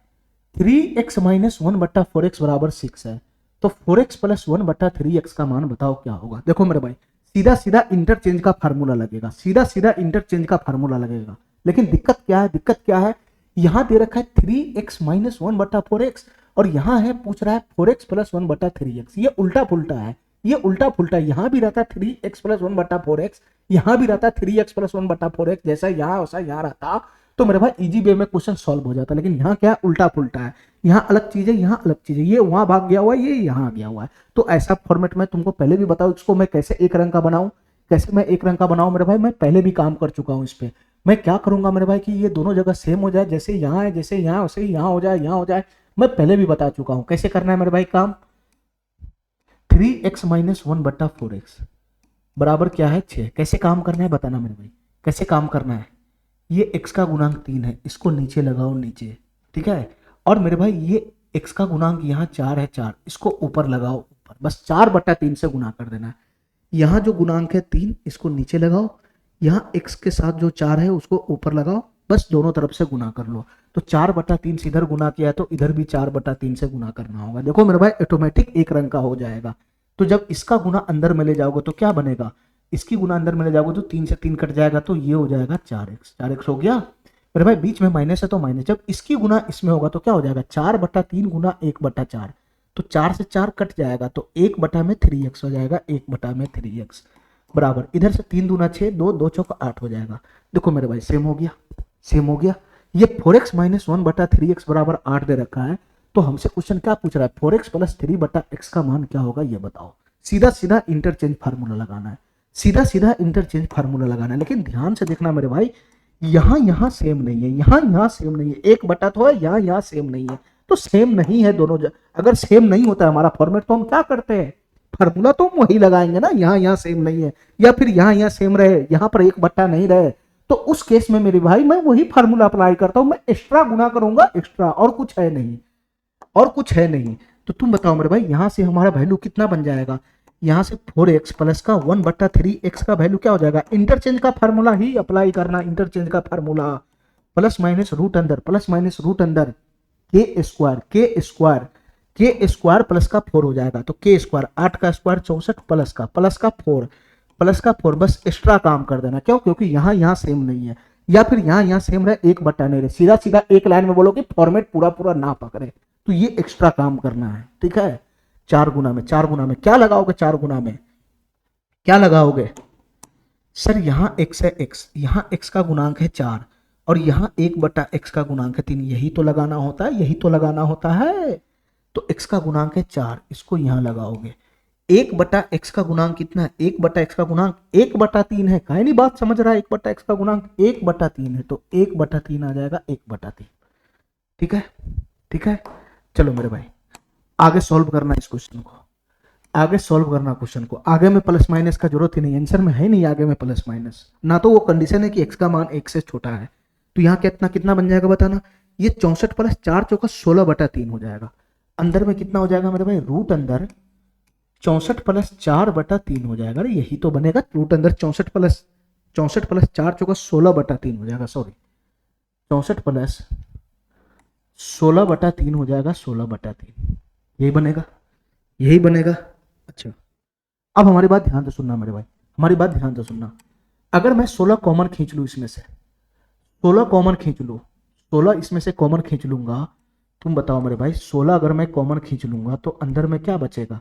3x - 1 बटा 4x बराबर 6 है, तो 4x + 1 बटा 3x का मान बताओ क्या होगा। देखो मेरे भाई, सीधा सीधा इंटरचेंज का फार्मूला लगेगा, सीधा सीधा इंटरचेंज का फार्मूला लगेगा। लेकिन दिक्कत क्या है, दिक्कत क्या है, यहां दे रखा है 3x - 1 बटा 4x, और यहां है पूछ रहा है 4x + 1 बटा 3x। ये उल्टा पुल्टा है, ये उल्टा पुल्टा है। यहां भी रहता 3x + 1 बटा 4x, यहां भी रहता 3x + 1 बटा 4x, जैसा यहां वैसा यहां रहता, तो मेरे भाई इजी वे में क्वेश्चन सॉल्व हो जाता। लेकिन यहाँ क्या उल्टा पुल्टा है, यहाँ अलग चीज है, यहाँ अलग चीज है, ये वहां भाग गया हुआ है, ये यहाँ गया हुआ है। तो ऐसा फॉर्मेट में तुमको पहले भी बताऊं, इसको मैं कैसे एक रंग का बनाऊं, कैसे मैं एक रंग का बनाऊं मेरे भाई, मैं पहले भी काम कर चुका हूं इस पे। मैं क्या करूंगा मेरे भाई कि ये दोनों जगह सेम हो जाए, जैसे यहाँ है जैसे यहाँ वैसे यहाँ हो जाए, यहाँ हो जाए। मैं पहले भी बता चुका हूँ कैसे करना है मेरे भाई काम। 3x - 1 बटा 4x बराबर क्या है 6, कैसे काम करना है बताना मेरे भाई, कैसे काम करना है। ये x का गुणांक 3 है, इसको नीचे लगाओ नीचे, ठीक है। और मेरे भाई ये x का गुणांक यहाँ 4 है, 4 इसको ऊपर लगाओ ऊपर, बस 4/3 से गुना कर देना है। यहाँ जो गुणांक है 3 इसको नीचे लगाओ, यहाँ x के साथ जो 4 है उसको ऊपर लगाओ, बस दोनों तरफ से गुना कर लो। तो 4/3 से इधर गुना किया तो इधर भी 4/3 से गुना करना होगा। देखो मेरे भाई ऑटोमेटिक एक रंग का हो जाएगा। तो जब इसका गुना अंदर में ले जाओगे तो क्या बनेगा, इसकी गुना अंदर में ले जाओगे तो 3 से 3 कट जाएगा, तो ये हो जाएगा 4x, 4x हो गया मेरे भाई। बीच में माइनस है तो माइनस, जब इसकी गुना इसमें होगा तो क्या हो जाएगा 4/3 गुना 1/4, तो 4 से 4 कट जाएगा, तो 1/3x हो जाएगा, 1/3x बराबर इधर से 3 दूना 6, 2 2 चौक 8 हो जाएगा। देखो मेरे भाई सेम हो गया, सेम हो गया। ये 4x - 1 बटा 3x बराबर 8 दे रखा है, तो हमसे क्वेश्चन क्या पूछ रहा है, 4x + 3 बटा x का मान क्या होगा ये बताओ। सीधा सीधा इंटरचेंज फार्मूला लगाना है, सीधा सीधा इंटरचेंज फार्मूला लगाना है। लेकिन ध्यान से देखना मेरे भाई, यहाँ यहाँ सेम नहीं है, यहाँ यहाँ सेम नहीं है, 1 तो है, यहाँ यहाँ सेम नहीं है, तो सेम नहीं है दोनों। अगर सेम नहीं होता है हमारा फॉर्मेट तो हम क्या करते हैं, फार्मूला तो हम वही लगाएंगे ना, यहाँ यहाँ सेम नहीं है, या फिर यहाँ यहाँ सेम रहे, यहाँ पर 1 नहीं रहे, तो उस केस में मेरे भाई मैं वही फार्मूला अप्लाई करता हूं, मैं एक्स्ट्रा गुना करूंगा एक्स्ट्रा, और कुछ है नहीं, और कुछ है नहीं। तो तुम बताओ मेरे भाई, यहां से हमारा वैल्यू कितना बन जाएगा, यहां से 4x प्लस का 1/3x का वैल्यू क्या हो जाएगा, इंटरचेंज का फार्मूला ही अप्लाई करना, इंटरचेंज का फार्मूला, प्लस माइनस रूट अंदर, प्लस माइनस रूट अंदर, के स्क्वायर प्लस का 4 हो जाएगा, तो के स्क्वायर 8 का स्क्वायर 64 प्लस का 4 बस एक्स्ट्रा काम कर देना। क्यों, क्योंकि यहाँ यहाँ सेम नहीं है, या फिर यहाँ यहाँ सेम रहे 1 नहीं रहे, सीधा सीधा एक लाइन में बोलो कि फॉर्मेट पूरा पूरा ना पकड़े, तो ये एक्स्ट्रा काम करना है। ठीक है, 4 गुना में, 4 गुना में क्या लगाओगे, 4 गुना में क्या लगाओगे सर, यहाँ x है x, यहाँ x का गुणांक है 4, और यहाँ 1/x का गुणांक है 3, यही तो लगाना होता है, यही तो लगाना होता है। तो x का गुणांक है 4, इसको यहाँ लगाओगे, 1/x का गुणांक कितना है, 1/x का गुणांक 1/3 है, काहे नहीं बात समझ रहा है, 1/x का गुणांक 1/3 है, तो 1/3 आ जाएगा 1/3। ठीक है, ठीक है। चलो मेरे भाई आगे सॉल्व करना इस क्वेश्चन को, आगे सॉल्व करना क्वेश्चन को। आगे में प्लस माइनस का जरूरत ही नहीं, आंसर में है नहीं आगे में प्लस माइनस, ना तो वो कंडीशन है कि x का मान 1 से छोटा है। तो यहाँ कितना कितना बन जाएगा बताना, ये 64 प्लस 4 चौका 16/3 हो जाएगा। अंदर में कितना हो जाएगा मेरे भाई, रूट अंदर 64 प्लस 4/3 हो जाएगा। अरे यही तो बनेगा, रूट अंदर 64 प्लस 4 चौका 16/3 हो जाएगा, सॉरी 64 प्लस 16/3 हो जाएगा, 16/3 यही बनेगा, यही बनेगा। अच्छा अब हमारी बात ध्यान से सुनना मेरे भाई, हमारी बात ध्यान से सुनना। अगर मैं 16 कॉमन खींच लूँ इसमें से, 16 कॉमन खींच लूँ, 16 इसमें से कॉमन खींच लूंगा, तुम बताओ मेरे भाई 16 अगर मैं कॉमन खींच लूंगा तो अंदर में क्या बचेगा,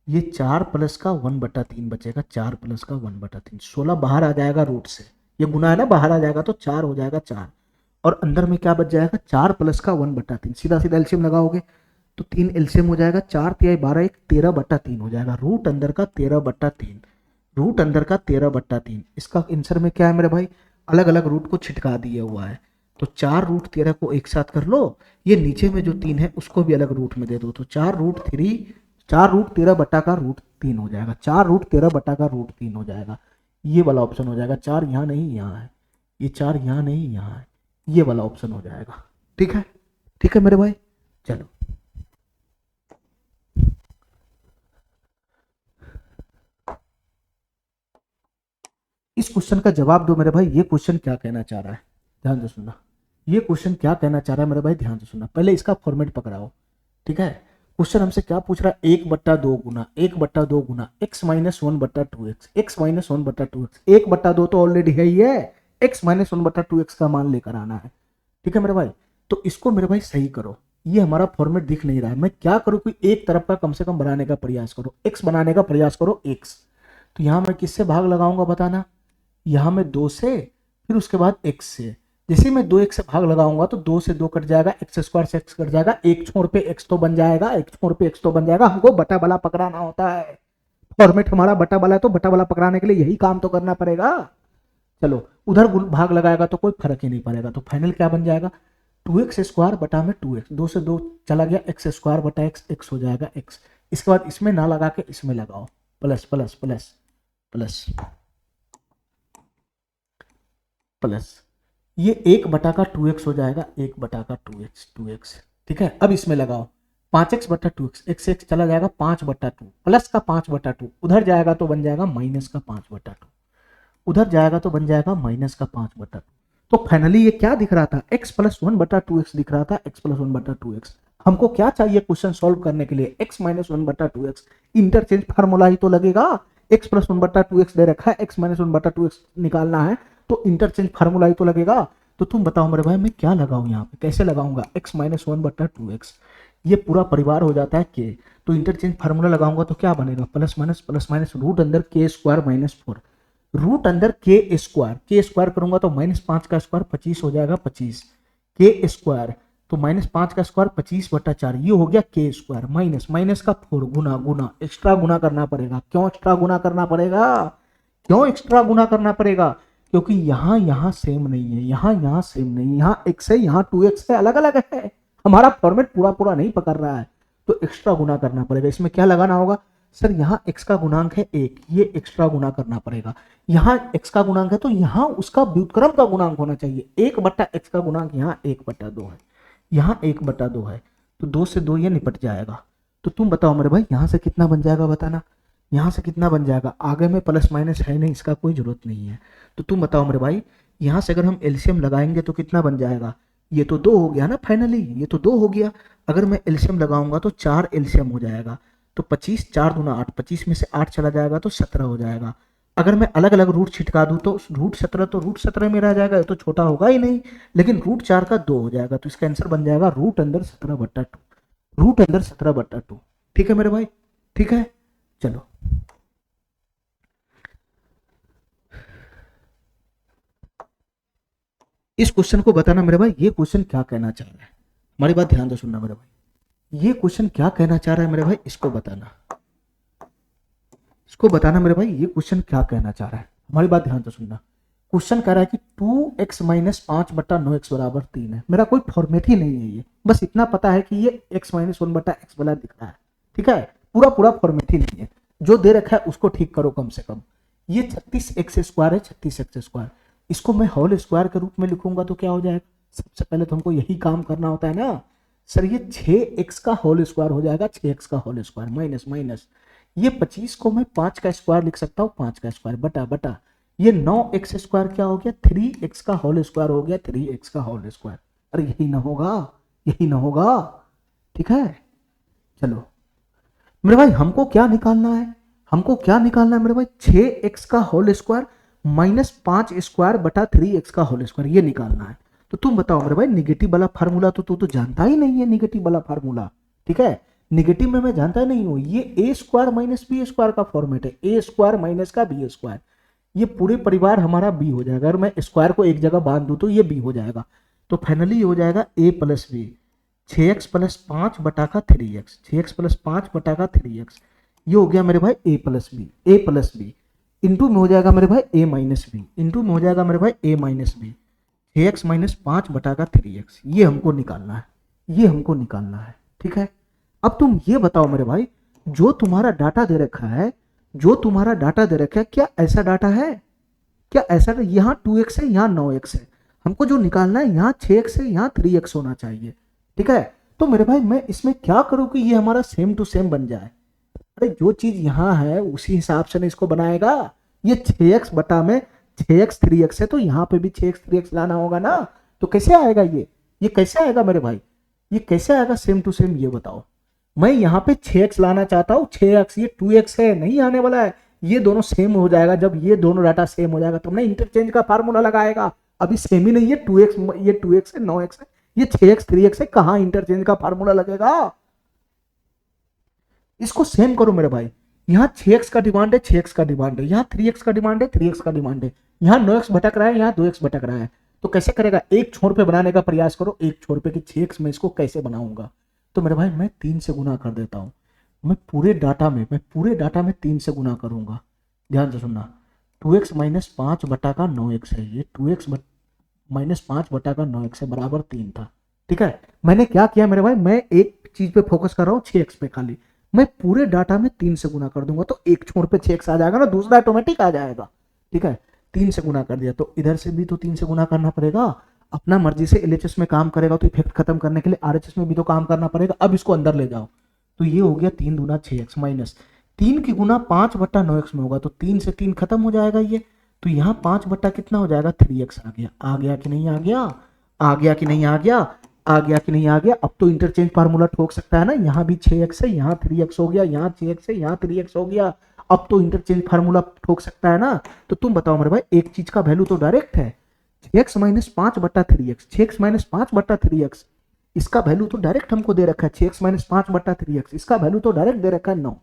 ये 4 प्लस का 1/3 बचेगा, 4 प्लस का 1/3। 16 बाहर आ जाएगा रूट से, ये गुना है ना, बाहर आ जाएगा तो 4 हो जाएगा 4, और अंदर में क्या बच जाएगा, 4 प्लस का 1/3। सीधा सीधा एलसीएम लगाओगे तो 3 एलसीएम हो जाएगा, 4 तिहाई 12 1 13/3 हो जाएगा। रूट अंदर का 13/3, रूट अंदर का 13/3। इसका आंसर में क्या है मेरे भाई, अलग अलग रूट को छिटका दिया हुआ है। तो 4 रूट 13 को एक साथ कर लो, ये नीचे में जो 3 है उसको भी अलग रूट में दे दो, तो 4 रूट 13 बटा का रूट 3 हो जाएगा, 4 रूट 13 बटा का रूट 3 हो जाएगा। ये वाला ऑप्शन हो जाएगा, 4 यहाँ नहीं यहाँ है, ये 4 यहाँ नहीं यहाँ है, ये वाला ऑप्शन हो जाएगा। ठीक है, ठीक है मेरे भाई, चलो इस क्वेश्चन का जवाब दो मेरे भाई। ये क्वेश्चन क्या कहना चाह रहा है, ध्यान से सुनना। ये क्वेश्चन क्या कहना चाह रहा है मेरे भाई, ध्यान से सुनना। पहले इसका फॉर्मेट पकड़ाओ, ठीक है। क्वेश्चन हमसे क्या पूछ रहा है, 1/2 गुना 1/2 गुना x minus 1/2x, x minus 1/2x, 1/2 तो ऑलरेडी है ही है, x माइनस 1/2x का मान लेकर आना है। ठीक है मेरे भाई, तो इसको मेरे भाई सही करो। ये हमारा फॉर्मेट दिख नहीं रहा है, मैं क्या करूँ, कोई एक तरफ का कम से कम बनाने का प्रयास करो, x बनाने का प्रयास करो, x। तो यहाँ मैं किससे भाग लगाऊंगा बताना, यहाँ मैं 2 से, फिर उसके बाद x से। जैसे मैं 2x से भाग लगाऊंगा तो 2 से 2 कट जाएगा, x स्क्वायर से x कट जाएगा, एक छोर पे x तो बन जाएगा, एक छोर पे x तो बन जाएगा। हमको बटा वाला पकड़ाना होता है, फॉर्मेट हमारा बटा वाला है, तो बटा वाला पकड़ाने के लिए यही काम तो करना पड़ेगा। चलो उधर भाग लगाएगा तो कोई फर्क ही नहीं पड़ेगा, तो फाइनल क्या बन जाएगा, 2x स्क्वायर बटा में 2x, 2 से 2 चला गया, x स्क्वायर बटा x, x हो जाएगा x। इसके बाद इसमें ना लगा के इसमें लगाओ, plus plus plus plus plus, ये 1/2x हो जाएगा, 1/2x। ठीक है, अब इसमें लगाओ 5x बटा 2x, x से x चला जाएगा 5/2, प्लस का 5/2, उधर जाएगा तो बन जाएगा माइनस का 5/2, उधर जाएगा तो बन जाएगा माइनस का 5/2। तो फाइनली ये क्या दिख रहा था, x प्लस 1/2x दिख रहा था, x प्लस 1/2x। हमको क्या चाहिए क्वेश्चन सॉल्व करने के लिए, x minus 1/2x, interchange formula ही तो लगेगा। x प्लस 1/2x दे रखा है, x माइनस 1/2x निकालना है तो इंटरचेंज फार्मूला ही तो लगेगा। तो तुम बताओ मेरे भाई मैं क्या लगाऊं यहाँ पे, कैसे लगाऊंगा, x माइनस 1/2x, ये पूरा परिवार हो जाता है k, तो इंटरचेंज फार्मूला लगाऊंगा तो क्या बनेगा, प्लस माइनस रूट अंदर k स्क्वायर माइनस 4, रूट अंदर k स्क्वायर करूंगा तो -5 का स्क्वायर 25 हो जाएगा, 25 k स्क्वायर, तो -5 का स्क्वायर 25/4, ये हो गया k स्क्वायर, माइनस माइनस का 4, गुना गुना एक्स्ट्रा गुना करना पड़ेगा। क्यों एक्स्ट्रा गुना करना पड़ेगा, क्यों एक्स्ट्रा गुना करना पड़ेगा, क्योंकि यहाँ सेम नहीं है, यहाँ सेम नहीं है, यहाँ x है, यहाँ 2x है, अलग अलग है, हमारा फॉर्मेट पूरा नहीं पकड़ रहा है, तो एक्स्ट्रा गुना करना पड़ेगा। इसमें क्या लगाना होगा, सर यहाँ x का गुणांक है 1, ये एक्स्ट्रा गुना करना पड़ेगा। यहाँ x का गुणांक है तो यहाँ उसका व्युत्क्रम का गुणांक होना चाहिए, 1/x का गुणांक यहाँ 1/2 है, यहाँ 1/2 है, तो 2 से 2 ये निपट जाएगा। तो तुम बताओ मेरे भाई यहाँ से कितना बन जाएगा बताना, यहाँ से कितना बन जाएगा, आगे में प्लस माइनस है नहीं, इसका कोई जरूरत नहीं है। तो तुम बताओ मेरे भाई यहाँ से अगर हम एलसीएम लगाएंगे तो कितना बन जाएगा, ये तो 2 हो गया ना, फाइनली ये तो 2 हो गया। अगर मैं एलसीएम लगाऊंगा तो 4 एलसीएम हो जाएगा, तो 25 4 दूना 8, 25 में से 8 चला जाएगा तो 17 हो जाएगा। अगर मैं अलग अलग रूट छिटका दूं तो रूट 17 में रह जाएगा, ये तो छोटा होगा ही नहीं, लेकिन रूट 4 का 2 हो जाएगा, तो इसका आंसर बन जाएगा रूट अंदर 17/2, रूट अंदर 17/2। ठीक है मेरे भाई, ठीक है, चलो इस क्वेश्चन को बताना मेरे भाई, ये क्वेश्चन क्या कहना चाह रहा है, हमारी बात ध्यान से सुनना मेरे भाई, ये क्वेश्चन क्या कहना चाह रहा है मेरे भाई, इसको बताना, इसको बताना मेरे भाई, ये क्वेश्चन क्या कहना चाह रहा है, हमारी बात ध्यान से सुनना। क्वेश्चन कह रहा है कि 2x माइनस 5/9x बराबर 3 है। मेरा कोई फॉर्मेट ही नहीं है ये, बस इतना पता है कि ये x माइनस 1/x वाला दिख रहा है, ठीक है, पूरा पूरा फॉर्मेट ही नहीं है। जो दे रखा है उसको ठीक करो कम से कम। ये 36x² है, 36x²। इसको मैं होल स्क्वायर के रूप में लिखूंगा तो क्या हो जाएगा? सबसे पहले तो हमको यही काम करना होता है ना सर। ये 6x का होल स्क्वायर हो जाएगा, 6x का होल स्क्वायर माइनस माइनस, ये 25 को मैं 5 का स्क्वायर लिख सकता हूँ, 5 का स्क्वायर बटा बटा ये 9x² क्या हो गया? 3x का होल स्क्वायर हो गया, 3x का होल स्क्वायर। अरे यही ना होगा, यही ना होगा, ठीक है। चलो मेरे भाई हमको क्या निकालना है? हमको क्या निकालना है मेरे भाई? 6x का होल स्क्वायर माइनस 5 स्क्वायर बटा 3x का होल स्क्वायर, ये निकालना है। तो तुम बताओ मेरे भाई, निगेटिव वाला फार्मूला तो तू तो जानता ही नहीं है, निगेटिव वाला फार्मूला, ठीक है। निगेटिव में मैं जानता नहीं हूं, ये a square minus B square का फॉर्मेट है, a स्क्वायर माइनस का बी स्क्वायर। ये पूरे परिवार हमारा b हो जाएगा। अगर मैं स्क्वायर को एक जगह बांध दूं तो ये b हो जाएगा। तो फाइनली हो जाएगा a plus B, 6x plus 5 बटा का 3x, 6x प्लस 5 बटा का 3x, ये हो गया मेरे भाई a plus B, a plus B into में हो जाएगा मेरे भाई a माइनस बी, इंटू में हो जाएगा मेरे भाई a minus B, 6x minus 5 बटा का 3x, ये हमको निकालना है, ये हमको निकालना है, ठीक है। अब तुम ये बताओ मेरे भाई, जो तुम्हारा डाटा दे रखा है, जो तुम्हारा डाटा दे रखा है, क्या ऐसा डाटा है? क्या ऐसा? यहाँ 2x है, यहाँ 9x है, हमको जो निकालना है यहाँ 6x है, यहाँ 3x होना चाहिए, ठीक है। तो मेरे भाई मैं इसमें क्या करूँ कि ये हमारा सेम टू सेम बन जाए? अरे जो चीज यहाँ है उसी हिसाब से ना इसको बनाएगा। ये 6x बटा में 6x 3x है, तो यहाँ पे भी 6x 3x लाना होगा ना। तो कैसे आएगा ये कैसे आएगा मेरे भाई? ये कैसे आएगा सेम टू सेम, ये बताओ। मैं यहाँ पे 6x लाना चाहता हूँ, 6x, ये 2x है, नहीं आने वाला है। ये दोनों सेम हो जाएगा, जब ये दोनों डाटा सेम हो जाएगा तब ना इंटरचेंज का फार्मूला लगाएगा। अभी सेम ही नहीं है, 2x, ये 2x है, 9x है, ये 6x 3x है, कहाँ इंटरचेंज का फार्मूला लगेगा? इसको सेम करो मेरे भाई। यहाँ 6x का डिमांड है, 6x का डिमांड है, यहाँ 3x का डिमांड है, 3x का डिमांड है, यहाँ 9x भटक रहा है, यहाँ 2x भटक रहा है। तो कैसे करेगा? एक छोर पे बनाने का प्रयास करो, एक छोर पे कि 6x में इसको कैसे बनाऊंगा। तो मेरे भाई मैं 3 से गुना कर देता हूँ। मैं पूरे डाटा में 3 से गुना करूंगा। ध्यान से सुनना, 2x माइनस 5 बटा का 9x है, ये 2x माइनस 5 बटा का 9x है, बराबर 3 था, ठीक है। मैंने क्या किया मेरे भाई, मैं एक चीज पे फोकस कर रहा हूँ, 6x पे खाली। मैं पूरे डाटा में 3 से गुना कर दूंगा, तो एक छोर पे 6x आ जाएगा ना, दूसरा ऑटोमेटिक आ जाएगा, ठीक है। 3 से गुना कर दिया, तो इधर से भी तो 3 से गुना करना पड़ेगा। अपना मर्जी से एलएचएस में काम करेगा तो इफेक्ट खत्म करने के लिए आरएचएस में भी तो काम करना पड़ेगा। अब इसको अंदर ले जाओ, तो ये हो गया 3 दूना 6x माइनस 3 की गुना 5 बट्टा 9x में होगा, तो 3 से 3 खत्म हो जाएगा ये। तो यहाँ 5 बट्टा कितना हो जाएगा? 3x आ गया। आ गया कि नहीं आ गया? आ गया कि नहीं आ गया? आ गया कि नहीं आ गया? अब तो इंटरचेंज फार्मूला ठोक सकता है ना, यहाँ भी 6x है, यहाँ 3x हो गया, यहाँ 6x है, यहाँ 3x हो गया। अब तो इंटरचेंज फार्मूला ठोक सकता है ना। तो तुम बताओ मेरे भाई, एक चीज का वैल्यू तो डायरेक्ट है, 6x माइनस 5 बट्टा 3x, 6x माइनस 5 बट्टा 3x, इसका वैल्यू तो डायरेक्ट हमको दे रखा है, 6x माइनस 5 बट्टा 3x, इसका वैल्यू तो डायरेक्ट दे रखा है 9,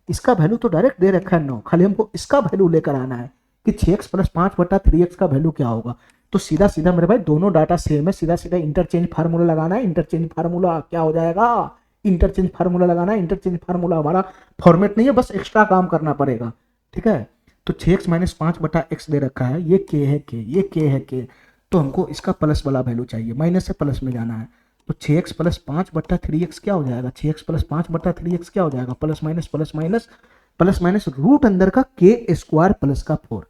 इसका वैल्यू तो डायरेक्ट दे रखा है 9। खाली हमको इसका वैल्यू लेकर आना है कि 6x प्लस 5 बट्टा 3x का वैल्यू क्या होगा। तो सीधा सीधा मेरे भाई दोनों डाटा सेम है, सीधा सीधा इंटरचेंज फार्मूला लगाना है। इंटरचेंज फार्मूला क्या हो जाएगा? इंटरचेंज फार्मूला लगाना है। इंटरचेंज फार्मूला हमारा फॉर्मेट नहीं है, बस एक्स्ट्रा काम करना पड़ेगा, ठीक है। तो 6x माइनस 5 बटा x दे रखा है, ये k है, k, ये k है, k। तो हमको इसका प्लस वाला वैल्यू चाहिए, माइनस से प्लस में जाना है। तो 6x प्लस 5 बट्टा 3x क्या हो जाएगा? 6x प्लस 5 बट्टा 3x क्या हो जाएगा? Plus minus plus minus plus minus root अंदर का k स्क्वायर प्लस का 4,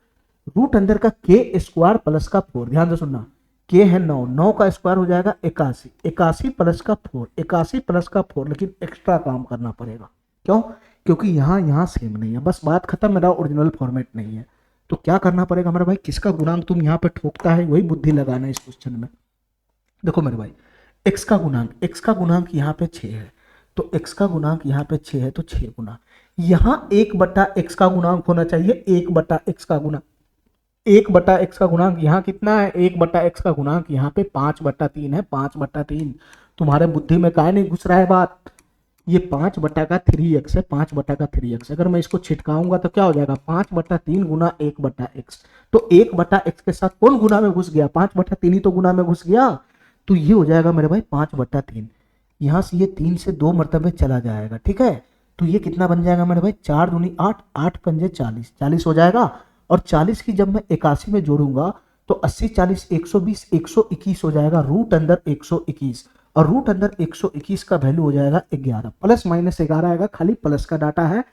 रूट अंदर का k स्क्वायर प्लस का 4। ध्यान से सुनना, k है 9, 9 का स्क्वायर हो जाएगा 81, 81 प्लस का 4, 81 प्लस का 4, लेकिन एक्स्ट्रा काम करना पड़ेगा। क्यों? क्योंकि यहाँ सेम नहीं है, बस बात खत्म, मेरा ओरिजिनल फॉर्मेट नहीं है। तो क्या करना पड़ेगा मेरे भाई? किसका गुणांक तुम यहाँ पे ठोकता है, वही बुद्धि लगाना है इस क्वेश्चन में। देखो मेरे भाई, x का गुणांक यहाँ पे 6 है, तो x का गुणांक यहाँ पे 6 है, तो 6 गुना यहाँ 1 बटा x का गुणांक होना चाहिए, 1 बटा x का गुना, 1 बटा x का गुणांक यहाँ कितना है? 1 बटा x का गुणांक यहाँ पे 5 बटा 3 है, 5 बटा 3। तुम्हारे बुद्धि में काहे नहीं घुस रहा है बात? ये 5 बटा का 3x है, 5 बटा का 3x। अगर मैं इसको छिटकाऊंगा तो क्या हो जाएगा? 5 बटा 3 गुना 1 बटा x। तो 1 बटा x के साथ कौन गुना में घुस गया? 5 बटा 3 ही तो गुना में घुस गया। तो ये हो जाएगा मेरे भाई 5 बटा 3। यहाँ से ये 3 से 2 मरतबे चला जाएगा, ठीक है। तो ये कितना बन जाएगा मेरे भाई? 4 दूनी 8, 8 पंजे 40, 40 हो जाएगा। और 40 की जब मैं 81 में जोड़ूंगा तो 80 40 120 121 हो जाएगा रूट अंदर 121, और रूट अंदर 121 का वैल्यू हो जाएगा 11, प्लस माइनस 11 आएगा, खाली प्लस का डाटा है।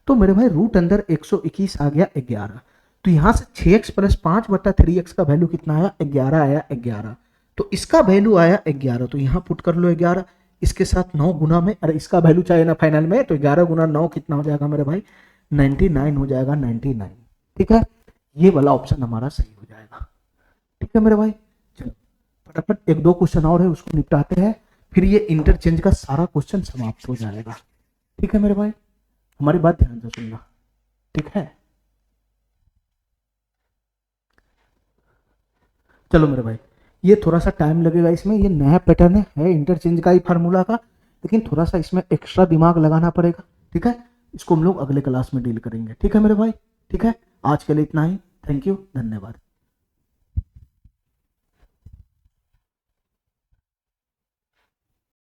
तो मेरे भाई रूट अंदर 121 आ गया 11। तो यहां से 6x प्लस 5/3x का वैल्यू कितना आया, 11 आया 11। तो इसका वैल्यू आया 11, तो यहां पुट कर लो 11, इसके साथ 9 गुना में, अरे इसका वैल्यू चाहिए ना फाइनल में, तो 11 गुना 9 कितना हो जाएगा मेरे भाई, 99 हो जाएगा, 99। ठीक है, ये वाला ऑप्शन हमारा सही हो जाएगा। ठीक है मेरे भाई, चलो फटाफट एक दो क्वेश्चन और है उसको निपटाते हैं, फिर ये इंटरचेंज का सारा क्वेश्चन समाप्त हो जाएगा। ठीक है मेरे भाई, हमारी बात ध्यान से सुनना। ठीक है, चलो मेरे भाई, ये थोड़ा सा टाइम लगेगा इसमें, ये नया पैटर्न है इंटरचेंज का ही फार्मूला का, लेकिन थोड़ा सा इसमें एक्स्ट्रा दिमाग लगाना पड़ेगा। ठीक है, इसको हम लोग अगले क्लास में डील करेंगे। ठीक है मेरे भाई, ठीक है, आज के लिए इतना ही। थैंक यू, धन्यवाद।